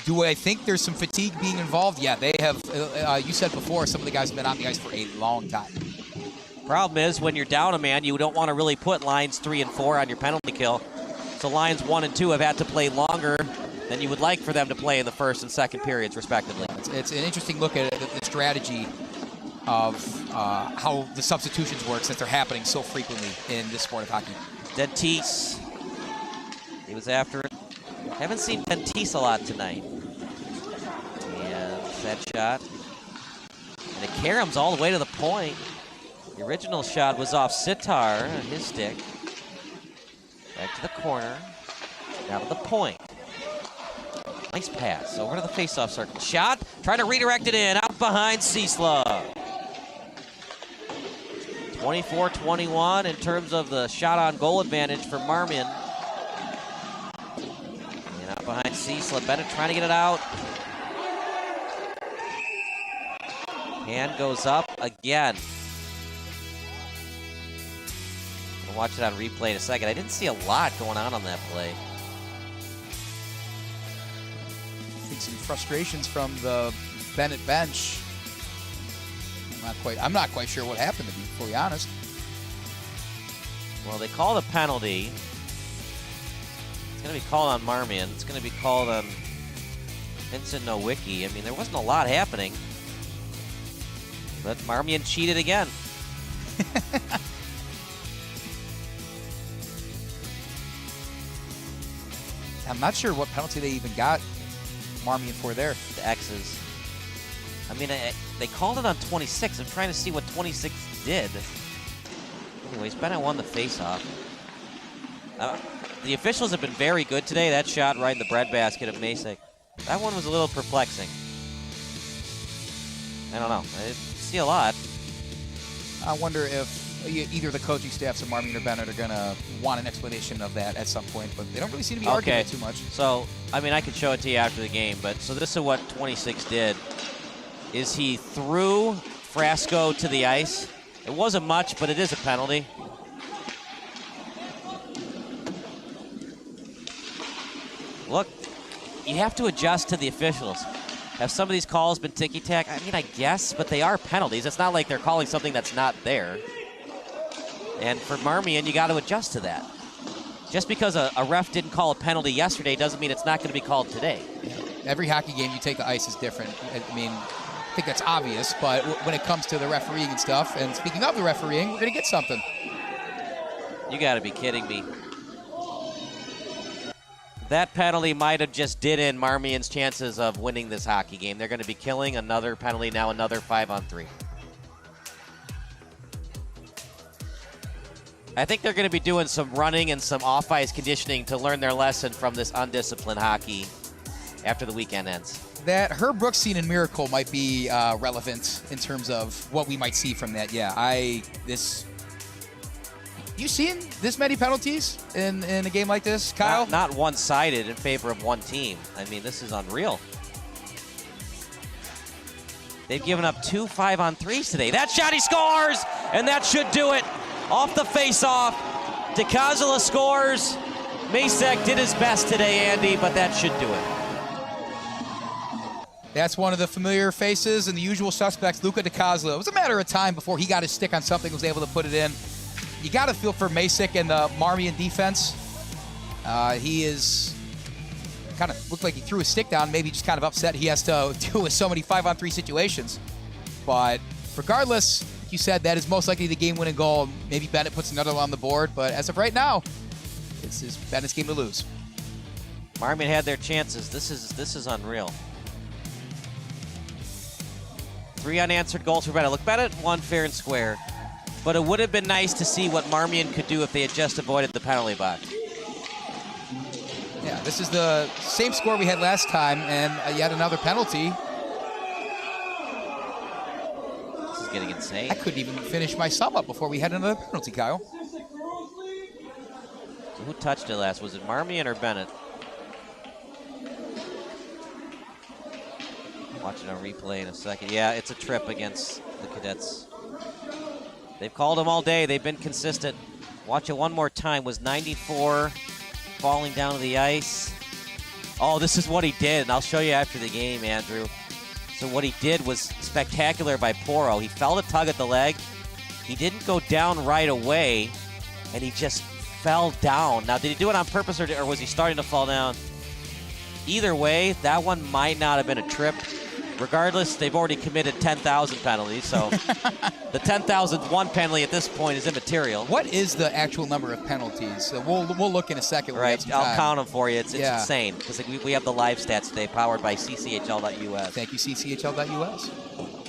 Do I think there's some fatigue being involved? Yeah, they have. You said before, some of the guys have been on the ice for a long time. Problem is, when you're down a man, you don't want to really put lines 3 and 4 on your penalty kill. So lines 1 and 2 have had to play longer than you would like for them to play in the first and second periods, respectively. It's an interesting look at the strategy of how the substitutions work, since they're happening so frequently in this sport of hockey. Dentice, he was after it. Haven't seen Dentice a lot tonight. And that shot. And it caroms all the way to the point. The original shot was off Sitar, his stick. Back to the corner. Now to the point. Nice pass over to the faceoff circle. Shot, trying to redirect it in, out behind Ciesla. 24-21 in terms of the shot on goal advantage for Marmion. And out behind Ciesla, Benet trying to get it out. Hand goes up again. I'll watch it on replay in a second. I didn't see a lot going on that play. I think some frustrations from the Benet bench. I'm not quite sure what happened, to be fully honest. Well, they called a penalty. It's going to be called on Marmion. It's going to be called on Vincent Nowicki. I mean, there wasn't a lot happening. But Marmion cheated again. I'm not sure what penalty they even got Marmion for there. The X's. I mean, they called it on 26. I'm trying to see what 26 did. Anyways, Benet won the faceoff. The officials have been very good today. That shot right in the breadbasket of Masek. That one was a little perplexing. I don't know. I didn't see a lot. I wonder if either the coaching staffs of Marmion or Benet are going to want an explanation of that at some point, but they don't really seem to be arguing it too much. So, I mean, I could show it to you after the game, but so this is what 26 did. Is he threw Frasco to the ice. It wasn't much, but it is a penalty. Look, you have to adjust to the officials. Have some of these calls been ticky-tack? I mean, I guess, but they are penalties. It's not like they're calling something that's not there. And for Marmion, you got to adjust to that. Just because a ref didn't call a penalty yesterday doesn't mean it's not going to be called today. Every hockey game you take the ice is different. I mean, I think that's obvious, but when it comes to the refereeing and stuff, and speaking of the refereeing, we're going to get something. You got to be kidding me. That penalty might have just did in Marmion's chances of winning this hockey game. They're going to be killing another penalty now, another 5-on-3. I think they're going to be doing some running and some off-ice conditioning to learn their lesson from this undisciplined hockey after the weekend ends. That Herb Brooks scene in Miracle might be relevant in terms of what we might see from that. Yeah, you seen this many penalties in a game like this, Kyle? Not one-sided in favor of one team. I mean, this is unreal. They've given up 2 5-on-3s today. That shot, he scores, and that should do it. Off the face-off, DiCosola scores. Masek did his best today, Andy, but that should do it. That's one of the familiar faces and the usual suspects, Luca DiCosola. It was a matter of time before he got his stick on something and was able to put it in. You got to feel for Masek and the Marmion defense. He is kind of looked like he threw his stick down, maybe just kind of upset he has to deal with so many 5-on-3 situations. But regardless, like you said, that is most likely the game-winning goal. Maybe Benet puts another one on the board, but as of right now, this is Benet's game to lose. Marmion had their chances. This is unreal. 3 unanswered goals for Benet. Look, Benet won fair and square, but it would have been nice to see what Marmion could do if they had just avoided the penalty box. Yeah, this is the same score we had last time, and yet another penalty. This is getting insane. I couldn't even finish my sum up before we had another penalty, Kyle. So who touched it last? Was it Marmion or Benet? Watching a replay in a second. Yeah, it's a trip against the Cadets. They've called him all day. They've been consistent. Watch it one more time. Was 94 falling down to the ice. Oh, this is what he did, and I'll show you after the game, Andrew. So what he did was spectacular by Poro. He felt a tug at the leg. He didn't go down right away, and he just fell down. Now, did he do it on purpose, or was he starting to fall down? Either way, that one might not have been a trip. Regardless, they've already committed 10,000 penalties, so the 10,001 penalty at this point is immaterial. What is the actual number of penalties? We'll look in a second. Right, I'll count them for you. It's insane, because we have the live stats today powered by Cchl.us. Thank you, Cchl.us.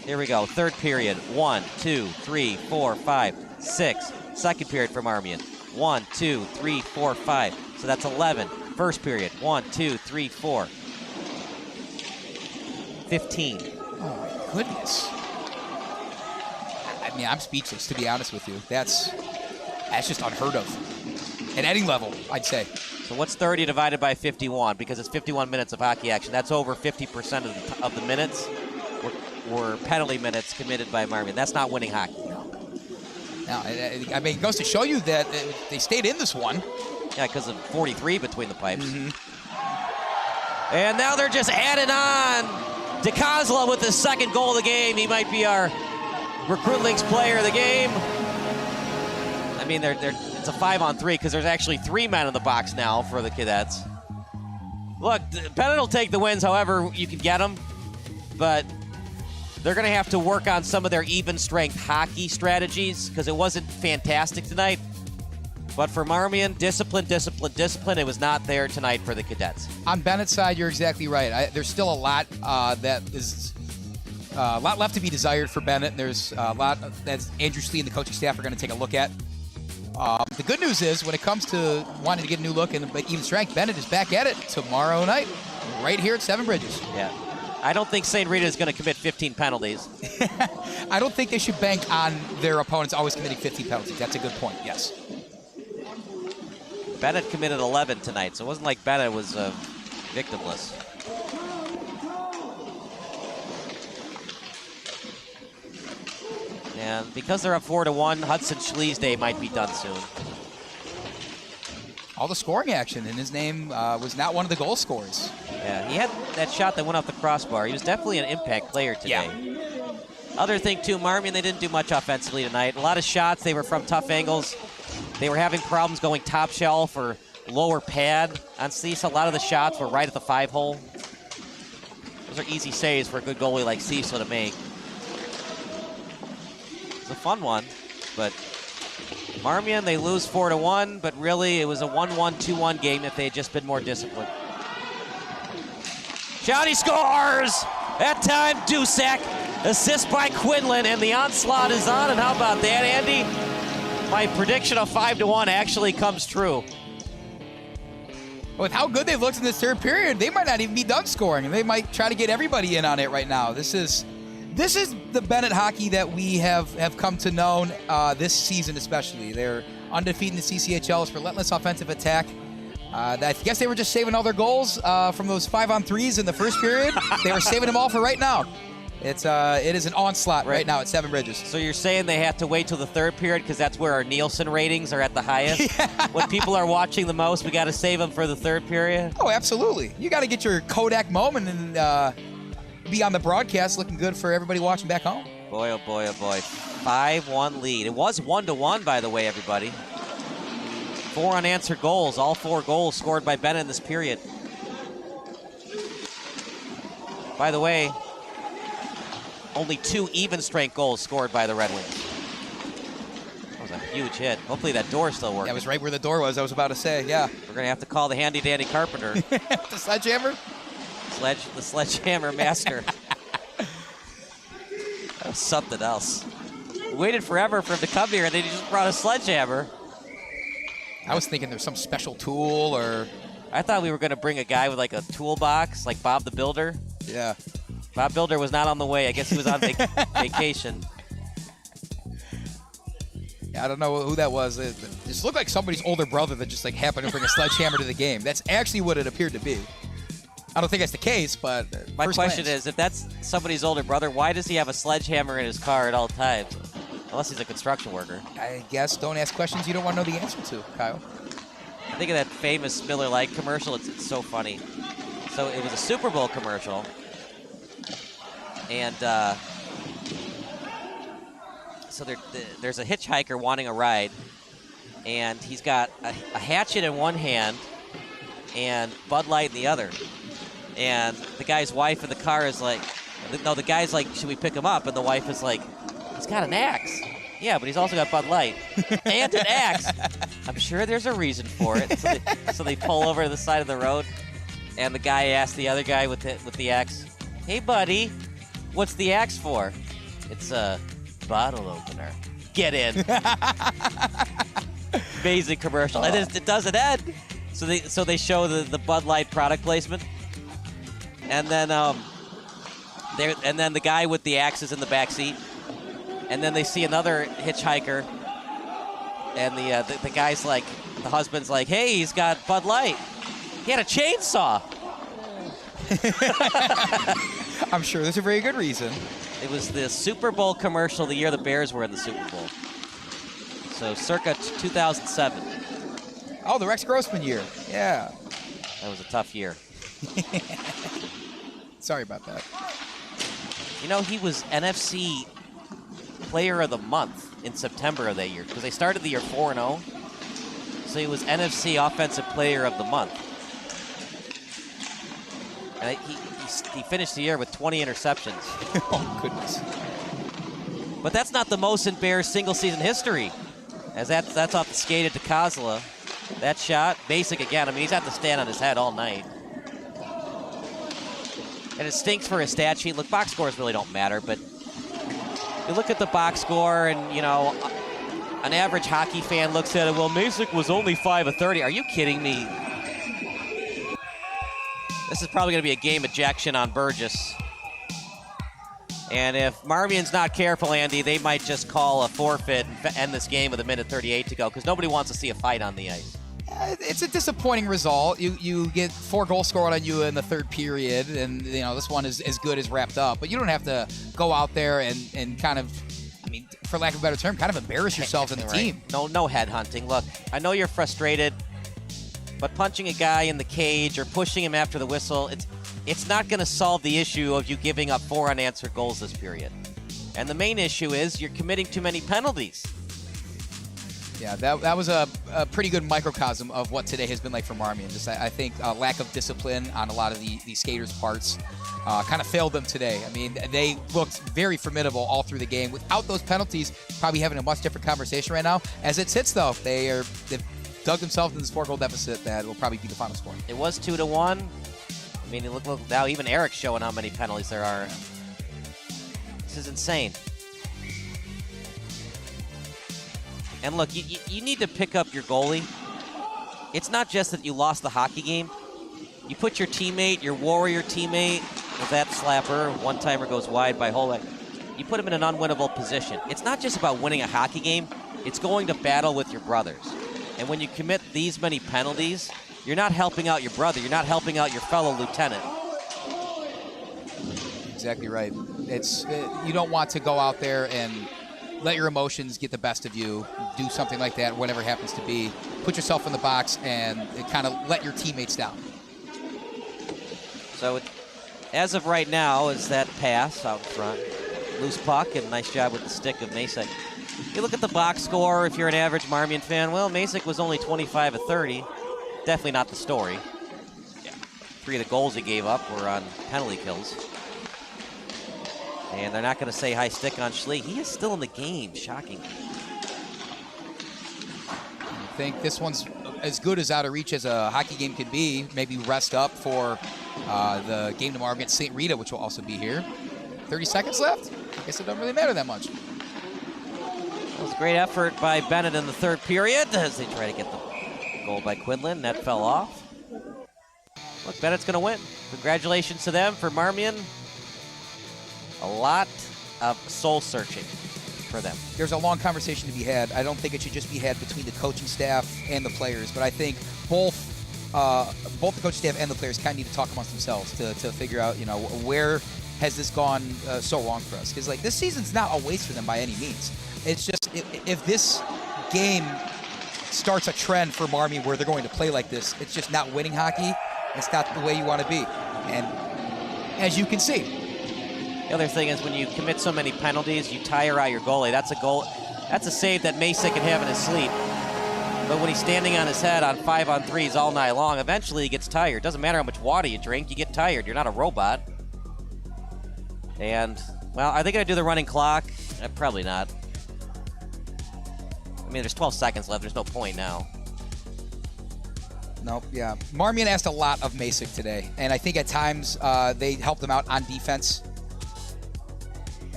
Here we go. Third period. 1, 2, 3, 4, 5, 6. Second period for Marmion. 1, 2, 3, 4, 5. So that's 11. First period. 1, 2, 3, 4. 15. Oh, my goodness. I mean, I'm speechless, to be honest with you. That's just unheard of. At any level, I'd say. So what's 30 divided by 51? Because it's 51 minutes of hockey action. That's over 50% of the minutes were penalty minutes committed by Marmion. That's not winning hockey. No, I mean, it goes to show you that they stayed in this one. Yeah, because of 43 between the pipes. And now they're just adding on. DiCosola with the second goal of the game. He might be our Recruitlings player of the game. I mean, it's a 5-on-3 because there's actually 3 men in the box now for the Cadets. Look, Benet will take the wins however you can get them, but they're going to have to work on some of their even strength hockey strategies because it wasn't fantastic tonight. But for Marmion, discipline. It was not there tonight for the Cadets. On Benet's side, you're exactly right. There's still a lot that is a lot left to be desired for Benet. There's a lot that Andrew Schlie and the coaching staff are going to take a look at. The good news is when it comes to wanting to get a new look and even strength, Benet is back at it tomorrow night, right here at Seven Bridges. Yeah. I don't think St. Rita is going to commit 15 penalties. I don't think they should bank on their opponents always committing 15 penalties. That's a good point, yes. Benet committed 11 tonight, so it wasn't like Benet was victimless. And because they're up 4-1, Hudson Schlie's day might be done soon. All the scoring action, and his name was not one of the goal scorers. Yeah, he had that shot that went off the crossbar. He was definitely an impact player today. Yeah. Other thing, too, Marmion, they didn't do much offensively tonight. A lot of shots, they were from tough angles. They were having problems going top shelf or lower pad on Ciesla. A lot of the shots were right at the 5-hole. Those are easy saves for a good goalie like Ciesla to make. It's a fun one, but Marmion, they lose 4-1, but really it was a 1-1, 2-1 game if they had just been more disciplined. Shot, he scores! That time, Dusek. Assist by Quinlan, and the onslaught is on, and how about that, Andy? My prediction of 5-1 actually comes true. With how good they looked in this third period, they might not even be done scoring. They might try to get everybody in on it right now. This is the Benet hockey that we have come to know this season especially. They're undefeated in the CCHL's relentless offensive attack. I guess they were just saving all their goals from those 5-on-3s in the first period. They were saving them all for right now. It is an onslaught right now at Seven Bridges. So you're saying they have to wait till the third period because that's where our Nielsen ratings are at the highest? Yeah. When people are watching the most, we got to save them for the third period? Oh, absolutely. You got to get your Kodak moment and be on the broadcast looking good for everybody watching back home. Boy, oh boy, oh boy. 5-1 lead. It was 1-1, by the way, everybody. 4 unanswered goals. All 4 goals scored by Benet in this period. By the way, only 2 even-strength goals scored by the Red Wings. That was a huge hit. Hopefully that door's still working. That was right where the door was, I was about to say, yeah. We're going to have to call the handy-dandy carpenter. The sledgehammer? The sledgehammer master. That was something else. We waited forever for him to come here, and then he just brought a sledgehammer. I was thinking there's some special tool or... I thought we were going to bring a guy with like a toolbox, like Bob the Builder. Yeah. Bob Builder was not on the way. I guess he was on vacation. Yeah, I don't know who that was. It just looked like somebody's older brother that just like happened to bring a sledgehammer to the game. That's actually what it appeared to be. I don't think that's the case, but my question is, if that's somebody's older brother, why does he have a sledgehammer in his car at all times? Unless he's a construction worker. I guess don't ask questions you don't want to know the answer to, Kyle. I think of that famous Miller Lite commercial. It's so funny. So it was a Super Bowl commercial. And so there's a hitchhiker wanting a ride. And he's got a hatchet in one hand and Bud Light in the other. And the guy's wife in the car is like, no, the guy's like, should we pick him up? And the wife is like, he's got an axe. Yeah, but he's also got Bud Light and an axe. I'm sure there's a reason for it. So they pull over to the side of the road, and the guy asks the other guy with the axe, "Hey, buddy, what's the axe for?" "It's a bottle opener." Get in. Amazing commercial, and it doesn't end. So they show the Bud Light product placement, and then the guy with the axe is in the back seat. And then they see another hitchhiker, and the guy's like, the husband's like, "Hey, he's got Bud Light. He had a chainsaw." I'm sure there's a very good reason. It was the Super Bowl commercial the year the Bears were in the Super Bowl. So circa 2007. Oh, the Rex Grossman year. Yeah. That was a tough year. Sorry about that. You know, he was NFC Player of the Month in September of that year, because they started the year 4-0. So he was NFC Offensive Player of the Month. And he finished the year with 20 interceptions. Oh, goodness. But that's not the most in Bears single-season history, as that's off the skate of DiCosola. That shot, basic again. I mean, he's had to stand on his head all night. And it stinks for his stat sheet. Look, box scores really don't matter, but you look at the box score, and, you know, an average hockey fan looks at it, well, Masick was only 5 of 30. Are you kidding me? This is probably going to be a game ejection on Burgess. And if Marmion's not careful, Andy, they might just call a forfeit and end this game with 1:38 to go, because nobody wants to see a fight on the ice. It's a disappointing result. You get 4 goals scored on you in the third period, and you know this one is as good as wrapped up. But you don't have to go out there and kind of, I mean, for lack of a better term, kind of embarrass yourself in the team. No headhunting. Look, I know you're frustrated, but punching a guy in the cage or pushing him after the whistle, it's not going to solve the issue of you giving up 4 unanswered goals this period. And the main issue is you're committing too many penalties. Yeah, that was a pretty good microcosm of what today has been like for Marmion. Just I think lack of discipline on a lot of the skaters' parts kind of failed them today. I mean, they looked very formidable all through the game. Without those penalties, probably having a much different conversation right now. As it sits, though, they've dug themselves into this 4-goal deficit that will probably be the final score. It was 2-1. I mean, look now, even Eric's showing how many penalties there are. This is insane. And look, you need to pick up your goalie. it's not just that you lost the hockey game. You put your teammate, your warrior teammate, with that slapper, one-timer goes wide by Holek. You put him in an unwinnable position. It's not just about winning a hockey game. It's going to battle with your brothers. And when you commit these many penalties, you're not helping out your brother. You're not helping out your fellow lieutenant. Exactly right. It's you don't want to go out there and let your emotions get the best of you. Do something like that, whatever it happens to be. Put yourself in the box and kind of let your teammates down. So as of right now, is that pass out front. Loose puck, and nice job with the stick of Macek. You look at the box score, if you're an average Marmion fan, well, Macek was only 25 of 30. Definitely not the story. Yeah. 3 of the goals he gave up were on penalty kills. And they're not going to say high stick on Schlie. He is still in the game, shocking. I think this one's as good as out of reach as a hockey game could be. Maybe rest up for the game tomorrow against St. Rita, which will also be here. 30 seconds left? I guess it doesn't really matter that much. That was a great effort by Benet in the third period as they try to get the goal by Quinlan. That fell off. Look, Bennett's going to win. Congratulations to them for Marmion. A lot of soul searching for them. There's a long conversation to be had. I don't think it should just be had between the coaching staff and the players, but I think both the coaching staff and the players kind of need to talk amongst themselves to figure out, you know, where has this gone so wrong for us? Because, like, this season's not a waste for them by any means. It's just if this game starts a trend for Marmion where they're going to play like this, it's just not winning hockey. It's not the way you want to be. And as you can see, the other thing is when you commit so many penalties, you tire out your goalie. That's a goal. That's a save that Macek can have in his sleep. But when he's standing on his head on 5-on-3s all night long, eventually he gets tired. Doesn't matter how much water you drink, you get tired. You're not a robot. And, well, are they going to do the running clock? Probably not. I mean, there's 12 seconds left. There's no point now. Nope, yeah. Marmion asked a lot of Macek today, and I think at times they helped him out on defense.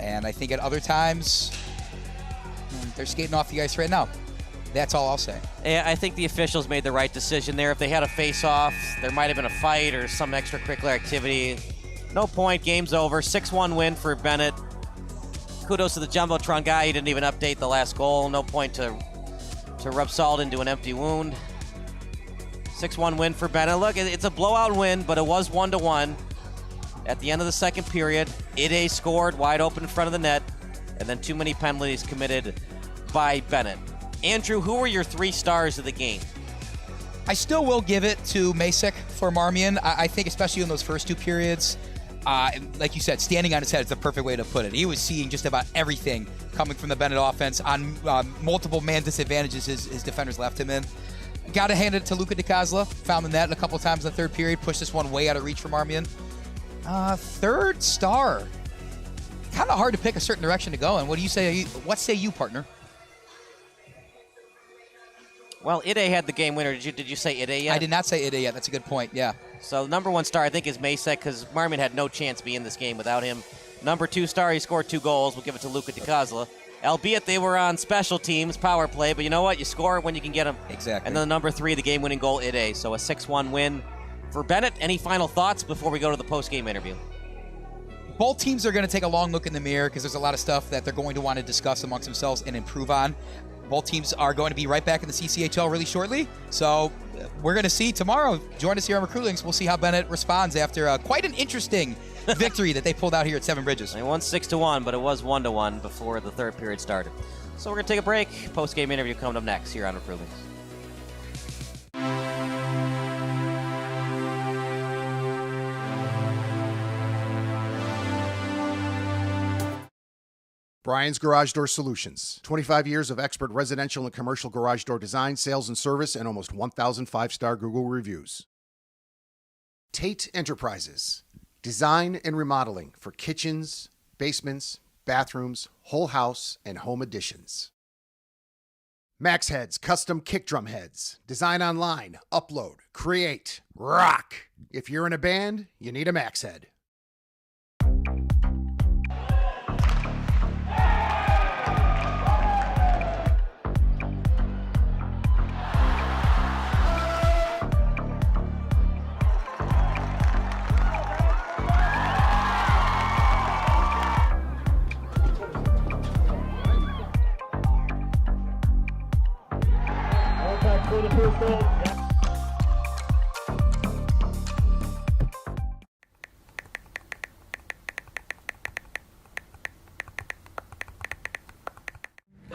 And I think at other times, they're skating off the ice right now. That's all I'll say. Yeah, I think the officials made the right decision there. If they had a face-off, there might have been a fight or some extracurricular activity. No point, game's over. 6-1 win for Benet. Kudos to the Jumbotron guy. He didn't even update the last goal. No point to rub salt into an empty wound. 6-1 win for Benet. Look, it's a blowout win, but it was 1-1. At the end of the second period, Ide scored wide open in front of the net, and then too many penalties committed by Benet. Andrew, who were your 3 stars of the game? I still will give it to Macek for Marmion. I think especially in those first 2 periods, like you said, standing on his head is the perfect way to put it. He was seeing just about everything coming from the Benet offense on multiple man disadvantages his defenders left him in. Got to hand it to Luca DiCosola. Found the net a couple times in the third period. Pushed this one way out of reach for Marmion. Third star. Kind of hard to pick a certain direction to go in. What do you say? What say you, partner? Well, Ide had the game winner. Did you say Ide yet? I did not say Ide yet. That's a good point, yeah. So number 1 star, I think, is Macek because Marmion had no chance being in this game without him. Number 2 star, he scored 2 goals. We'll give it to Luca DiCosola. Albeit they were on special teams, power play, but you know what? You score it when you can get them. Exactly. And then number 3, the game-winning goal, Ide. So a 6-1 win for Benet. Any final thoughts before we go to the post-game interview? Both teams are going to take a long look in the mirror because there's a lot of stuff that they're going to want to discuss amongst themselves and improve on. Both teams are going to be right back in the Cchl really shortly. So we're going to see tomorrow. Join us here on Recruitlings. We'll see how Benet responds after quite an interesting victory that they pulled out here at Seven Bridges. They won 6-1, but it was 1-1 before the third period started. So we're going to take a break. Post-game interview coming up next here on Recruitlings. Brian's Garage Door Solutions. 25 years of expert residential and commercial garage door design, sales, and service, and almost 1,000 5-star Google reviews. Tate Enterprises. Design and remodeling for kitchens, basements, bathrooms, whole house, and home additions. Max Heads Custom Kick Drum Heads. Design online, upload, create, rock. If you're in a band, you need a Max Head.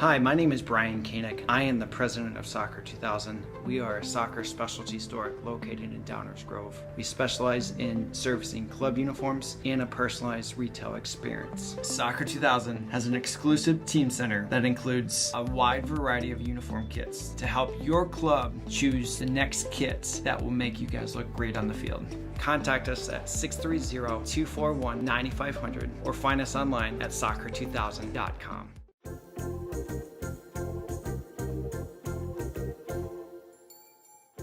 Hi, my name is Brian Koenig. I am the president of Soccer 2000. We are a soccer specialty store located in Downers Grove. We specialize in servicing club uniforms and a personalized retail experience. Soccer 2000 has an exclusive team center that includes a wide variety of uniform kits to help your club choose the next kits that will make you guys look great on the field. Contact us at 630-241-9500 or find us online at soccer2000.com.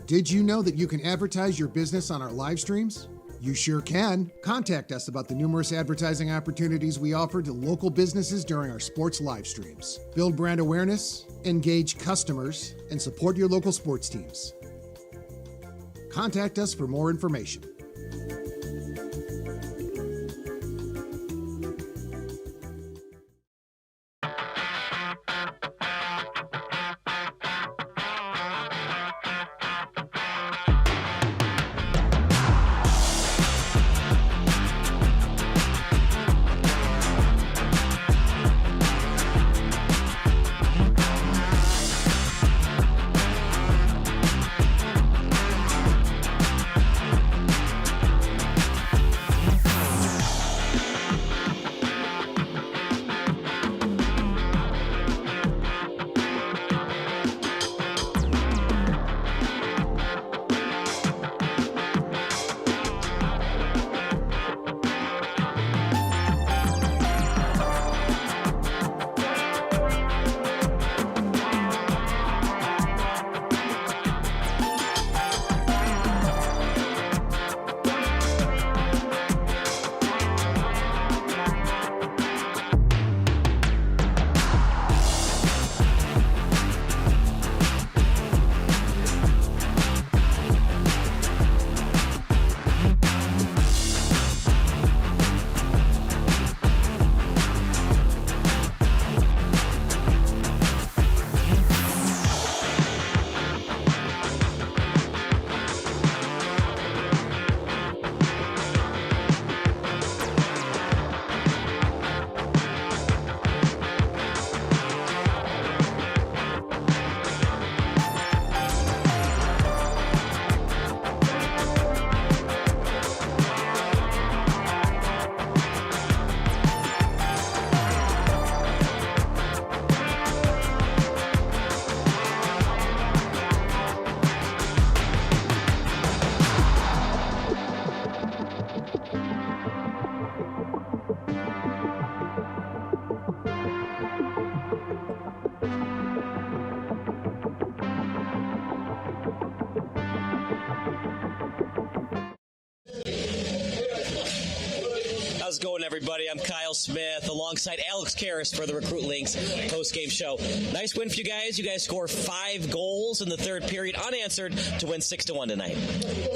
Did you know that you can advertise your business on our live streams? You sure can. Contact us about the numerous advertising opportunities we offer to local businesses during our sports live streams. Build brand awareness, engage customers, and support your local sports teams. Contact us for more information. How's it going, everybody? I'm Kyle Smith alongside Alex Karras for the Recruitlings post-game show. Nice win for you guys. You guys score 5 goals in the third period unanswered to win 6-1 tonight.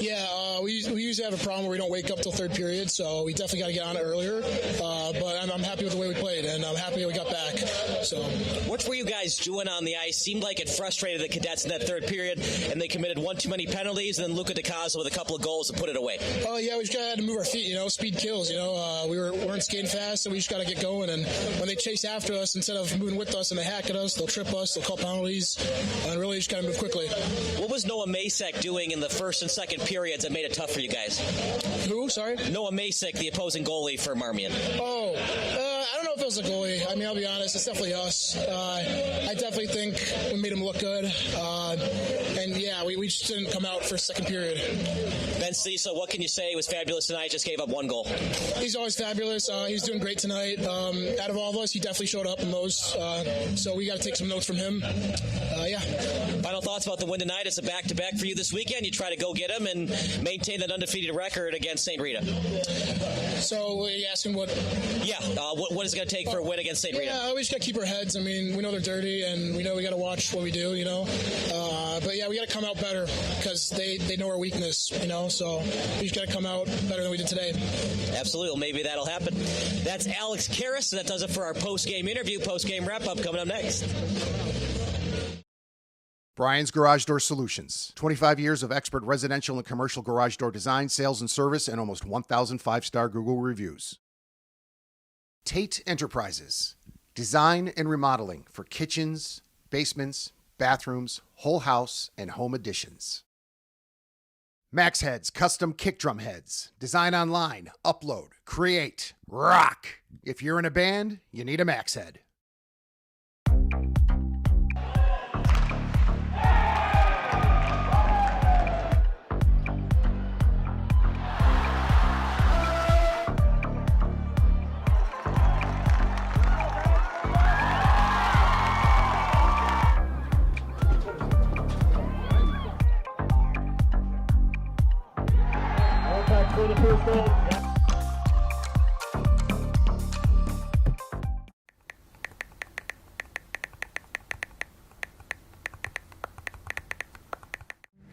Yeah, we usually have a problem where we don't wake up till third period, so we definitely got to get on it earlier. But I'm happy with the way we played, and I'm happy we got back. So, what were you guys doing on the ice? Seemed like it frustrated the Cadets in that third period, and they committed one too many penalties, and then Luca DiCosola with a couple of goals to put it away. Oh, yeah, we just got to move our feet, speed kills, we weren't skating fast, so we just got to get going. And when they chase after us, instead of moving with us and they hack at us, they'll trip us, they'll call penalties, and really just got to move quickly. What was Noah Masek doing in the first and second periods that made it tough for you guys? Who? Sorry? Noah Masek, the opposing goalie for Marmion. Oh, I don't know if it was the goalie. I mean, I'll be honest, it's definitely us. I definitely think we made him look good. And yeah, we just didn't come out for second period. Ben Ciesla, what can you say? He was fabulous tonight, just gave up 1 goal. He's always fabulous. He's doing great tonight. Out of all of us, he definitely showed up in those. So we got to take some notes from him. Yeah. Final thoughts about the win tonight? It's a back-to-back for you this weekend. You try to go get him and maintain that undefeated record against St. Rita. So are you asking what? Yeah. What is it going to take for a win against St. Rita? Yeah, we just got to keep our heads. I mean, we know they're dirty, and we know we got to watch what we do, But yeah, we got to come out better because they know our weakness, So we just got to come out better than we did today. Absolutely. Well, maybe that'll happen. That's Alex Karras. That does it for our post-game interview, post-game wrap-up coming up next. Brian's Garage Door Solutions. 25 years of expert residential and commercial garage door design, sales, and service, and almost 1,000 5-star Google reviews. Tate Enterprises. Design and remodeling for kitchens, basements, bathrooms, whole house, and home additions. Max Heads Custom Kick Drum Heads. Design online, upload, create, rock. If you're in a band, you need a Max Head.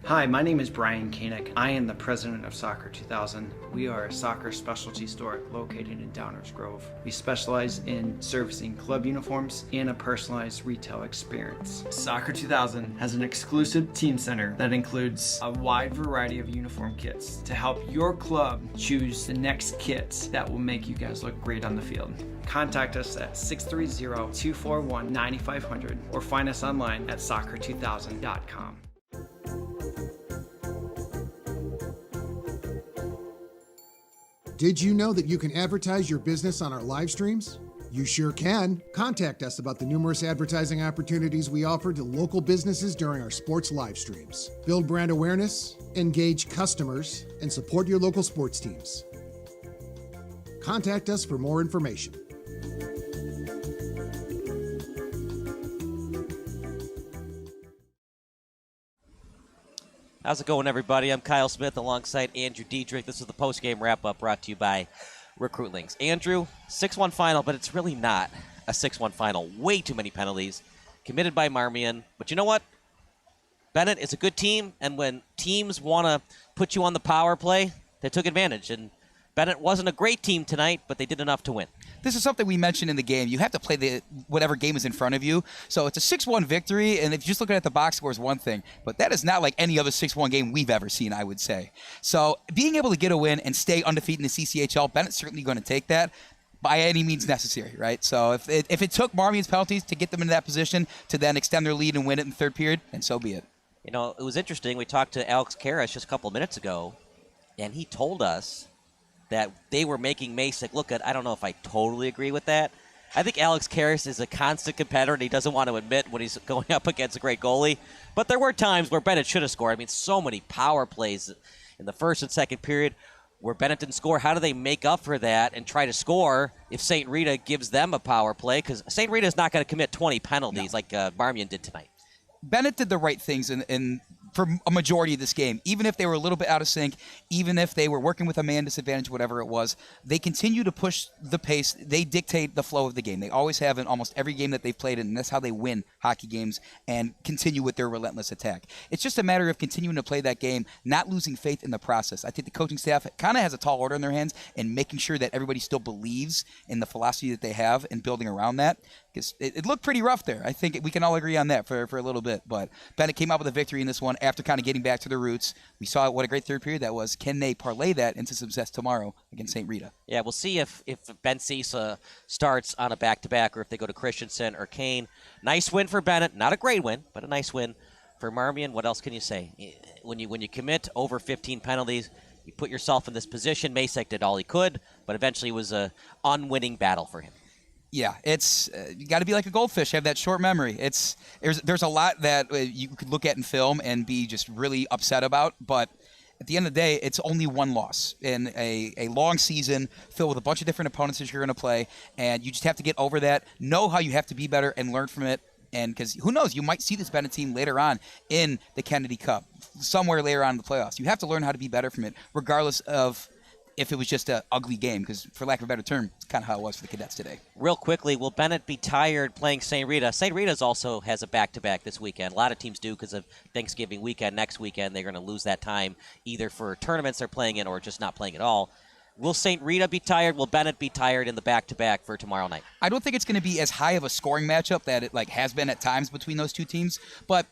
Hi, my name is Brian Koenig. I am the president of Soccer 2000. We are a soccer specialty store located in Downers Grove. We specialize in servicing club uniforms and a personalized retail experience. Soccer 2000 has an exclusive team center that includes a wide variety of uniform kits to help your club choose the next kits that will make you guys look great on the field. Contact us at 630-241-9500 or find us online at soccer2000.com. Did you know that you can advertise your business on our live streams? You sure can. Contact us about the numerous advertising opportunities we offer to local businesses during our sports live streams. Build brand awareness, engage customers, and support your local sports teams. Contact us for more information. How's it going, everybody? I'm Kyle Smith alongside Andrew Diedrich. This is the post-game wrap-up brought to you by Recruitlings. Andrew, 6-1 final, but it's really not a 6-1 final. Way too many penalties committed by Marmion. But you know what? Benet is a good team, and when teams want to put you on the power play, they took advantage. And Benet wasn't a great team tonight, but they did enough to win. This is something we mentioned in the game. You have to play whatever game is in front of you. So it's a 6-1 victory, and if you're just looking at the box score is one thing, but that is not like any other 6-1 game we've ever seen, I would say. So being able to get a win and stay undefeated in the CCHL, Benet's certainly going to take that by any means necessary, right? So if it took Marmion's penalties to get them into that position to then extend their lead and win it in the third period, then so be it. You know, it was interesting. We talked to Alex Karras just a couple of minutes ago, and he told us that they were making Masek look good. I don't know if I totally agree with that. I think Alex Karras is a constant competitor, and he doesn't want to admit when he's going up against a great goalie. But there were times where Benet should have scored. I mean, so many power plays in the first and second period where Benet didn't score. How do they make up for that and try to score if St. Rita gives them a power play? Because St. Rita is not going to commit 20 penalties like Marmion did tonight. Benet did the right things in for a majority of this game. Even if they were a little bit out of sync, even if they were working with a man disadvantage, whatever it was, they continue to push the pace. They dictate the flow of the game. They always have in almost every game that they've played in, and that's how they win hockey games and continue with their relentless attack. It's just a matter of continuing to play that game, not losing faith in the process. I think the coaching staff kind of has a tall order in their hands and making sure that everybody still believes in the philosophy that they have and building around that. Because it looked pretty rough there. I think we can all agree on that for a little bit. But Benet came out with a victory in this one after kind of getting back to their roots. We saw what a great third period that was. Can they parlay that into success tomorrow against St. Rita? Yeah, we'll see if Ben Ciesla starts on a back-to-back or if they go to Christensen or Kane. Nice win for Benet. Not a great win, but a nice win for Marmion. What else can you say? When you commit over 15 penalties, you put yourself in this position. Masek did all he could, but eventually it was an unwinning battle for him. Yeah, it's you got to be like a goldfish, have that short memory. There's a lot that you could look at in film and be just really upset about, but at the end of the day, it's only one loss in a long season filled with a bunch of different opponents that you're going to play, and you just have to get over that, know how you have to be better, and learn from it. And because who knows, you might see this Benet team later on in the Kennedy Cup, somewhere later on in the playoffs. You have to learn how to be better from it, regardless of if it was just an ugly game, because for lack of a better term, it's kind of how it was for the Cadets today. Real quickly, will Benet be tired playing St. Rita? St. Rita's also has a back-to-back this weekend. A lot of teams do because of Thanksgiving weekend. Next weekend, they're going to lose that time either for tournaments they're playing in or just not playing at all. Will St. Rita be tired? Will Benet be tired in the back-to-back for tomorrow night? I don't think it's going to be as high of a scoring matchup that it has been at times between those two teams, but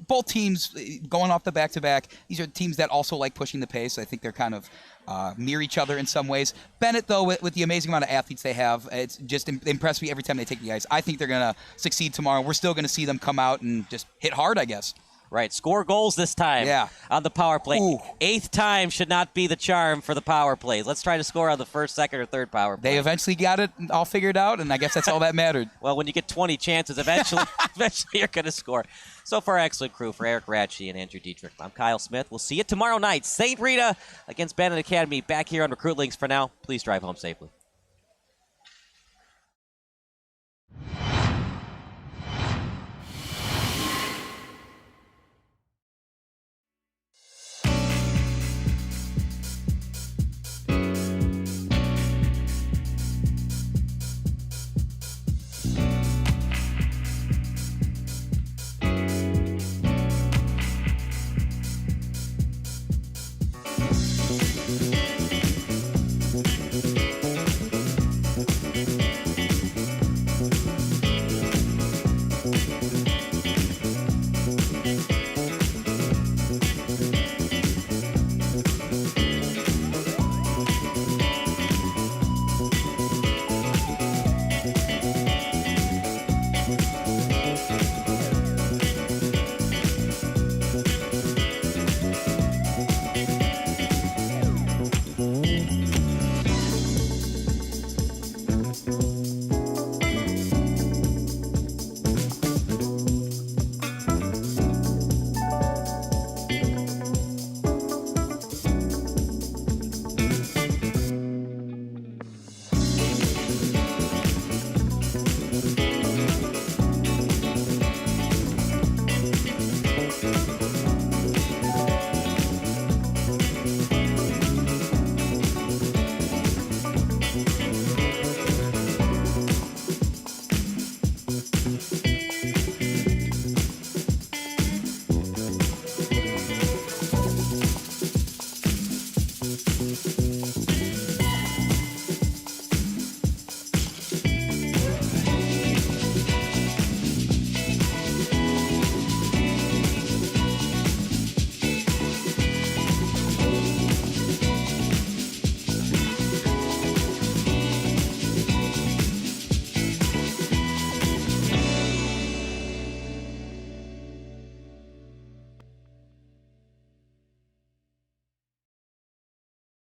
both teams going off the back-to-back, these are teams that also like pushing the pace. I think they're kind of near each other in some ways. Bennett, though, with the amazing amount of athletes they have, it's just impressed me every time they take the ice. I think they're going to succeed tomorrow. We're still going to see them come out and just hit hard, I guess. Right, score goals this time on the power play. Ooh. 8th time should not be the charm for the power plays. Let's try to score on the first, second, or third power play. They eventually got it all figured out, and I guess that's all that mattered. Well, when you get 20 chances, eventually you're going to score. So for our excellent crew, for Eric Ratchey and Andrew Dietrich, I'm Kyle Smith. We'll see you tomorrow night. St. Rita against Benet Academy back here on Recruitlings. For now, please drive home safely.